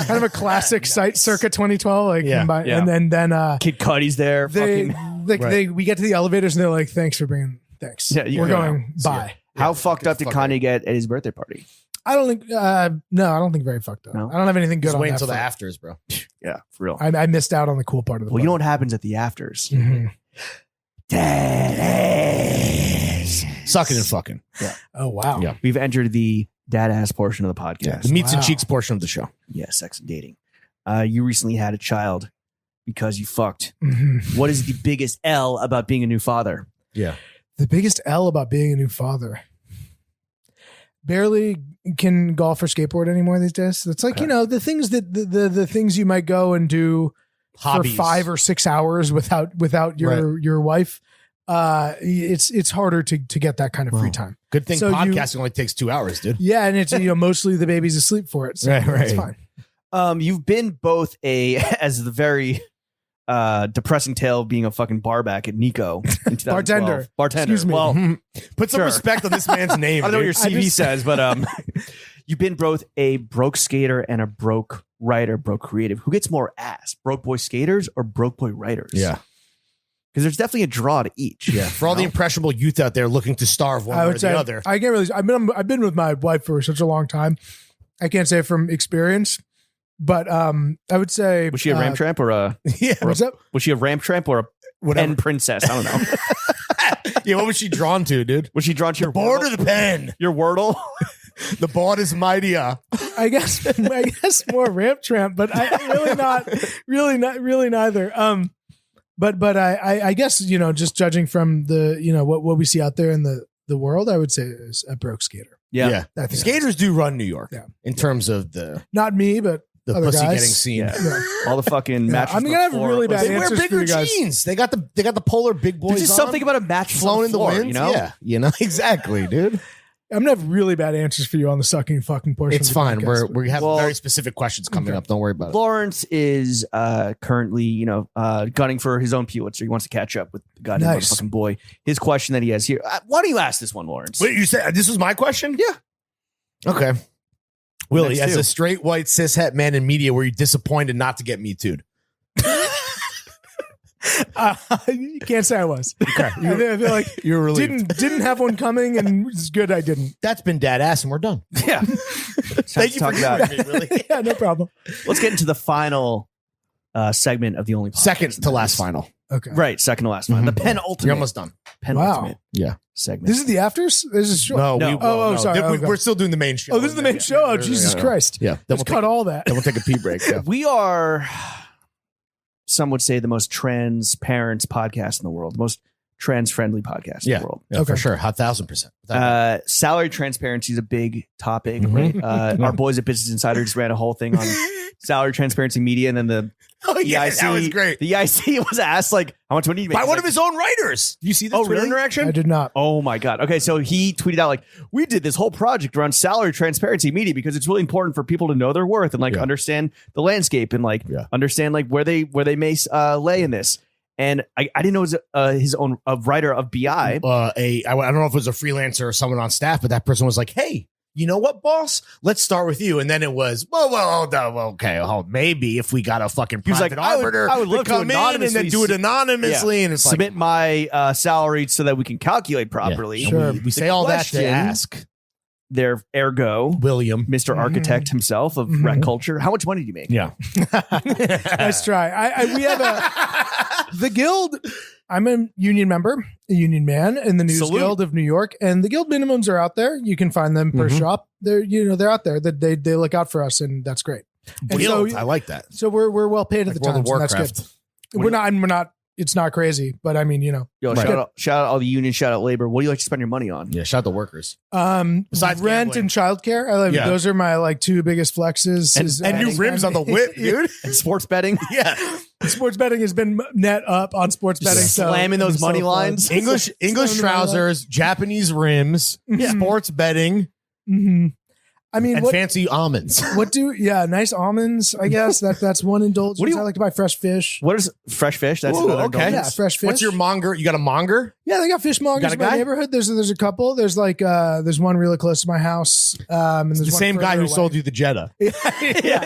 kind of a classic site circa 2012. Like, and then Kid Cudi's there. We get to the elevators and they're like, thanks. Yeah, we're going by. How fucked up did Kanye get at his birthday party? I don't think, I don't think very fucked up. No? I don't have anything good on wait that until the front. afters, bro. Yeah, for real. I missed out on the cool part of the Well, party. you know what happens at the afters? Mm-hmm. Dead ass. Sucking and fucking. Yeah. Oh, wow. Yeah. We've entered the dad ass portion of the podcast. The meats and Wow. cheeks portion of the show. Yeah, sex and dating. You recently had a child because you fucked. Mhm. What is the biggest L about being a new father? Yeah. The biggest L about being a new father. Barely can golf or skateboard anymore these days. It's like, the things that the things you might go and do Hobbies. for 5 or 6 hours without your wife. It's harder to get that kind of free time. Good thing So podcasting only takes 2 hours, dude. Yeah, and it's mostly the baby's asleep for it. So Right. it's fine. You've been both as the very depressing tale of being a fucking bar back at Nico in 2012. Bartender. Excuse me. Well, Put some Sure. respect on this man's name. I don't know what your dude. CV says, but you've been both a broke skater and a broke writer, broke creative. Who gets more ass? Broke boy skaters or broke boy writers? Yeah. Because there's definitely a draw to each. Yeah. For all the impressionable youth out there looking to starve one I way or would say the other. I can't really. I've been with my wife for such a long time. I can't say from experience, but I would say Was she a ramp tramp or a? Yeah. What's up? Was she a ramp tramp or a Whatever. pen princess? I don't know. Yeah. What was she drawn to, dude? Was she drawn to your Board Wordle? or the pen? Your Wordle? The board is mightier. I guess more ramp tramp, but really neither. But I guess just judging from the what we see out there in the world, I would say is a broke skater. Yeah. I think Skaters do run New York. Yeah. In terms of the not me, but other pussy guys. getting seen. Yeah. Yeah. All the fucking matches. I'm gonna have really bad They wear answers for bigger you guys. jeans. They got the polar big boys. There's just on, something about a match flowing in the floor, wind. you know? Yeah, exactly, dude. I'm gonna have really bad answers for you on the sucking fucking portion. It's of the fine. podcast, We have Well, very specific questions coming up. Don't worry about it. Lawrence is currently, gunning for his own Pulitzer. He wants to catch up with the goddamn Nice. motherfucking boy. His question that he has here. Why don't you ask this one, Lawrence? Wait, you said this was my question? Yeah. Okay. Willie, Next as two. a straight white cishet man in media, were you disappointed not to get Me Too'd? you can't say I was. Okay. I feel like You're relieved. didn't have one coming, and it's good I didn't. That's been dad ass, and we're done. Yeah. Thank you for about hearing me, Willie. Yeah, no problem. Let's get into the final segment of the only podcast. Second to last final. Okay, Right, second to last final. The penultimate. You're almost done. penultimate Yeah. segment. This is the afters. This is short. No, No. no. sorry. We- Okay. We're still doing the main show. Oh, this is the main show. Oh, Jesus Christ! Yeah. Then Let's cut all that. Then we'll take a pee break. Yeah. We are, some would say, the most transparent podcast in the world, the most trans-friendly podcast in Yeah. the world. Yeah, Okay. for sure. 1,000%. Salary transparency is a big topic. Mhm. Right? Our boys at Business Insider just ran a whole thing on salary transparency media, and then the Oh, yeah. EIC, That was great. The EIC was asked, like, how much money do you make? By He's one like, of his own writers. You see the Oh, Twitter really? interaction? I did not. Oh my God. Okay. So he tweeted out, like, we did this whole project around salary transparency media because it's really important for people to know their worth and like Yeah. understand the landscape and like understand like where they may lay in this. And I didn't know it was his own writer of BI. I don't know if it was a freelancer or someone on staff, but that person was like, hey, you know what, boss? Let's start with you. And then it was, maybe if we got a fucking He was private like, arbiter I would love to come in and anonymously then do it anonymously. And it's submit my salary so that we can calculate properly. Yeah. Sure. We say The all that to question- ask There, ergo, William. Mr. Architect himself of rec culture. How much money do you make? Yeah. Nice try. We have the guild. I'm a union member, a union man in the News Salute. Guild of New York, and the guild minimums are out there. You can find them per shop. They're out there. That they look out for us, and that's great. And Guild. so, I like that. so we're well paid at Like the World time. of So that's Warcraft. good. We're not it's not crazy, but I mean, Yo, Right. shout out all the unions, shout out labor. What do you like to spend your money on? Yeah, shout out the workers. Besides rent gambling. and childcare. I like Yeah. those are my like two biggest flexes. And new rims on the whip, dude. And sports betting. Yeah. Sports betting has been net up on sports betting. So slamming those it's so money fun. lines. English trousers, Japanese rims, sports betting, Mhm. I mean, and what fancy almonds. nice almonds, I guess. That's one indulgence. What do you- I like to buy fresh fish. What is fresh fish? That's Ooh, another okay. Yeah, indulgence. fresh fish. What's your monger? You got a monger? Yeah, they got fishmongers Got a in my guy? neighborhood. There's a couple. There's like there's one really close to my house. And there's The one same guy further who away. sold you the Jetta. yeah.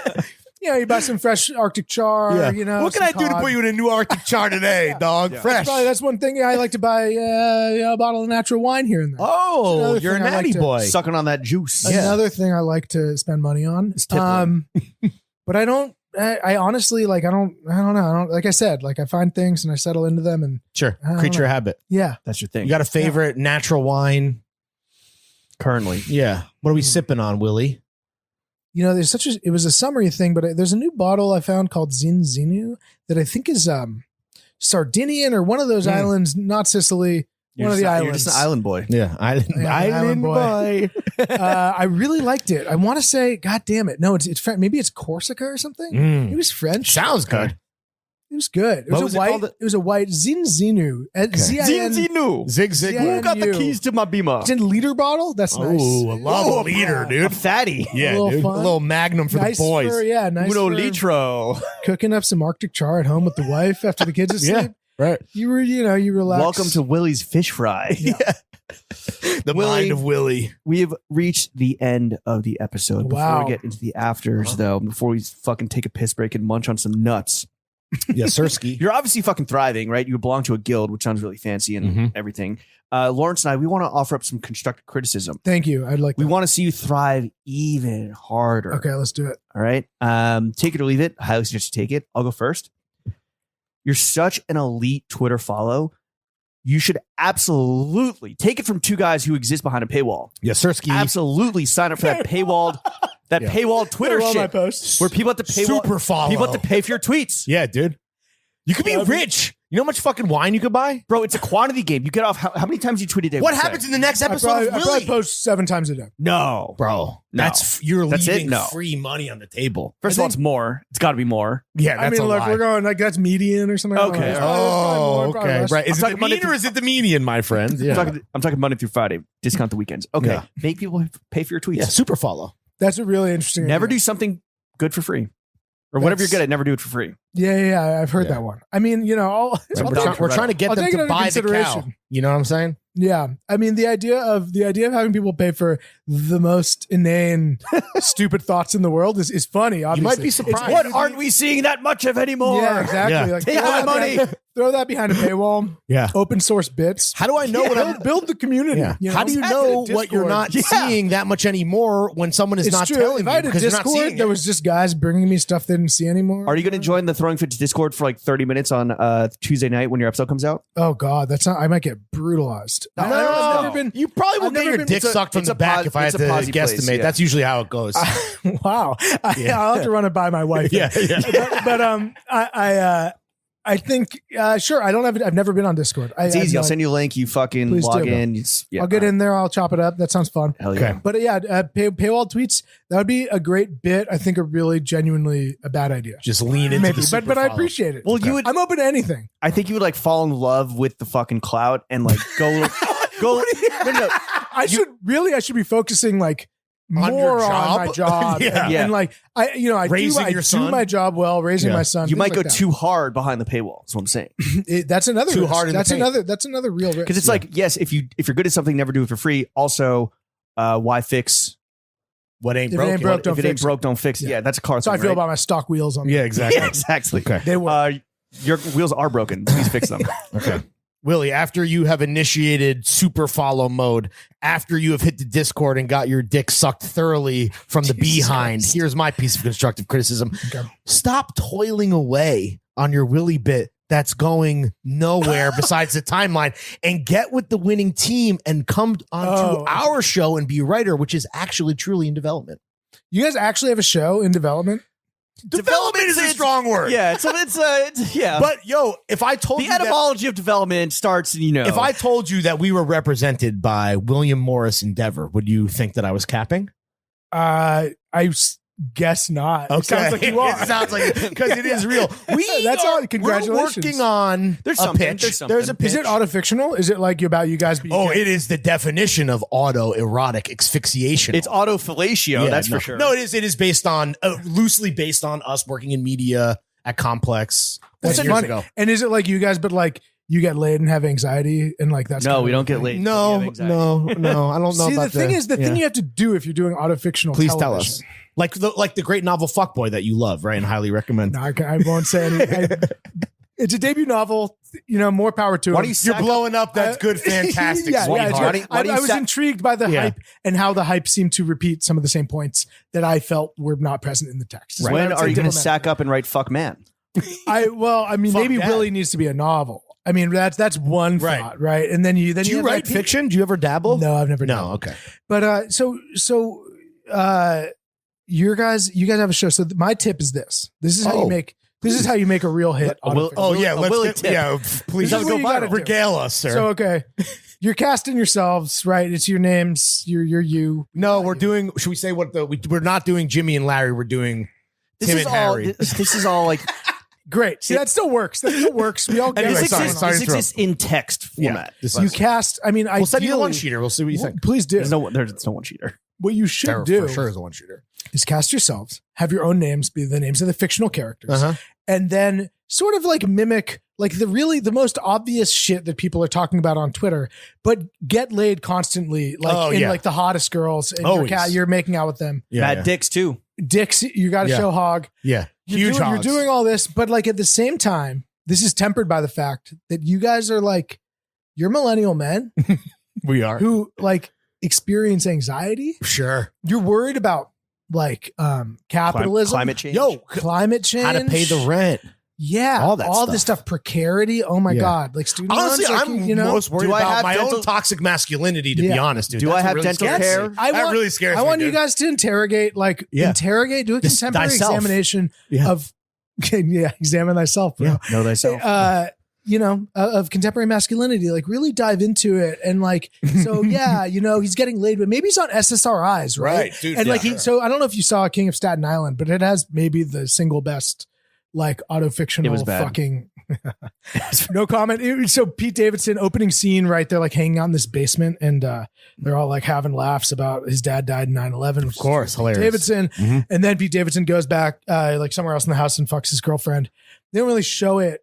Yeah, you buy some fresh Arctic char, you know. What can I do to put you in a new Arctic char today, dog? Fresh. That's one thing I like to buy a bottle of natural wine here and there. Oh, Another you're a thing I like natty to- boy. Sucking on that juice. Yeah. Another thing I like to spend money on. tippling. But I don't. I honestly like. I don't know. Like I said, like I find things and I settle into them, and Sure. I don't Creature know. habit. yeah. That's your thing. You got a favorite natural wine? currently. Yeah. What are we sipping on, Willie? You know, it was a summery thing, but there's a new bottle I found called Zinzinu that I think is Sardinian or one of those islands, not Sicily. One of the You're islands. just an island boy. Yeah. Island Island boy. I really liked it. I want to say, God damn it. No, it's maybe it's Corsica or something. Mm. It was French. Sounds good. It was good. It What was was a it white. called? It was a white Zinzinu. Z-I-N- Zinzinu. Zig Zig. Yeah. Who got the you. keys to my Beamer? It's in liter bottle. That's nice. Oh, I love a leader, A dude. fatty. Yeah, A little dude. fun. A little magnum for Nice the boys. nice Uno for litro. cooking up some Arctic char at home with the wife after the kids Yeah. asleep. Right. You relax. Welcome to Willy's Fish Fry. The Willie. mind of Willie. We have reached the end of the episode. Before Wow. we get into the afters, though, before we fucking take a piss break and munch on some nuts, Yes, Sirski. you're obviously fucking thriving, right? You belong to a guild, which sounds really fancy and Mhm. everything. Lawrence and I, we want to offer up some constructive criticism. Thank you. I'd like We that. want to see you thrive even harder. Okay, let's do it. All right. Take it or leave it. I highly suggest you take it. I'll go first. You're such an elite Twitter follow. You should absolutely take it from two guys who exist behind a paywall. Yes, Sirski. Absolutely sign up for that paywalled paywalled Twitter Paywall my shit posts. where people have to pay Super follow. people have to pay for your tweets. Yeah, dude. You could be rich. You know how much fucking wine you could buy? Bro, it's a quantity game. You get off how many times you tweet a day? What would you happens say? in the next I episode probably, of I probably Willie? post 7 times a day. No. Bro, No. you're That's it? leaving No. free money on the table. First of all, it's more. It's got to be more. Yeah, that's I mean, a look, lie. we're going like that's median or something. I don't Okay. know. It's probably more, probably okay. less. Right. Is I'm it the talking Monday mean or is it the median, my friend? Yeah. I'm talking Monday through Friday. Discount the weekends. Okay. Yeah. Make people pay for your tweets. Yeah, super follow. That's a really interesting. Never idea. do something good for free. Or whatever you're That's- good at, never do it for free. Yeah. I've heard Yeah. that one. I mean, you know, We're trying to get I'll them take it to under buy the cow. consideration. You know what I'm saying? yeah. I mean, the idea of having people pay for the most inane, stupid thoughts in the world is funny. Obviously, might be It's surprised. What aren't we seeing that much of anymore? Yeah, exactly. Yeah. Like, Take my money. Throw that behind a paywall. Yeah. Open source bits. How do I know what I'm Build the community. Yeah. you How do you Have know a what you're Discord. not Yeah. seeing that much anymore when someone is It's not true. telling If I you had a because you're not Discord, seeing there it? was just guys bringing me stuff they didn't see anymore. Are you going to join the Throwing Fits Discord for like 30 minutes on Tuesday night when your episode comes out? Oh God, that's not. I might get brutalized. No, I've never been. you probably will I've get never your been- dick it's a- sucked from it's the a back pos- if I had it's to a posy place, guesstimate. yeah. That's usually how it goes. Wow, Yeah. I'll have to run it by my wife. yeah. I think sure. I've never been on Discord. It's easy. I'll send you a link. You fucking Please log do. in. I'll I'll get in there. I'll chop it up. That sounds fun. Hell yeah. Okay. But yeah, paywall tweets. That would be a great bit. I think a really genuinely a bad idea. Just lean into Maybe, the but I super appreciate it. Well, you would. I'm open to anything. I think you would like fall in love with the fucking clout and like go. No. I should be focusing like On your more on my job? job. Yeah. and, Yeah. and like I Raising do your son? my job well, raising Yeah. my son. You things might like go that. too hard behind the paywall. That's what I'm saying. That's another Too risk. hard in the That's paint. That's another real risk. Because it's like, yes, if you're good at something, never do it for free. Also, why fix? What ain't If it broke? ain't broke, don't if it ain't fix it. broke, don't fix it. Yeah. Yeah, that's a car. so I thing, feel right? about my stock wheels on. Yeah, exactly. Yeah, exactly. Okay. They were. Your wheels are broken. Please fix them. Okay. Willie, after you have initiated super follow mode, after you have hit the Discord and got your dick sucked thoroughly from the behind, here's my piece of constructive criticism. Okay. Stop toiling away on your Willie bit that's going nowhere besides the timeline and get with the winning team and come onto Oh. our show and be a writer, which is actually truly in development. You guys actually have a show in development? Development is a strong word. Yeah, it's yeah. But yo, if I told the you etymology of development starts, if I told you that we were represented by William Morris Endeavor, would you think that I was capping? Guess not. Okay. It sounds like you are. It sounds like because it is real. That's all. Congratulations. We're working on There's a something. pitch. There's something. There's a pitch. Is it autofictional? Is it like about you guys being? Oh, it is the definition of autoerotic asphyxiation. it's autofellatio, that's for sure. No, it is. It is based on loosely based on us working in media at Complex. That's years funny. ago. And is it like you guys, but like you get laid and have anxiety and like that's No, we don't get laid. No, We have anxiety. no. I don't know. See, about the thing is, the thing yeah. you have to do if you're doing autofictional. Please tell television. us. Like the great novel Fuckboy that you love, right? And highly recommend. No, I won't say anything. It's a debut novel. More power to Why it. do you You're sack blowing up. That's good. Fantastic. Yeah, sweetheart. it's good. Why do you I was intrigued by the Yeah. hype and how the hype seemed to repeat some of the same points that I felt were not present in the text. So I When would are say you going to diplomatic. sack up and write fuck man? I mean, Fuck maybe that. Willy needs to be a novel. I mean, that's one Right. thought, right? And then you Do you have write like- fiction? Do you ever dabble? No, I've never done. No. Okay. But you guys have a show. So my tip is this. This is how Oh. you make. This is how you make a real hit. A Will- autofiction. Oh yeah. A Let's Willy get, tip. yeah. Please This is what you gotta do. regale us, sir. So okay, you're casting yourselves, right? It's your names. You're you. no, we're doing. Should we say what we're not doing? Jimmy and Larry. We're doing Tim and Harry. This is all like Great. See, that still works. That still works. We all get Anyway, what's sorry, going on. sorry. this exists in text format. This You is- cast. I mean, We'll send you the ideally- one sheeter. We'll see what you think. Please do. There's no one cheater. What you should There do for sure is a one shooter. is cast yourselves, have your own names be the names of the fictional characters, Uh-huh. and then sort of like mimic like the most obvious shit that people are talking about on Twitter, but get laid constantly, like in like the hottest girls, and Always. you're making out with them. Yeah. Mad dicks too. Dicks, you got to Yeah. show hog. Yeah. Huge You're hogs. doing all this, but like at the same time, this is tempered by the fact that you guys are like you're millennial men We are. who like experience anxiety. Sure. You're worried about like capitalism, Climate change. climate change, How to pay the rent. yeah, all that this stuff, precarity. Oh my Yeah. god, like student Honestly, loans, like, I'm most worried Do I about have my dental- own toxic masculinity, to be Yeah. honest, dude. Do That's I what have really dental scares care? me. I That want- really scares me. I want you dude. guys to interrogate, like Yeah. interrogate, do a This contemporary thyself. examination Yeah. of, yeah, examine thyself, bro. Yeah. Know thyself. Of contemporary masculinity, like really dive into it. And like, so yeah, he's getting laid, but maybe he's on SSRIs, right? Right, dude, And yeah, like, sure. so I don't know if you saw King of Staten Island, but it has maybe the single best, like It autofictional was bad. fucking, no comment. So Pete Davidson opening scene, right? They're like hanging out in this basement and they're all like having laughs about his dad died in 9/11. Of course, hilarious. Davidson. Mhm. And then Pete Davidson goes back like somewhere else in the house and fucks his girlfriend. They don't really show it.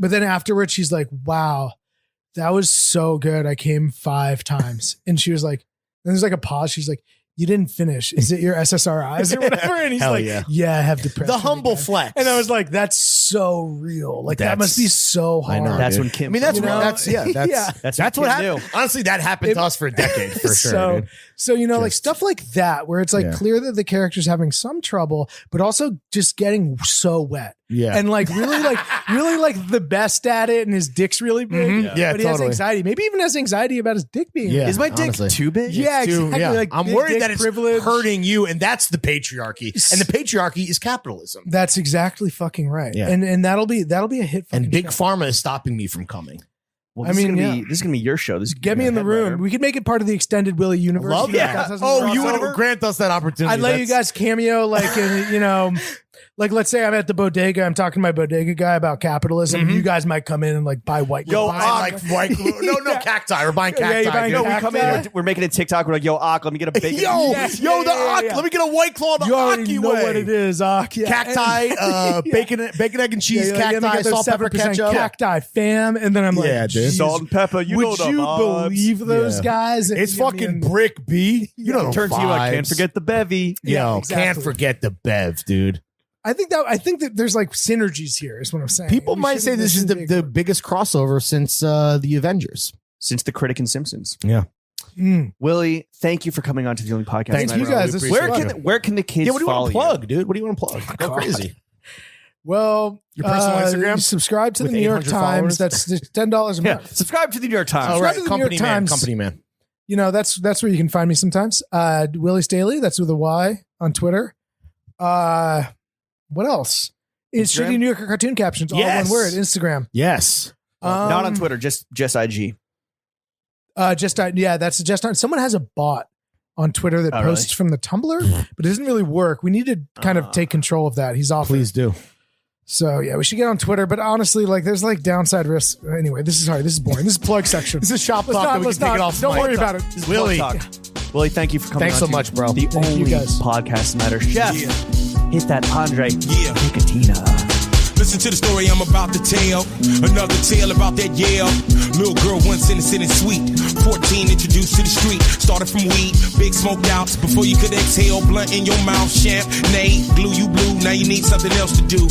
But then afterwards, she's like, wow, that was so good. I came 5 times. And she was like, and there's like a pause. She's like, you didn't finish. Is it your SSRIs or whatever? And he's Hell like, yeah. I have depression. The humble again." flex. And I was like, that's so real. Like that That's- must be so I hard. know. That's dude. when Kim. I mean, that's You know? that's Yeah. That's what Kim happened. knew. Honestly, that happened to us for a decade for sure. So, dude. so like Just- stuff like that, where it's like Yeah. clear that the character's having some trouble, but also just getting so wet. Yeah. And like really like the best at it, and his dick's really big. Mhm. Yeah, but he has totally. anxiety. Maybe even has anxiety about his dick being Yeah. big. Is my dick honestly. too big? Yeah, Too- exactly. Like I'm big worried dick that it's privilege. hurting you, and that's the patriarchy. And the patriarchy is capitalism. That's exactly fucking right. Yeah. And that'll be a hit. And fucking big show. pharma is stopping me from coming. Well, I this mean, is this is gonna be your show. This is Get me in the room. We could make it part of the extended Willy universe. Love You that. guys have some Oh, you crossover. would grant us that opportunity. I'd let you guys cameo, like, in, like, let's say I'm at the bodega. I'm talking to my bodega guy about capitalism. Mhm. You guys might come in and like buy white. Yo, buy, like white. No, cacti. We're buying Yeah, cacti. you're buying dude. No, we come in. Cacti. We're making a TikTok. We're like, yo, Ak, let me get a bacon. Yo, Yes, yo, yeah, the yeah, Ak. yeah. Let me get a white claw the you already Aki know way. what it is, yeah. Cacti, bacon, egg, and cheese, cacti, salt, pepper, ketchup. cacti, fam. And then I'm like, Yeah, dude. "Jeez, Salt and pepper. You know would the you vibes." believe those Yeah. guys? It's You know, fucking brick B. You know, Turn to you like, can't vibes. forget the bevy. Yeah, Yo, exactly. can't forget the Bev, dude. I think that there's like synergies here. Is what I'm saying. People We might shouldn't- say this is shouldn't the be biggest crossover since the Avengers. Since the Critic and Simpsons. Yeah. Mm. Willie, thank you for coming on to the only podcast. Thank you tonight. guys. This is Where fun. where can the kids Yeah, what do you follow want to plug, dude? What do you want to plug? Go God. crazy. Well, Your personal Instagram? Subscribe to the With New York 800 Times. followers? That's $10 a Yeah, month. subscribe to the New York Times. All Subscribe right, to the New company York man, Times. company man. That's where you can find me sometimes. Willy Staley, that's with a Y on Twitter. What else? It's Instagram? shitty New Yorker cartoon captions. All Yes. one word. Instagram. Yes. Not on Twitter, just IG. That's just on. Someone has a bot on Twitter that posts from the Tumblr, but it doesn't really work. We need to kind of take control of that. He's off. Please do. So yeah, we should get on Twitter. But honestly, like, there's like downside risks. Anyway, this is boring. This is plug section. This is shop talk that we can take it off. Don't worry about it. Willy. Willy, thank you for coming. Thanks so much, bro. The Thank you only guys. podcast that matters. Chef, hit that Andre Nicotina. Listen to the story I'm about to tell. Another tale about that Yale. Little girl once innocent and sweet. 14 introduced to the street. Started from weed, big smoked outs. Before you could exhale, blunt in your mouth. Champagne, glue you blue. Now you need something else to do.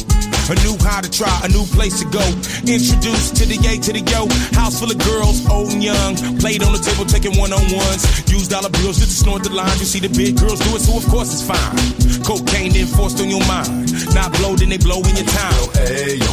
A new high to try, a new place to go. Introduced to the yay, to the yo. House full of girls, old and young. Played on the table, taking one-on-ones. Used dollar bills just to snort the lines. You see the big girls do it, so of course it's fine. Cocaine then forced on your mind. Not blow, then they blow in your time. Hey, yo,